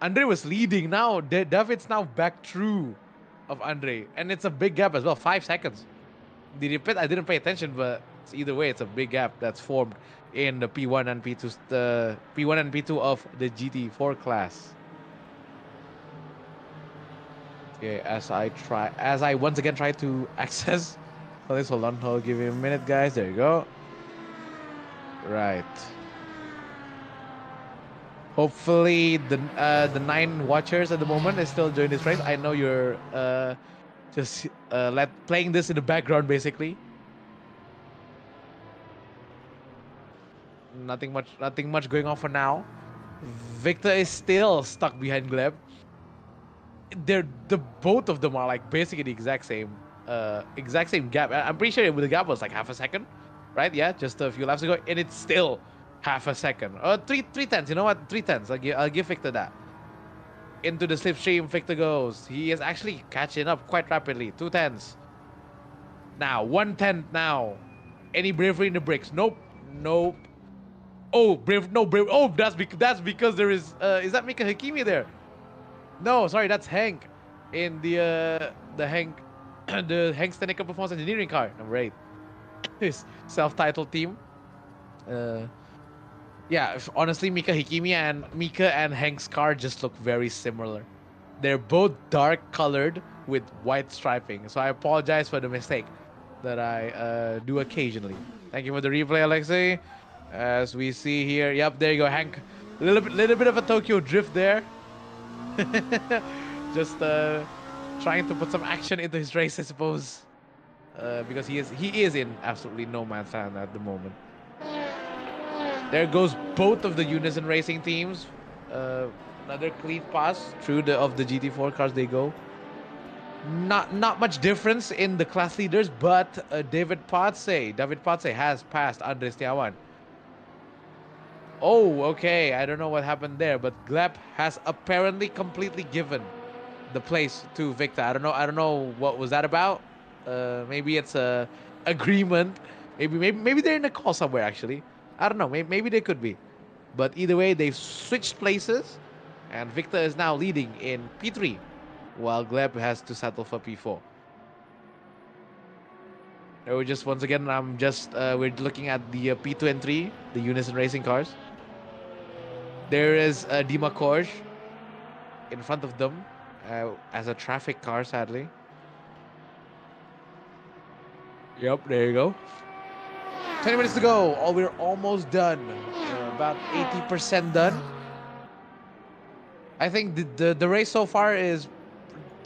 Andre was leading. Now David's now back through of Andre, and it's a big gap as well, 5 seconds. The repeat, I didn't pay attention, but either way, it's a big gap that's formed in the P1 and P2, the P1 and P2 of the GT4 class. Okay, as I once again try to access. Please hold on, I'll give you a minute, guys. There you go. Right. Hopefully, the 9 watchers at the moment is still enjoying this race. I know you're just playing this in the background, basically. Nothing much going on for now. Victor is still stuck behind Gleb. The both of them are like basically the exact same gap. I'm pretty sure the gap was like half a second, right? Yeah, just a few laps ago, and it's still half a second. Three tenths. You know what? 3 tenths. I'll give Victor that. Into the slipstream, Victor goes. He is actually catching up quite rapidly. 2 tenths. Now 1 tenth. Now, any bravery in the brakes? Nope. Oh, brave. No brave. Oh, that's because there is that Mika Hakimi there? No, sorry, that's Hank in the Hank the Hank Stenica Performance Engineering car, number 8. His self-titled team. Yeah, honestly, Mika and Hank's car just look very similar. They're both dark colored with white striping, so I apologize for the mistake that I do occasionally. Thank you for the replay, Alexei. As we see here, yep, there you go, Hank. Little bit of a Tokyo drift there. Just trying to put some action into his race, I suppose, because he is in absolutely no man's land at the moment. There goes both of the Unison Racing teams. Another clean pass through the GT4 cars. They go. Not much difference in the class leaders, but David Palce has passed Andres Tiawan. Oh, okay. I don't know what happened there, but Gleb has apparently completely given the place to Victor. I don't know what was that about. Maybe it's a agreement. Maybe they're in a call somewhere. Actually, I don't know. Maybe they could be. But either way, they've switched places, and Victor is now leading in P3, while Gleb has to settle for P4. We're just once again, we're looking at the P2 and 3, the Unison Racing cars. There is Dima Korj in front of them as a traffic car, sadly. Yep, there you go. 20 minutes to go. We're almost done. About 80% done. I think the race so far is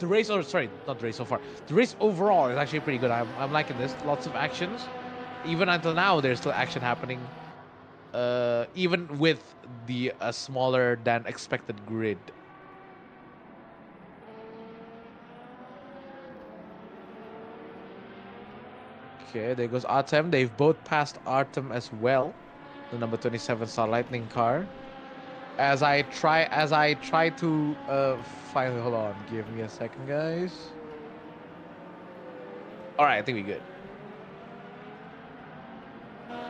not the race so far. The race overall is actually pretty good. I'm liking this. Lots of actions. even until now, there's still action happening. Even with the smaller than expected grid. Okay, there goes Artem. They've both passed Artem as well. The number 27 Star Lightning car. As I try to find. Hold on, give me a second, guys. All right, I think we're good.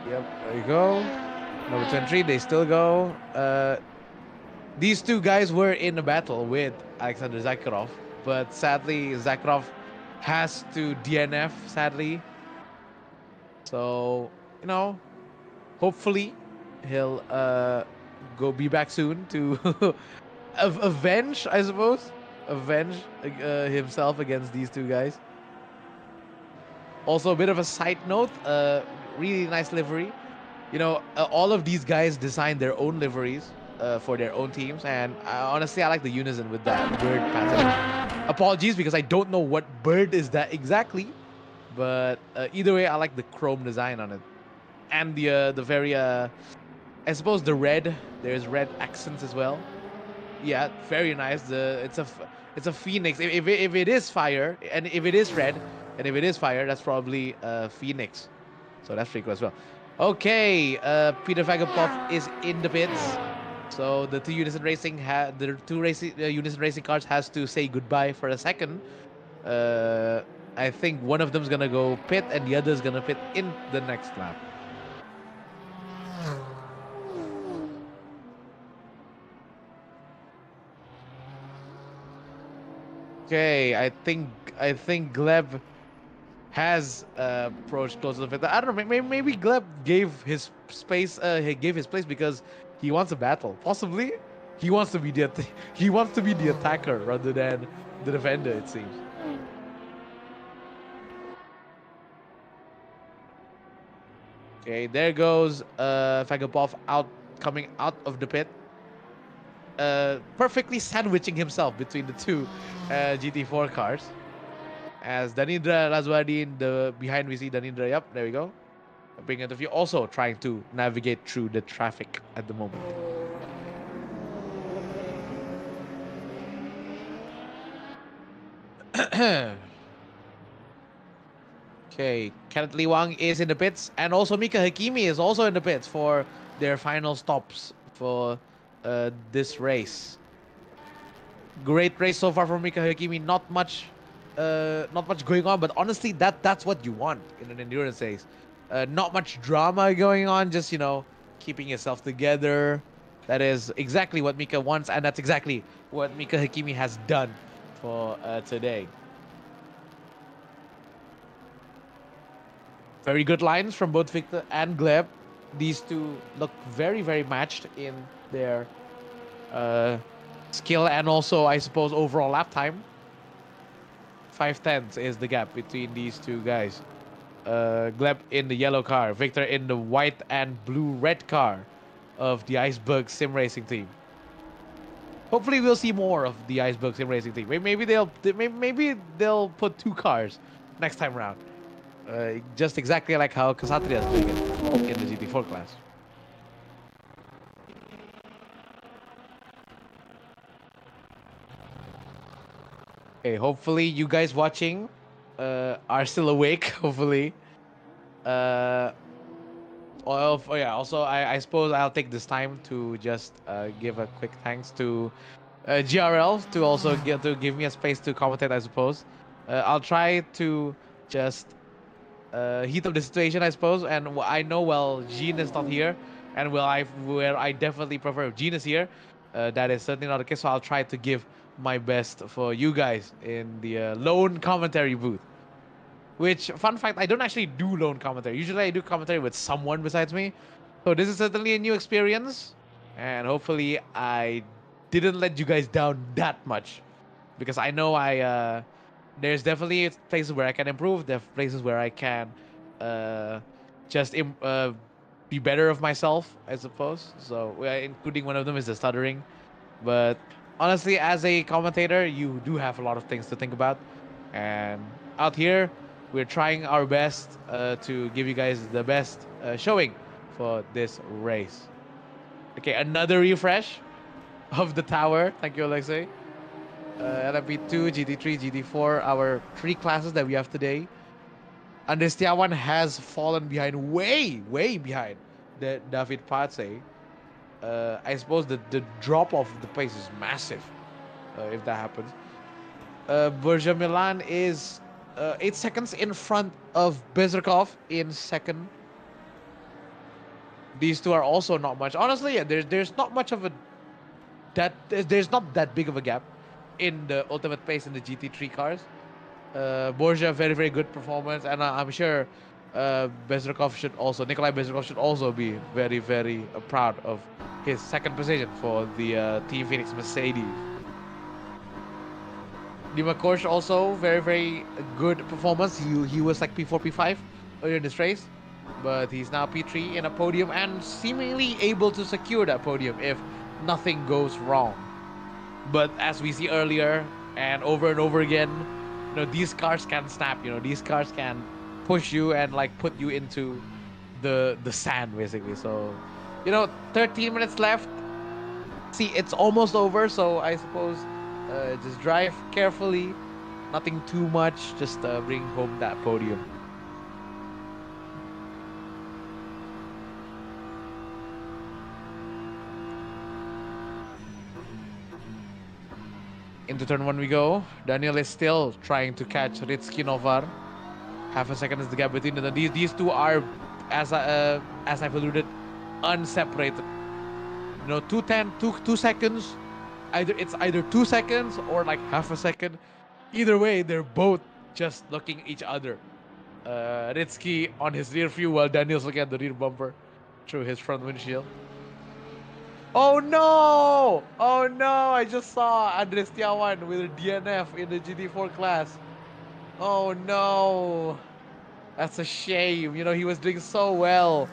Yep, there you go. Number 23, they still go. These two guys were in a battle with Alexander Zakharov, but sadly, Zakharov has to DNF, sadly. So, you know, hopefully he'll go be back soon to avenge, I suppose, avenge himself against these two guys. Also, a bit of a side note, really nice livery. You know, all of these guys designed their own liveries for their own teams, and honestly, I like the unison with that bird pattern. Apologies because I don't know what bird is that exactly, but either way, I like the chrome design on it, and the very I suppose the red. There's red accents as well. Yeah, very nice. It's a phoenix. If it is fire and if it is red and if it is fire, that's probably phoenix. So that's pretty cool as well. Okay, Peter Vagapov is in the pits. So the two Unison Racing cars has to say goodbye for a second. Uh, I think one of them's gonna go pit and the other's gonna pit in the next lap. Okay, I think Gleb has approached close to the fifth. I don't know. Maybe Gleb gave his space. He gave his place because he wants a battle. Possibly, he wants to be he wants to be the attacker rather than the defender. It seems. Okay, there goes Fagapov coming out of the pit. Perfectly sandwiching himself between the two GT4 cars. As Danindra Razwadi in the behind, we see Danindra. Yep, there we go. Bring it of you. Also trying to navigate through the traffic at the moment. Okay, Kenneth Lee Wang is in the pits, and also Mika Hakimi is also in the pits for their final stops for this race. Great race so far from Mika Hakimi. Not much going on, but honestly, that's what you want in an endurance race. Not much drama going on, just keeping yourself together. That is exactly what Mika wants, and that's exactly what Mika Hakimi has done for today. Very good lines from both Victor and Gleb. These two look very, very matched in their skill and also, I suppose, overall lap time. 5/10 is the gap between these two guys. Gleb in the yellow car, Victor in the white and blue-red car of the Iceberg Sim Racing team. Hopefully, we'll see more of the Iceberg Sim Racing team. Maybe they'll put two cars next time around. Just exactly like how Ksatria is doing it in the GT4 class. Okay, hopefully you guys watching are still awake. Hopefully. Yeah. Also, I suppose I'll take this time to just give a quick thanks to GRL to also give me a space to commentate. I suppose I'll try to just heat up the situation, I suppose. And I know, well, Jean is not here, and where I definitely prefer if Jean is here. That is certainly not the case. So I'll try to give my best for you guys in the lone commentary booth. Which, fun fact, I don't actually do lone commentary. Usually I do commentary with someone besides me. So this is certainly a new experience. And hopefully I didn't let you guys down that much. Because I know there's definitely places where I can improve. There are places where I can uh, just be better of myself, I suppose. So including one of them is the stuttering. But honestly, as a commentator, you do have a lot of things to think about. And out here, we're trying our best to give you guys the best showing for this race. Okay, another refresh of the tower. Thank you, Alexei. LMP2, GT3, GT4, our 3 classes that we have today. And this Tiawan has fallen behind, way behind the David Palce. I suppose the drop off of the pace is massive if that happens. Borja Milan is 8 seconds in front of Bezrikov in second. These two are also not much. Honestly, yeah, there's not much of a there's not that big of a gap in the ultimate pace in the GT3 cars. Borja, very good performance, and I'm sure Bezrikov should also Nikolai Bezrikov should also be very proud of his second position for the Team Phoenix Mercedes. Dima Korsh also very good performance. He was like P4 P5 earlier in this race, but he's now P3 in a podium and seemingly able to secure that podium if nothing goes wrong. But as we see earlier and over again, these cars can snap. These cars can push you and like put you into the sand basically. So 13 minutes left. See, it's almost over, so I suppose just drive carefully, nothing too much, just bring home that podium. Into turn 1 we go. Daniel is still trying to catch Ritski Novar. Half a second is the gap between them. These two are, as I've alluded, unseparated. 2 seconds. It's either 2 seconds or like half a second. Either way, they're both just looking at each other. Ritski on his rear view while Daniel's looking at the rear bumper through his front windshield. Oh no! Oh no! I just saw Andres Tiawan with a DNF in the GT4 class. Oh no! That's a shame. He was doing so well.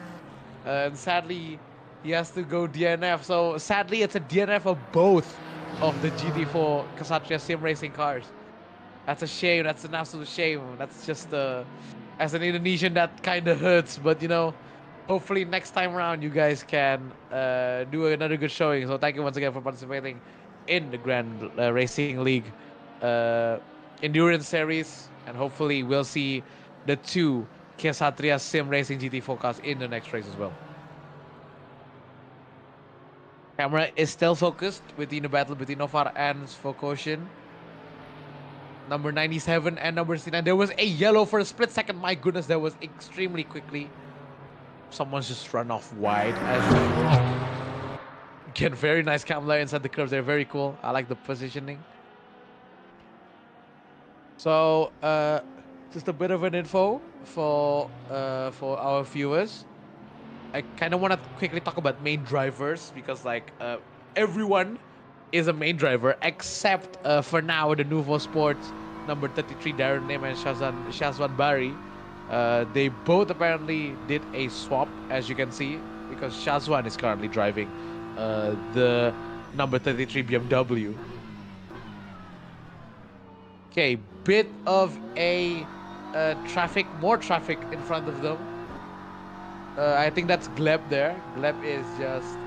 And sadly, he has to go DNF. So sadly, it's a DNF of both of the GT4 Ksatria Sim Racing cars. That's a shame. That's an absolute shame. That's just, as an Indonesian, that kind of hurts. But, hopefully next time around you guys can do another good showing. So thank you once again for participating in the Grand Racing League Endurance Series. And hopefully we'll see the 2 Ksatria Sim Racing GT4 cars in the next race as well. Camera is still focused within the battle between Novar and Svokoshin. Number 97 and number 69. There was a yellow for a split second. My goodness, that was extremely quickly. Someone's just run off wide as usual. Again, very nice camera inside the curves. They're very cool. I like the positioning. So, just a bit of an info for our viewers. I kind of want to quickly talk about main drivers because everyone is a main driver except for now the Nuvo Sports number 33 Darren Lim and Shazwan Bari. They both apparently did a swap, as you can see, because Shazwan is currently driving the number 33 BMW. Okay, bit of a more traffic in front of them. I think that's Gleb there. Gleb is just,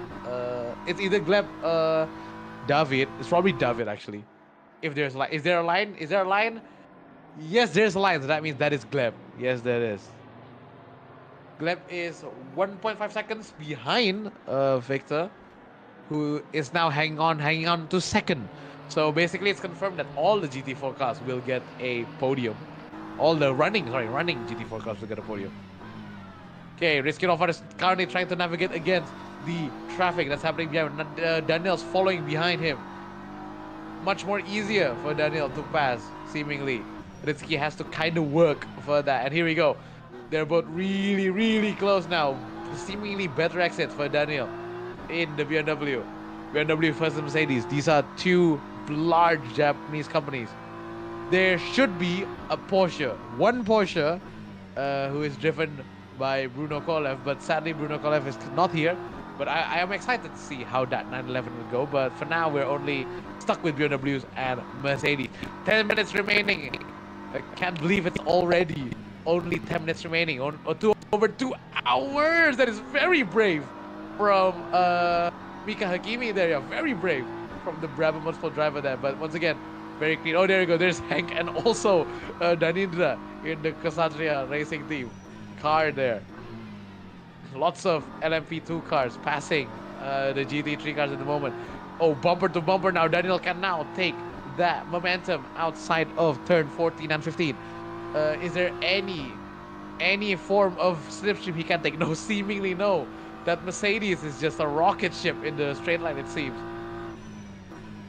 it's either Gleb, David. It's probably David actually. If there's like, is there a line? Is there a line? Yes, there's a line. So that means that is Gleb. Yes, there is. Gleb is 1.5 seconds behind Victor, who is now hanging on to second. So basically, it's confirmed that all the GT4 cars will get a podium. All the running GT4 cars will get a podium. Okay, Riskinov is currently trying to navigate against the traffic that's happening behind. Daniel's following behind him. Much more easier for Daniel to pass, seemingly. Ritski has to kind of work for that. And here we go. They're both really close now. Seemingly better exit for Daniel in the BMW. BMW versus Mercedes. These are 2 large Japanese companies. There should be a Porsche. One Porsche who is driven by Bruno Kolev, but sadly Bruno Kolev is not here. But I am excited to see how that 911 will go. But for now, we're only stuck with BMWs and Mercedes. 10 minutes remaining. I can't believe it's already only 10 minutes remaining. Over 2 hours. That is very brave from Mika Hakimi there. Yeah, very brave from the Brabham Motorsport driver there. But once again, very clean. Oh, there you go. There's Hank and also Danindra in the Kshatriya Racing Team car there. Lots of LMP2 cars passing the GT3 cars at the moment. Oh, bumper to bumper now. Daniel can now take that momentum outside of turn 14 and 15. Is there any form of slipstream he can take? No, seemingly no. That Mercedes is just a rocket ship in the straight line, it seems.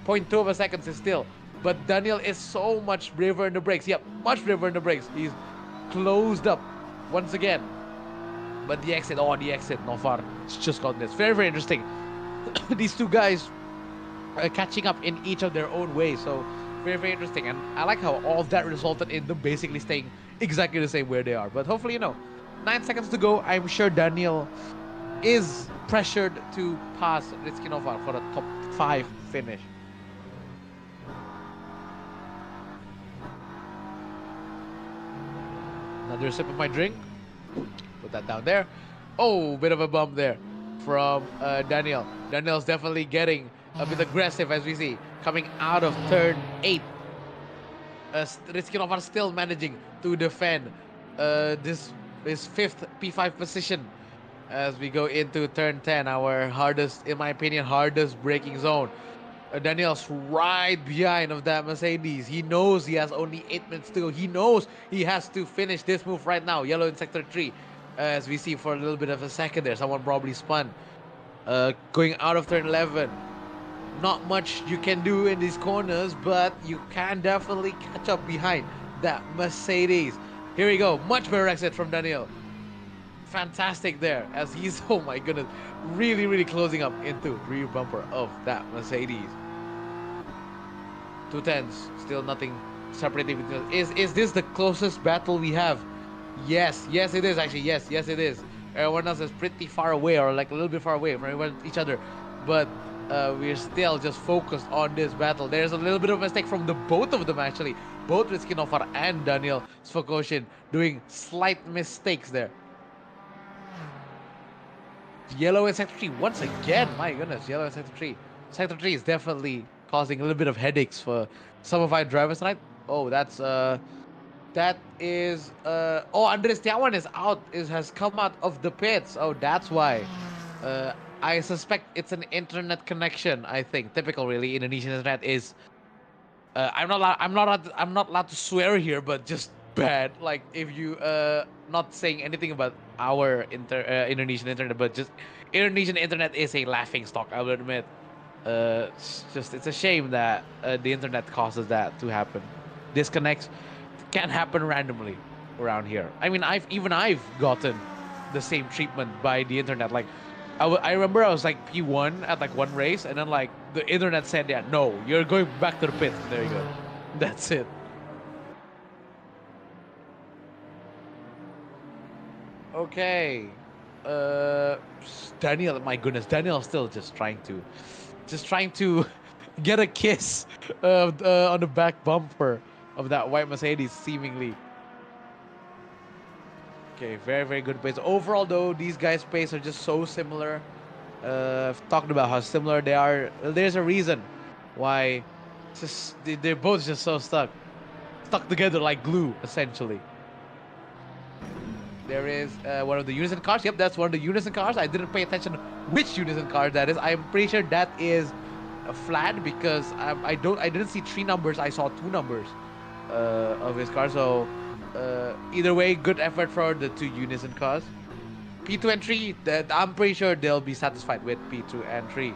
0.2 of a second is still. But Daniel is so much braver in the brakes. Yep, much braver in the brakes. He's closed up once again. But the exit, not far. It's just got this. Very, very interesting. These two guys are catching up in each of their own ways. So, very, very interesting. And I like how all of that resulted in them basically staying exactly the same where they are. But hopefully, 9 seconds to go. I'm sure Daniel is pressured to pass Rizkinova for a top 5 finish. Another sip of my drink. Put that down there. Oh, bit of a bump there from Daniel. Daniel's definitely getting a bit aggressive as we see. Coming out of turn 8. Rizkinova still managing to defend this 5th P5 position as we go into turn 10. Our hardest, in my opinion, hardest braking zone. Daniel's right behind of that Mercedes. He knows he has only 8 minutes to go. He knows he has to finish this move right now. Yellow in sector 3. As we see for a little bit of a second there. Someone probably spun. Going out of turn 11. Not much you can do in these corners, but you can definitely catch up behind that Mercedes. Here we go. Much better exit from Daniel. Fantastic there as he's, oh my goodness, really, really closing up into rear bumper of that Mercedes. 210s, still nothing separating between us. Is this the closest battle we have? Yes, it is actually. Yes, it is. Everyone else is pretty far away, or like a little bit far away from each other, but we're still just focused on this battle. There's a little bit of a mistake from the both of them actually. Both Rizkinova and Daniel Svokoshin doing slight mistakes there. Yellow in sector 3 once again. My goodness, yellow in sector 3. Sector 3 is definitely causing a little bit of headaches for some of our drivers tonight. Oh, that is oh, Andres Tiawan is out, has come out of the pits. Oh, that's why. I suspect it's an internet connection. I think typical, really. Indonesian internet is. I'm not allowed to swear here, but just bad. Like if you not saying anything about our Indonesian internet, but just Indonesian internet is a laughing stock. I will admit. It's a shame that the internet causes that to happen. Disconnects can happen randomly around here. I mean, I've gotten the same treatment by the internet. Like, I remember I was like P1 at like one race, and then like the internet said, "Yeah, no, you're going back to the pit." There you go. That's it. Okay. Daniel, my goodness, Daniel's still just trying to get a kiss on the back bumper of that white Mercedes, seemingly. Okay, very, very good pace. Overall, though, these guys' pace are just so similar. I've talked about how similar they are. There's a reason why they're both just so stuck together like glue, essentially. There is one of the Unison cars. Yep, that's one of the Unison cars. I didn't pay attention which Unison car that is. I'm pretty sure that is a flat because I didn't see 3 numbers. I saw 2 numbers of his car. So either way, good effort for the 2 Unison cars. P2 and 3, I'm pretty sure they'll be satisfied with P2 and 3.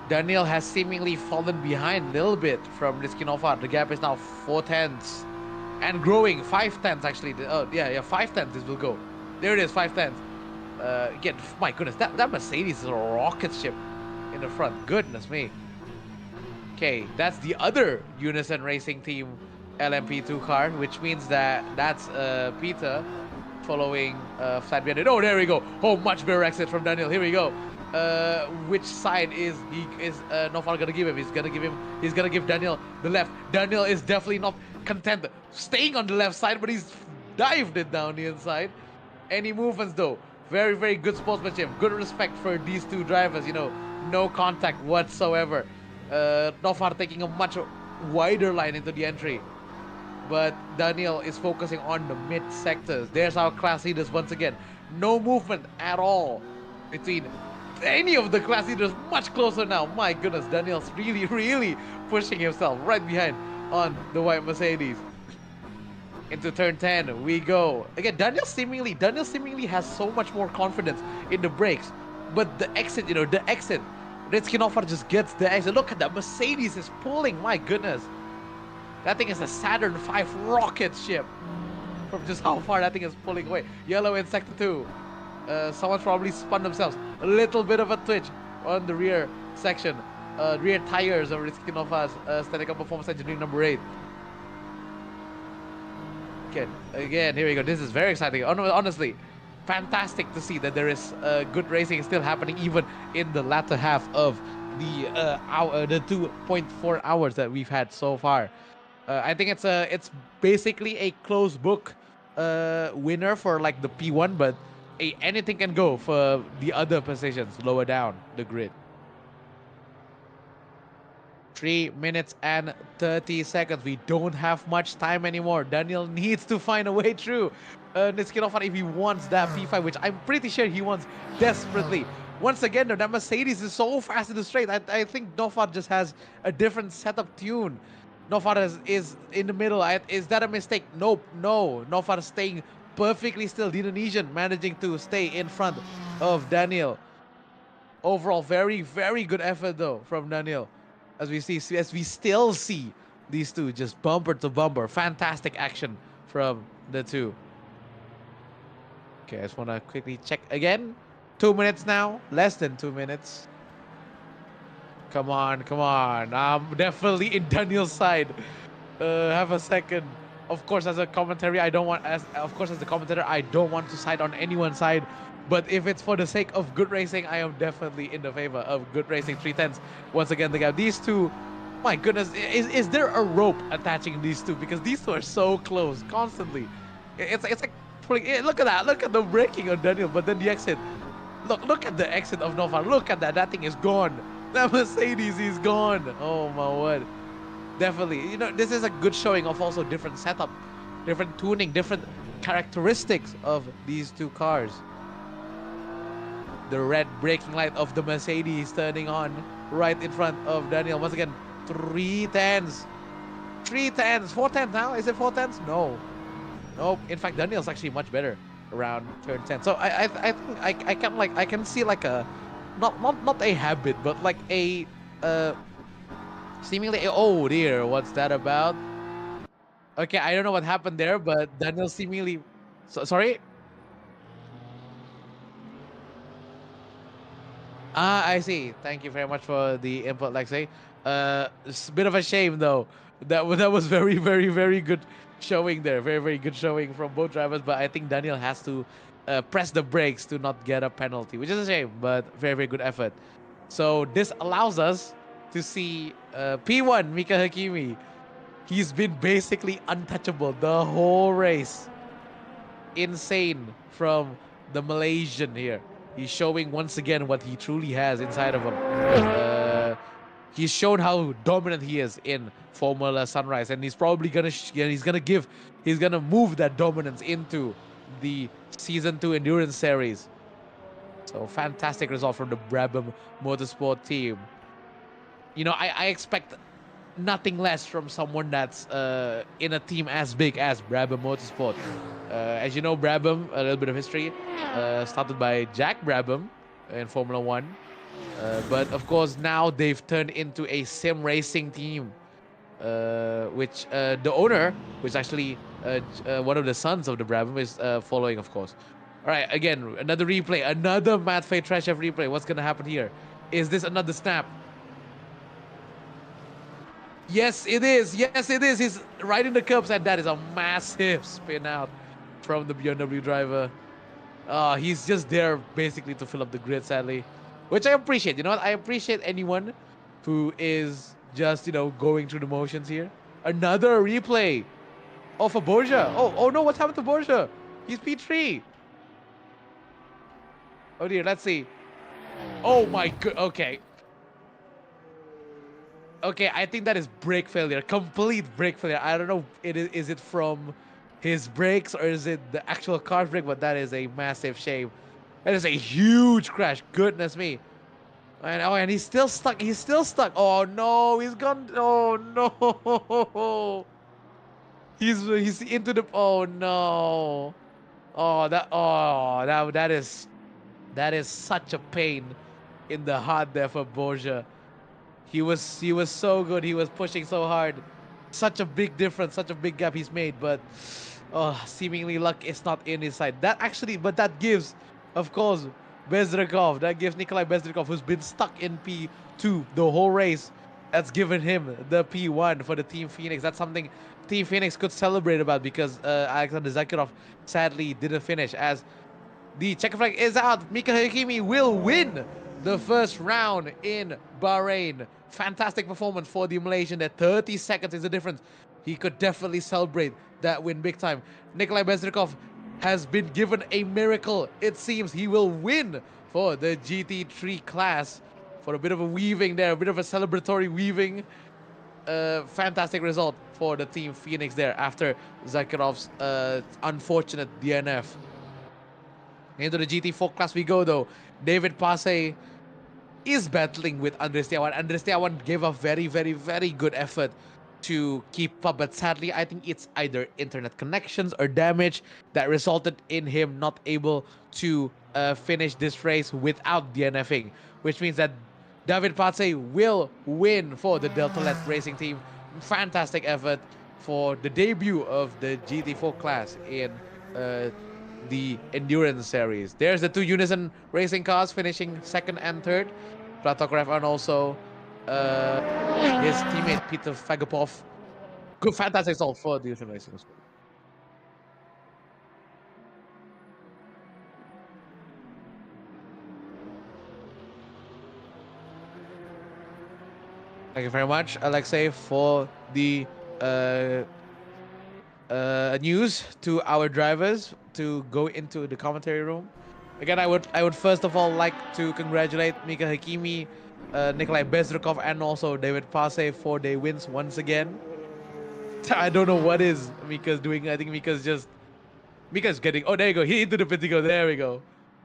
Daniel has seemingly fallen behind a little bit from Rizkinova. The gap is now 4 tenths. And growing, 5 tenths actually. Oh, yeah, 5 tenths this will go. There it is, 5 tenths. Again, my goodness, that Mercedes is a rocket ship in the front. Goodness me. Okay, that's the other Unison Racing Team LMP2 car, which means that's Peter following flat behind it. Oh, there we go. Oh, much better exit from Daniel. Here we go. Which side is Nofar gonna give him? He's gonna give Daniel the left. Daniel is definitely not content staying on the left side, but he's dived it down the inside. Any movements though, very, very good sportsmanship, good respect for these two drivers, you know, no contact whatsoever. Nofar taking a much wider line into the entry, but Daniel is focusing on the mid sectors. There's our class leaders once again. No movement at all between any of the class leaders, much closer now. My goodness, Daniel's really, really pushing himself right behind on the white Mercedes. Into turn 10 we go. Again, Daniel seemingly has so much more confidence in the brakes. But the exit, you know, the exit. Rizky Nofar just gets the exit. Look at that, Mercedes is pulling, my goodness. That thing is a Saturn V rocket ship. From just how far that thing is pulling away. Yellow in sector 2. Someone probably spun themselves. A little bit of a twitch on the rear section. Rear tires of Rizky Nofar's Static Performance Engineering number 8. Again, here we go. This is very exciting. Honestly, fantastic to see that there is good racing still happening even in the latter half of the 2.4 hours that we've had so far. I think it's basically a closed book winner for like the P1, but anything can go for the other positions lower down the grid. 3 minutes and 30 seconds. We don't have much time anymore. Daniel needs to find a way through Rizky Nofar if he wants that P5, which I'm pretty sure he wants desperately. Once again, though, that Mercedes is so fast in the straight. I think Nofar just has a different setup tune. Nofar is in the middle. Is that a mistake? Nope, no. Nofar staying perfectly still. The Indonesian managing to stay in front of Daniel. Overall, very, very good effort though from Daniel. As we still see these two just bumper to bumper. Fantastic action from the two. Okay, I just want to quickly check again. 2 minutes now. Less than 2 minutes. Come on, come on. I'm definitely in Daniel's side. Have a second. Of course, as a commentator, I don't want to side on anyone's side. But if it's for the sake of good racing, I am definitely in the favor of good racing. 310s. Once again, they got these two. My goodness, is there a rope attaching these two? Because these two are so close constantly. It's like pulling. Look at that. Look at the braking on Daniel. But then the exit. Look at the exit of Nofar. Look at that. That thing is gone. That Mercedes is gone. Oh my word. Definitely. You know, this is a good showing of also different setup, different tuning, different characteristics of these two cars. The red braking light of the Mercedes turning on right in front of Daniel. Once again, 310s. 310s. 410s now? Is it 410s? No. Nope. In fact, Daniel's actually much better around turn 10. So I think I can see like a not a habit, but like a seemingly oh dear, what's that about? Okay, I don't know what happened there, but Daniel seemingly sorry. Ah, I see. Thank you very much for the input, Lexi. It's a bit of a shame though. That was very, very, very good showing there. Very, very good showing from both drivers. But I think Daniel has to press the brakes to not get a penalty, which is a shame. But very, very good effort. So this allows us to see P1 Mika Hakimi. He's been basically untouchable the whole race. Insane from the Malaysian here. He's showing once again what he truly has inside of him. He's shown how dominant he is in Formula Sunrise, and he's probably gonna move that dominance into the Season 2 Endurance Series. So fantastic result from the Brabham Motorsport team. You know, I expect nothing less from someone that's in a team as big as Brabham Motorsport. As you know, Brabham, a little bit of history, started by Jack Brabham in Formula 1. But of course, now they've turned into a sim racing team, which the owner, which is actually one of the sons of the Brabham, is following, of course. All right, again, another replay, another Matt Fate Trash F replay. What's going to happen here? Is this another snap? Yes, it is. Yes, it is. He's right in the curbs, and that is a massive spin out from the BMW driver. He's just there basically to fill up the grid, sadly, which I appreciate. You know what? I appreciate anyone who is just, you know, going through the motions here. Another replay. Oh, for Borja. Oh no, what's happened to Borja? He's P3. Oh dear, let's see. Oh my god. Okay. Okay, I think that is brake failure. Complete brake failure. I don't know. Is it from his brakes or is it the actual car's brake? But that is a massive shame. That is a huge crash. Goodness me. And he's still stuck. He's still stuck. Oh no, he's gone. Oh no. He's into the. Oh no. That is such a pain in the heart there for Borja. He was so good. He was pushing so hard. Such a big difference, such a big gap he's made, but seemingly luck is not in his side. But that gives, of course, Bezrikov. That gives Nikolai Bezrikov, who's been stuck in P2 the whole race. That's given him the P1 for the Team Phoenix. That's something Team Phoenix could celebrate about because Alexander Zakirov sadly didn't finish as the checker flag is out. Mika Hakimi will win the first round in Bahrain. Fantastic performance for the Malaysian. That 30 seconds is the difference. He could definitely celebrate that win big time. Nikolai Bezrikov has been given a miracle. It seems he will win for the GT3 class. For a bit of a weaving there, a bit of a celebratory weaving. Fantastic result for the Team Phoenix there after Zakirov's unfortunate DNF. Into the GT4 class we go though. David Passe is battling with Andres Tiawan. Andres Tiawan gave a very, very, very good effort to keep up, but sadly, I think it's either internet connections or damage that resulted in him not able to finish this race without DNFing, which means that David Passe will win for the Delta Let Racing team. Fantastic effort for the debut of the GT4 class in uh, the Endurance Series. There's the two Unison racing cars finishing second and third. Platokrev and also his teammate Peter Fagopov. Good, fantastic result for the Unison Racing as well. Thank you very much, Alexei, for the uh, news to our drivers to go into the commentary room. Again, I would first of all like to congratulate Mika Hakimi, Nikolai Bezrukov, and also David Passe for their wins once again. I don't know what is Mika's doing. I think Mika's getting. Oh, there you go. He into the pit he goes. There we go.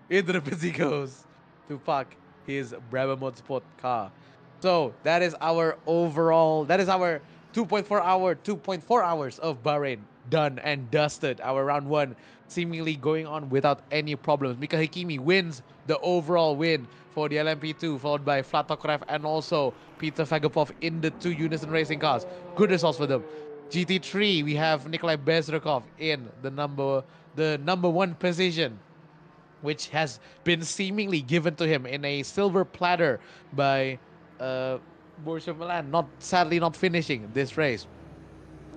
Into the pit he goes to park his Brabham Motorsport car. So that is our overall. That is our 2.4 hours of Bahrain done and dusted. Our round one seemingly going on without any problems. Mika Hikimi wins the overall win for the LMP2, followed by Flatokrev and also Peter Fagopov in the two Unison Racing cars. Good results for them. GT3, we have Nikolai Bezrukov in the number one position, which has been seemingly given to him in a silver platter by uh, Borussia Milan. Not sadly not finishing this race.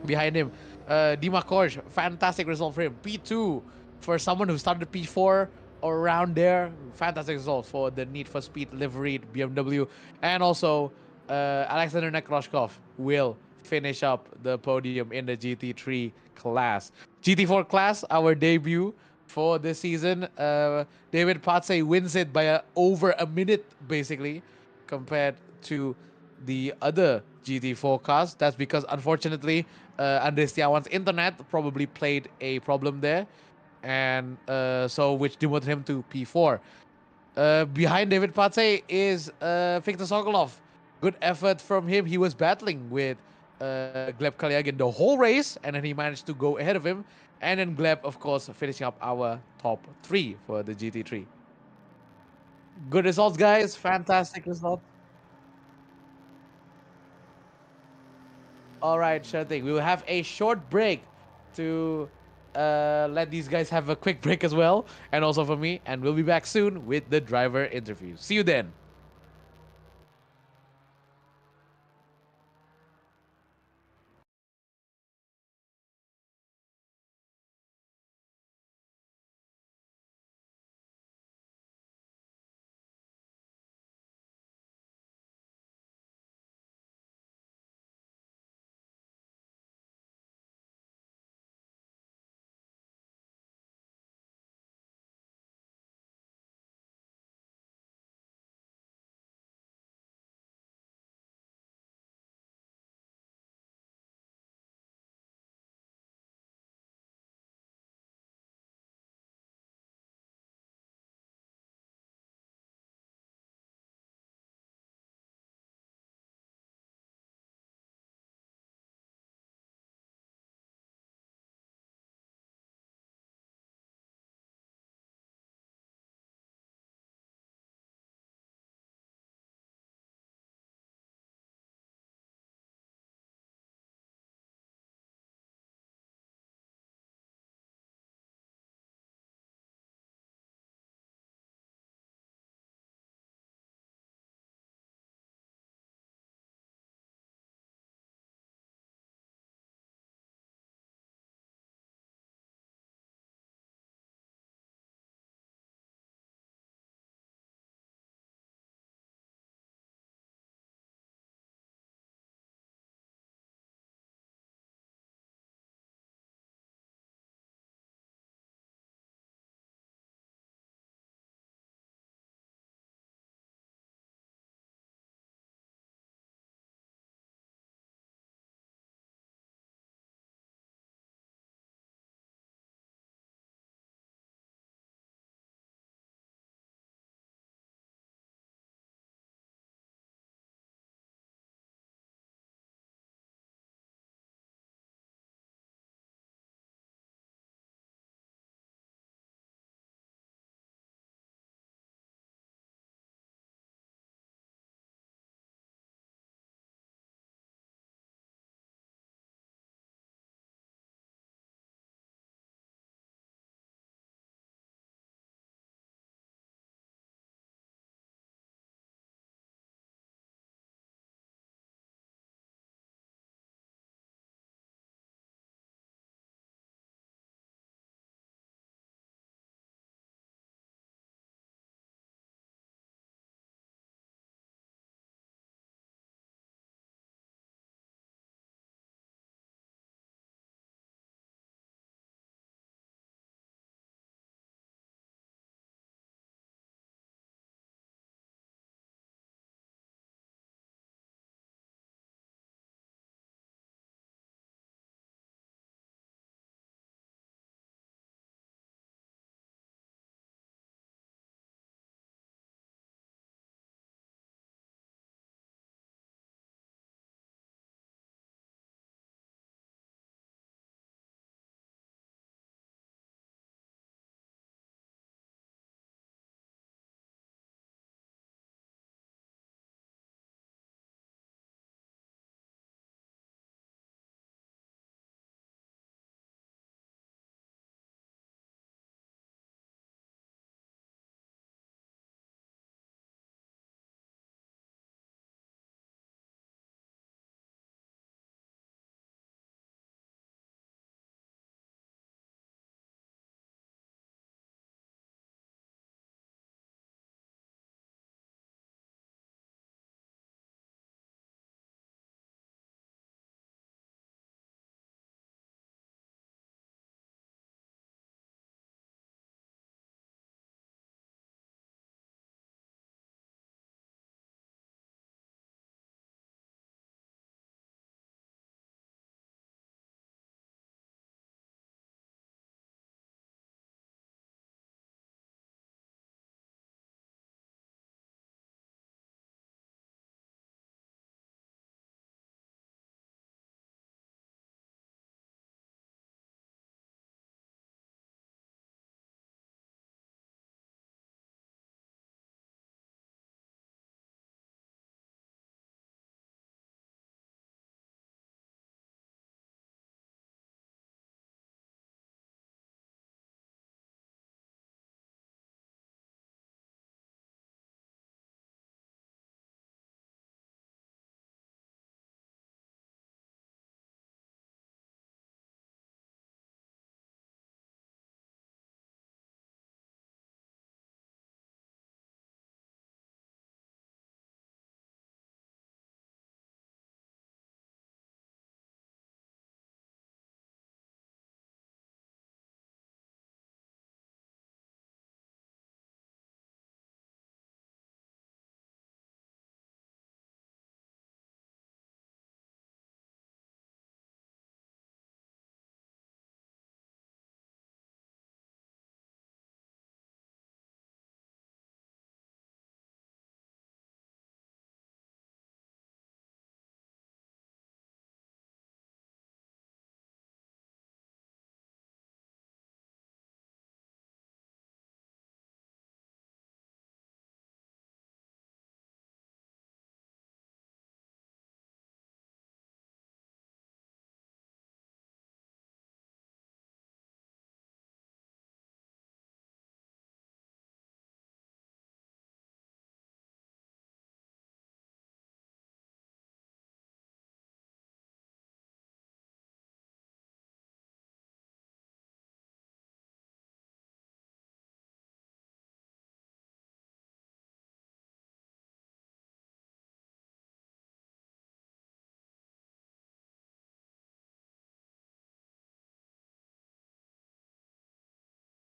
Behind him, Dima Korj, fantastic result for him. P2 for someone who started P4 or around there. Fantastic result for the Need for Speed liveried BMW. And also, Alexander Nekroshkov will finish up the podium in the GT3 class. GT4 class, our debut for this season. David Patsey wins it by over a minute, basically, compared to the other GT4 cars. That's because, unfortunately, Andres Tiawan's internet probably played a problem there, and so which demoted him to P4. Behind David Pate is Victor Sokolov. Good effort from him. He was battling with Gleb Kalyagin the whole race, and then he managed to go ahead of him. And then Gleb, of course, finishing up our top three for the GT3. Good results, guys. Fantastic results. All right, sure thing. We will have a short break to let these guys have a quick break as well, and also for me. And we'll be back soon with the driver interview. See you then.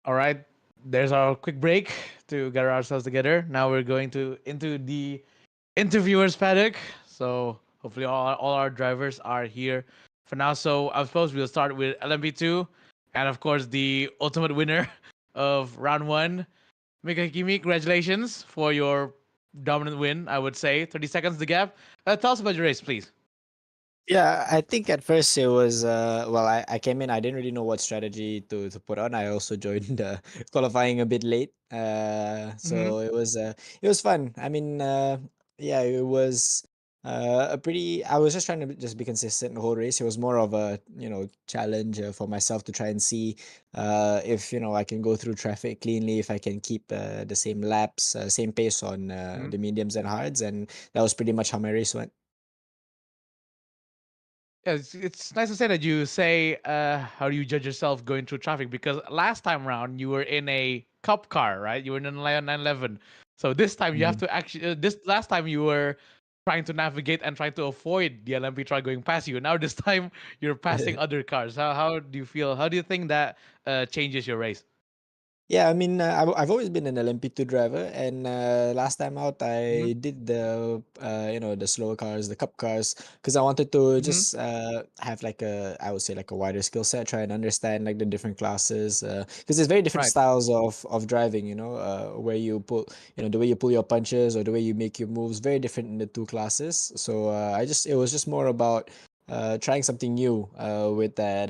All right, there's our quick break to get ourselves together. Now we're going to into the interviewers paddock. So hopefully all our drivers are here for now. So I suppose we'll start with LMP2, and of course the ultimate winner of round one, Mika Hikimi. Congratulations for your dominant win. I would say 30 seconds the gap. Tell us about your race, please. Yeah, I think at first it was well, I came in, I didn't really know what strategy to put on. I also joined qualifying a bit late. Mm-hmm. So it was fun. I mean, yeah, it was a pretty I was just trying to just be consistent the whole race. It was more of a, challenge for myself to try and see if, I can go through traffic cleanly, if I can keep the same laps, same pace on the mediums and hards, and that was pretty much how my race went. Yeah, it's nice to say that you say how do you judge yourself going through traffic, because last time around you were in a cup car, right? You were in a Lion 911. So this time you have Mhm. to actually this last time you were trying to navigate and trying to avoid the LMP truck going past you. Now this time you're passing other cars. How do you feel? How do you think that changes your race? Yeah, I mean, I've always been an LMP2 driver, and last time out, Mm-hmm. I did the slower cars, the cup cars, because I wanted to Mm-hmm. just have like I would say like a wider skill set, try and understand like the different classes, because there's very different Right. styles of driving, where you pull, the way you pull your punches or the way you make your moves, very different in the two classes. So it was just more about trying something new with that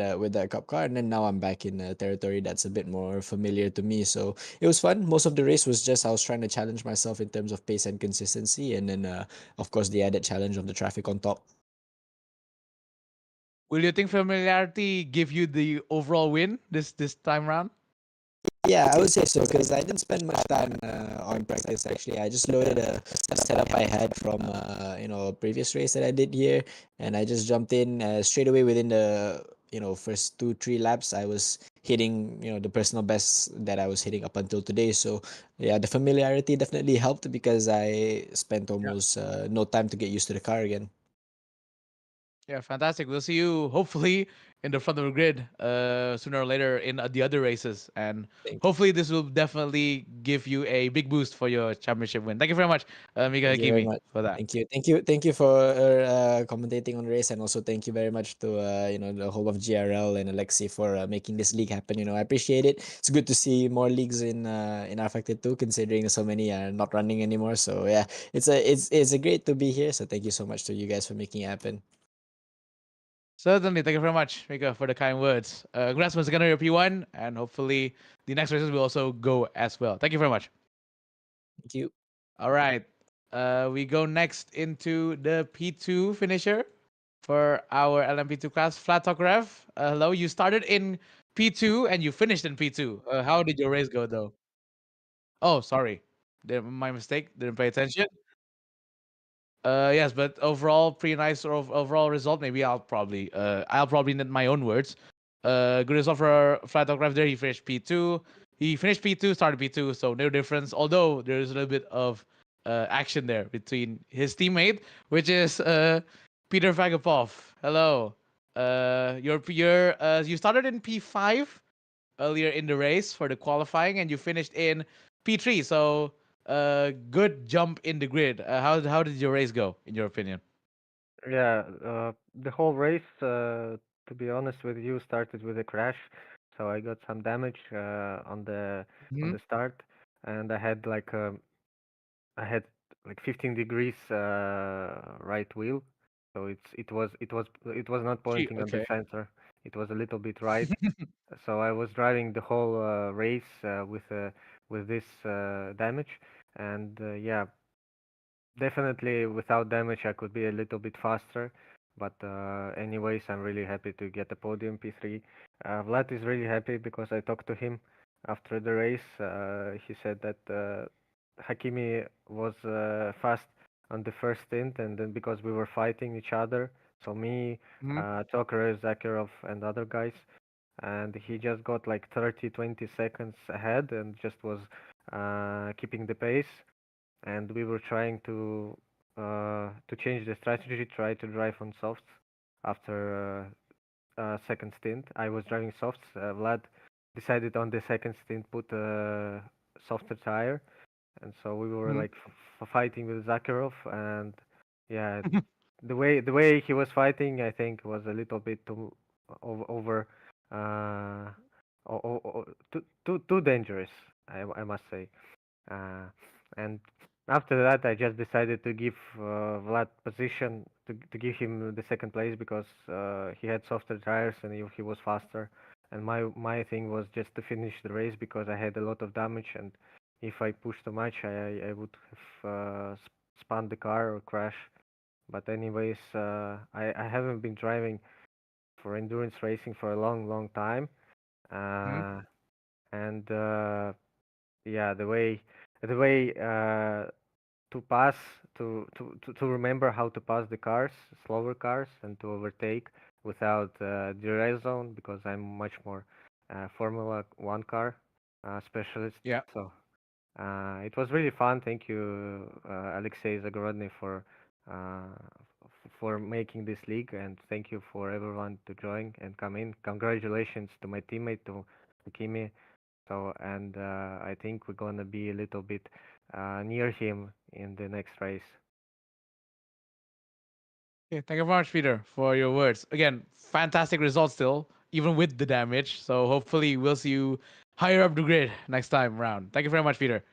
cup car, and then now I'm back in a territory that's a bit more familiar to me. So it was fun. Most of the race was just I was trying to challenge myself in terms of pace and consistency, and then of course the added challenge of the traffic on top. Will you think familiarity give you the overall win this time around? Yeah, I would say so because I didn't spend much time on practice actually. I just loaded a setup I had from a previous race that I did here, and I just jumped in straight away within the first 2 3 laps. I was hitting the personal best that I was hitting up until today. So yeah, the familiarity definitely helped because I spent almost no time to get used to the car again. Yeah, fantastic. We'll see you hopefully in the front of the grid sooner or later in the other races, and Thank you. hopefully this will definitely give you a big boost for your championship win. Thank you very much, Mika Thank you very Hakimi, much. for that. Thank you. Thank you for commentating on the race, and also thank you very much to the whole of GRL and Alexi for making this league happen. I appreciate it. It's good to see more leagues in Affected too, considering so many are not running anymore. So yeah, it's a great to be here. So thank you so much to you guys for making it happen. Certainly, thank you very much, Mika, for the kind words. Congrats once again on your P1, and hopefully the next races will also go as well. Thank you very much. Thank you. All right, we go next into the P2 finisher for our LMP2 class, Flat Talk Rev. Hello, you started in P2 and you finished in P2. How did your race go though? Oh, sorry. My mistake. Didn't pay attention. Yes, but overall, pretty nice overall result. Maybe I'll probably need my own words. Good result for Flat Dog Ref there. He finished P2. He finished P2, started P2, so no difference. Although there is a little bit of action there between his teammate, which is Peter Vagapov. Hello. You started in P5 earlier in the race for the qualifying, and you finished in P3. So, good jump in the grid. How did your race go, in your opinion? Yeah, the whole race, to be honest with you, started with a crash. So I got some damage on Hmm. the start, and I had like 15 degrees right wheel. So it was not Gee, pointing on the okay. sensor. It was a little bit right. So I was driving the whole race with this damage, and yeah, definitely, without damage, I could be a little bit faster. But anyways, I'm really happy to get the podium P3. Vlad is really happy because I talked to him after the race. He said that Hakimi was fast on the first stint, and then because we were fighting each other, so me, Hmm. Tucker, Zakharov, and other guys, and he just got like 30, 20 seconds ahead and just was keeping the pace, and we were trying to change the strategy, try to drive on softs after second stint. I was driving softs. Vlad decided on the second stint put a softer tire, and so we were Mhm. like fighting with Zakharov, and yeah, the way he was fighting, I think, was a little bit too over uh, too dangerous. I must say. Uh, and after that, I just decided to give Vlad position to give him the second place because he had softer tires and he was faster. And my thing was just to finish the race because I had a lot of damage, and if I pushed too much, I would have spun the car or crash. But anyways, I haven't been driving for endurance racing for a long time, Mhm. uh, and yeah, the way to pass to remember how to pass the cars, slower cars, and to overtake without the red zone because I'm much more Formula One car specialist. Yeah. So it was really fun. Thank you, Alexei Zagorodny, uh, for making this league, and thank you for everyone to join and come in. Congratulations to my teammate to Kimi. So and I think we're gonna be a little bit near him in the next race. Okay, thank you very much, Peter, for your words. Again, fantastic results still, even with the damage. So hopefully we'll see you higher up the grid next time round. Thank you very much, Peter.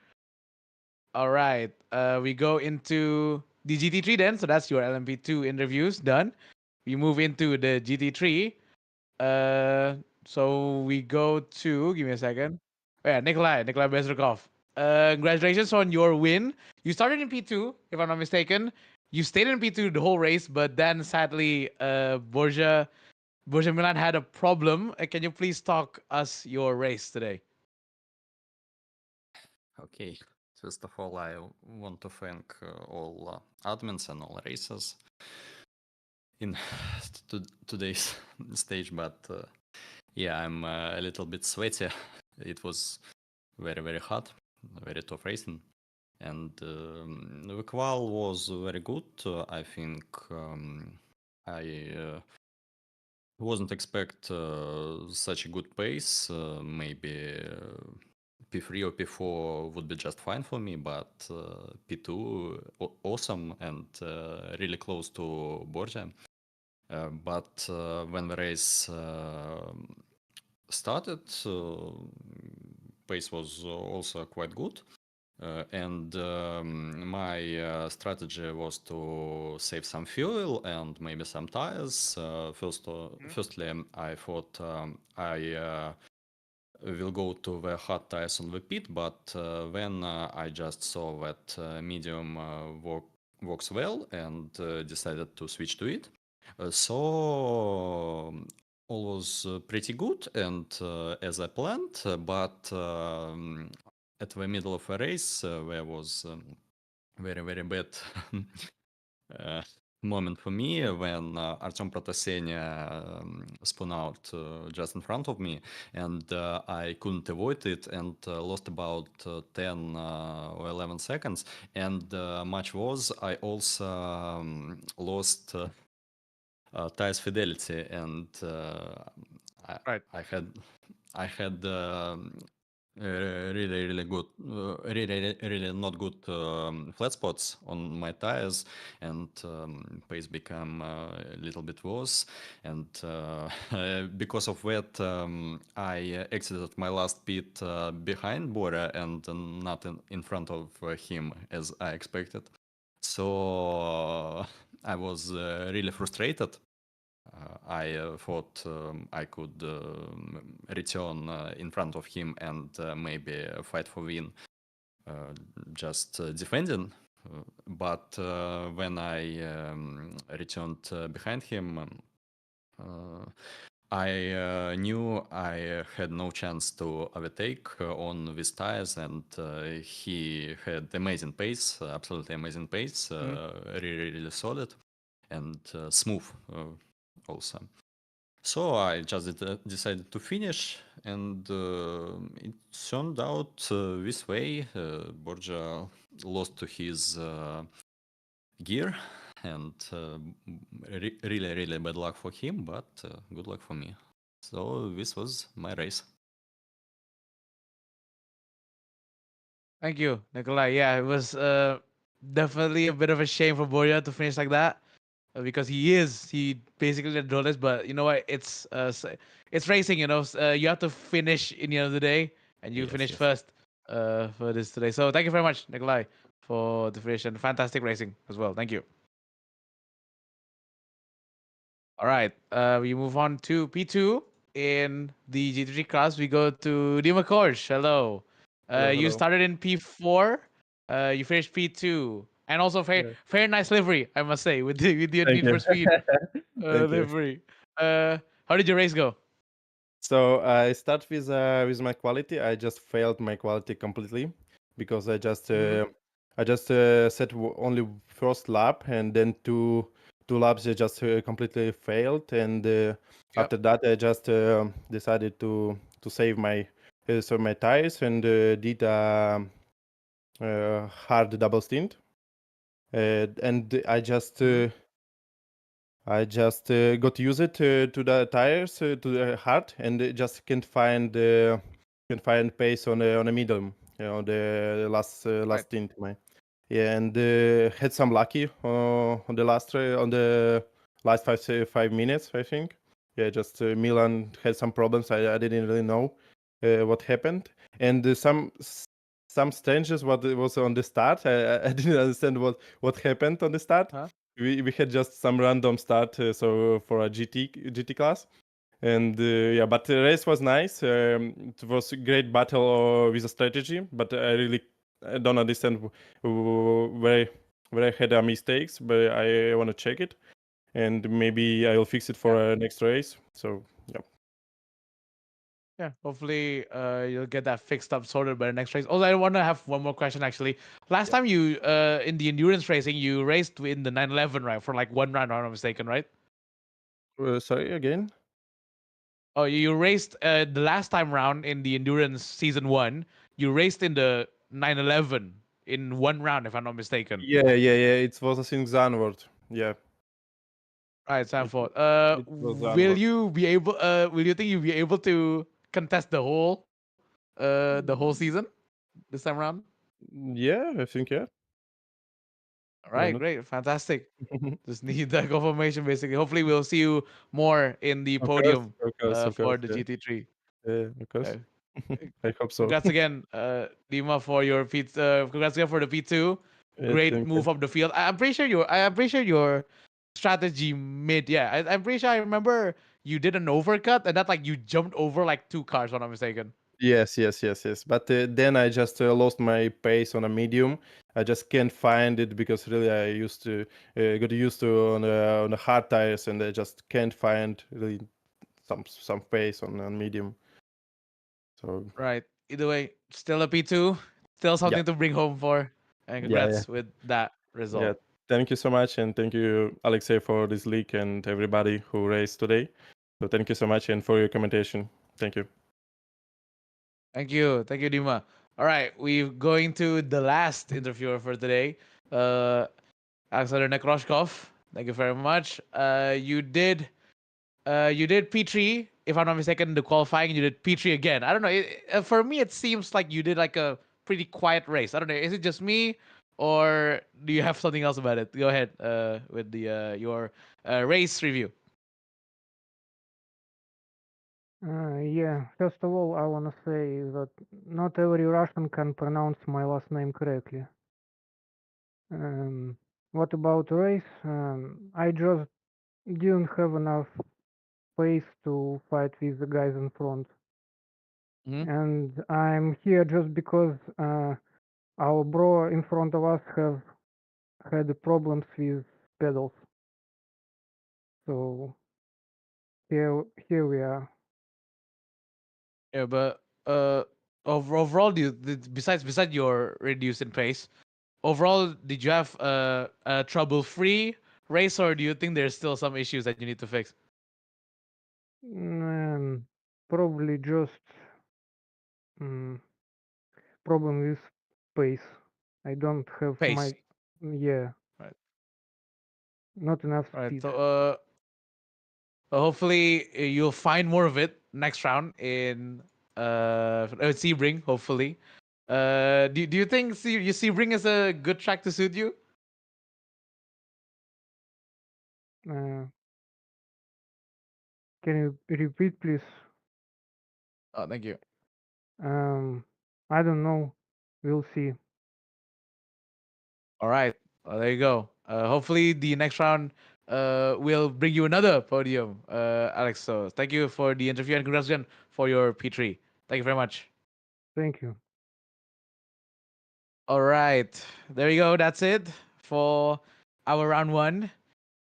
All right, we go into the GT3 then. So that's your LMP2 interviews done. We move into the GT3. Uh, so we go to, give me a second. Oh, yeah, Nikolai Bezrukov. Congratulations on your win. You started in P2, if I'm not mistaken. You stayed in P2 the whole race, but then sadly, Borja Milan had a problem. Can you please talk us your race today? Okay. First of all, I want to thank all admins and all racers in today's stage, but yeah, I'm a little bit sweaty. It was very hot, very tough racing, and the qual was very good. I think I wasn't expect such a good pace. Maybe P3 or P4 would be just fine for me, but P2 awesome and really close to Borja. But when the race started, pace was also quite good. And my strategy was to save some fuel and maybe some tires. Firstly, I thought I will go to the hard tires on the pit, but then I just saw that medium works well and decided to switch to it. So all was pretty good and as I planned, but at the middle of a race there was very bad uh, moment for me when Artem Protasenia spun out just in front of me, and I couldn't avoid it and lost about 10 or 11 seconds. And much was I also lost tires fidelity, and I, Right. I had I had really good, really not good flat spots on my tires, and pace became a little bit worse. And because of that, I exited my last pit behind Bora and not in front of him as I expected. So I was really frustrated. I thought I could return in front of him and maybe fight for win, uh, just defending. But when I returned behind him, I knew I had no chance to overtake on these tires, and he had amazing pace, absolutely amazing pace, Mhm. really solid and smooth also. So I just decided to finish, and it turned out this way. Borja lost to his gear, and really bad luck for him, but good luck for me. So this was my race. Thank you, Nikolai. Yeah, it was definitely a bit of a shame for Borja to finish like that because he basically the duelist. But you know what? It's racing. You have to finish in the end of the day, and you Yes, finished yes. first for this today. So thank you very much, Nikolai, for the finish and fantastic racing as well. Thank you. All right, we move on to P2 in the GT3 class. We go to Dima Korsh. Hello. Hello, You hello. started in P4. You finished P2, and also Yeah. very nice livery, I must say, with the Thank Need you. for Speed Thank you. livery. How did your race go? So I start with my quality. I just failed my quality completely because Hmm. I just set only first lap, and then two laps I just completely failed. And Yep. after that, I just decided to save my tires and did hard double stint. And Hmm. I just got used to the tires to the hard, and just can't find pace on the medium. The last Right. stint. Yeah, and had some lucky on the last 5 minutes, I think. Yeah, just Milan had some problems. I didn't really know what happened, and some strangeness what was on the start. I didn't understand what happened on the start. Huh? We had just some random start, so for a GT class, and yeah, but the race was nice. It was a great battle with a strategy, but I don't understand where I had mistakes, but I want to check it, and maybe I will fix it Yeah. for next race. So yeah. Yeah. Hopefully, you'll get that fixed up, sorted by the next race. Also, I want to have one more question actually. Last Yeah. time you in the endurance racing, you raced in the 911, right? For like one round, if I'm not mistaken, right? Sorry again. Oh, you raced the last time round in the endurance season one. You raced in the 911 in one round, if I'm not mistaken. Yeah. It was a thing Zanward. Yeah, Right, it Sanford. it was Will Zanward. you be able? Will you think you'll be able to contest the whole season this time around? Yeah, I think yeah. All Why right, not? great, fantastic. Just need that confirmation, basically. Hopefully, we'll see you more in the Of course, podium of course, of for course. the Yeah, GT3. yeah, of course. Okay. I hope so. Congrats again, Dima, for your P. Congrats again for the P2. Great Thank you. move up the field. I'm pretty sure your strategy mid. Yeah, I'm pretty sure I remember you did an overcut and that like you jumped over like two cars, if I'm not mistaken. Yes. But then I just lost my pace on a medium. I just can't find it because really I used to got used to on the hard tires, and I just can't find really some pace on medium. So Right. Either way, still a P2. Still yeah, something to bring home for. And yeah. congrats with that Yeah, result. thank you so much, and thank you, Alexei, for this leak and everybody who raced today. So thank you so much, and for your commentation. Thank you. Thank you. Thank you, Dima. All right. We're going to the last interviewer for today. Alexander Nekroshkov. Thank you very much. You did P3, if I'm not mistaken, the qualifying. You did P3 again. I don't know. For me, it seems like you did like a pretty quiet race. I don't know. Is it just me, or do you have something else about it? Go ahead with the your race review. Yeah, first of all, I want to say that not every Russian can pronounce my last name correctly. What about race? I just didn't have enough space to fight with the guys in front. Hmm. And I'm here just because our bro in front of us have had problems with pedals. So here we are. Yeah, but overall, besides your reduced in pace, overall, did you have a trouble-free race, or do you think there's still some issues that you need to fix? Um, Probably just um, problem with space. I don't have Pace, my yeah, right? not enough Right. speed. So hopefully you'll find more of it next round in Sebring, hopefully. Do you think Sebring is a good track to suit you? Uh, can you repeat, please? Oh, thank you. I don't know. We'll see. All right. Well, there you go. Hopefully, the next round will bring you another podium, Alex. So, thank you for the interview and congrats again for your P3. Thank you very much. Thank you. All right. There you go. That's it for our round one.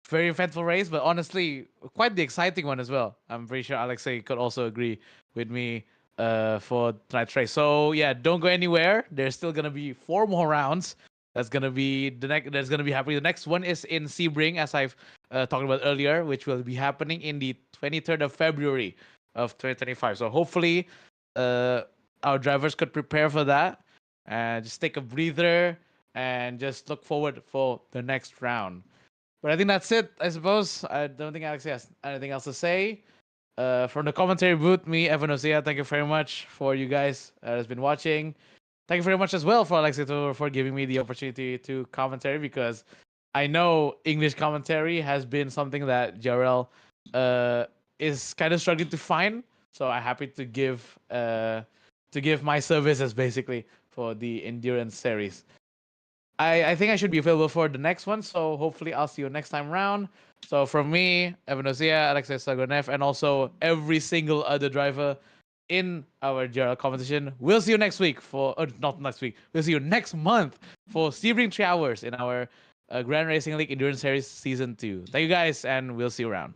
Very eventful race, but honestly, quite the exciting one as well. I'm pretty sure Alexei could also agree with me for tonight's race. So yeah, don't go anywhere. There's still gonna be 4 more rounds. That's gonna be the next. That's gonna be happening. The next one is in Sebring, as I've talked about earlier, which will be happening in the 23rd of February of 2025. So hopefully, our drivers could prepare for that and just take a breather and just look forward for the next round. But I think that's it, I suppose. I don't think Alex has anything else to say. From the commentary booth, me, Evan Osea, thank you very much for you guys that has been watching. Thank you very much as well for Alexei for giving me the opportunity to commentary because I know English commentary has been something that GRL is kind of struggling to find. So I'm happy to give my services basically for the Endurance Series. I think I should be available for the next one, so hopefully I'll see you next time round. So from me, Evan Osea, Alexei Sagonev, and also every single other driver in our GRL competition, we'll see you next week for, not next week, we'll see you next month for Sebring 3 hours in our Grand Racing League Endurance Series Season 2. Thank you guys, and we'll see you around.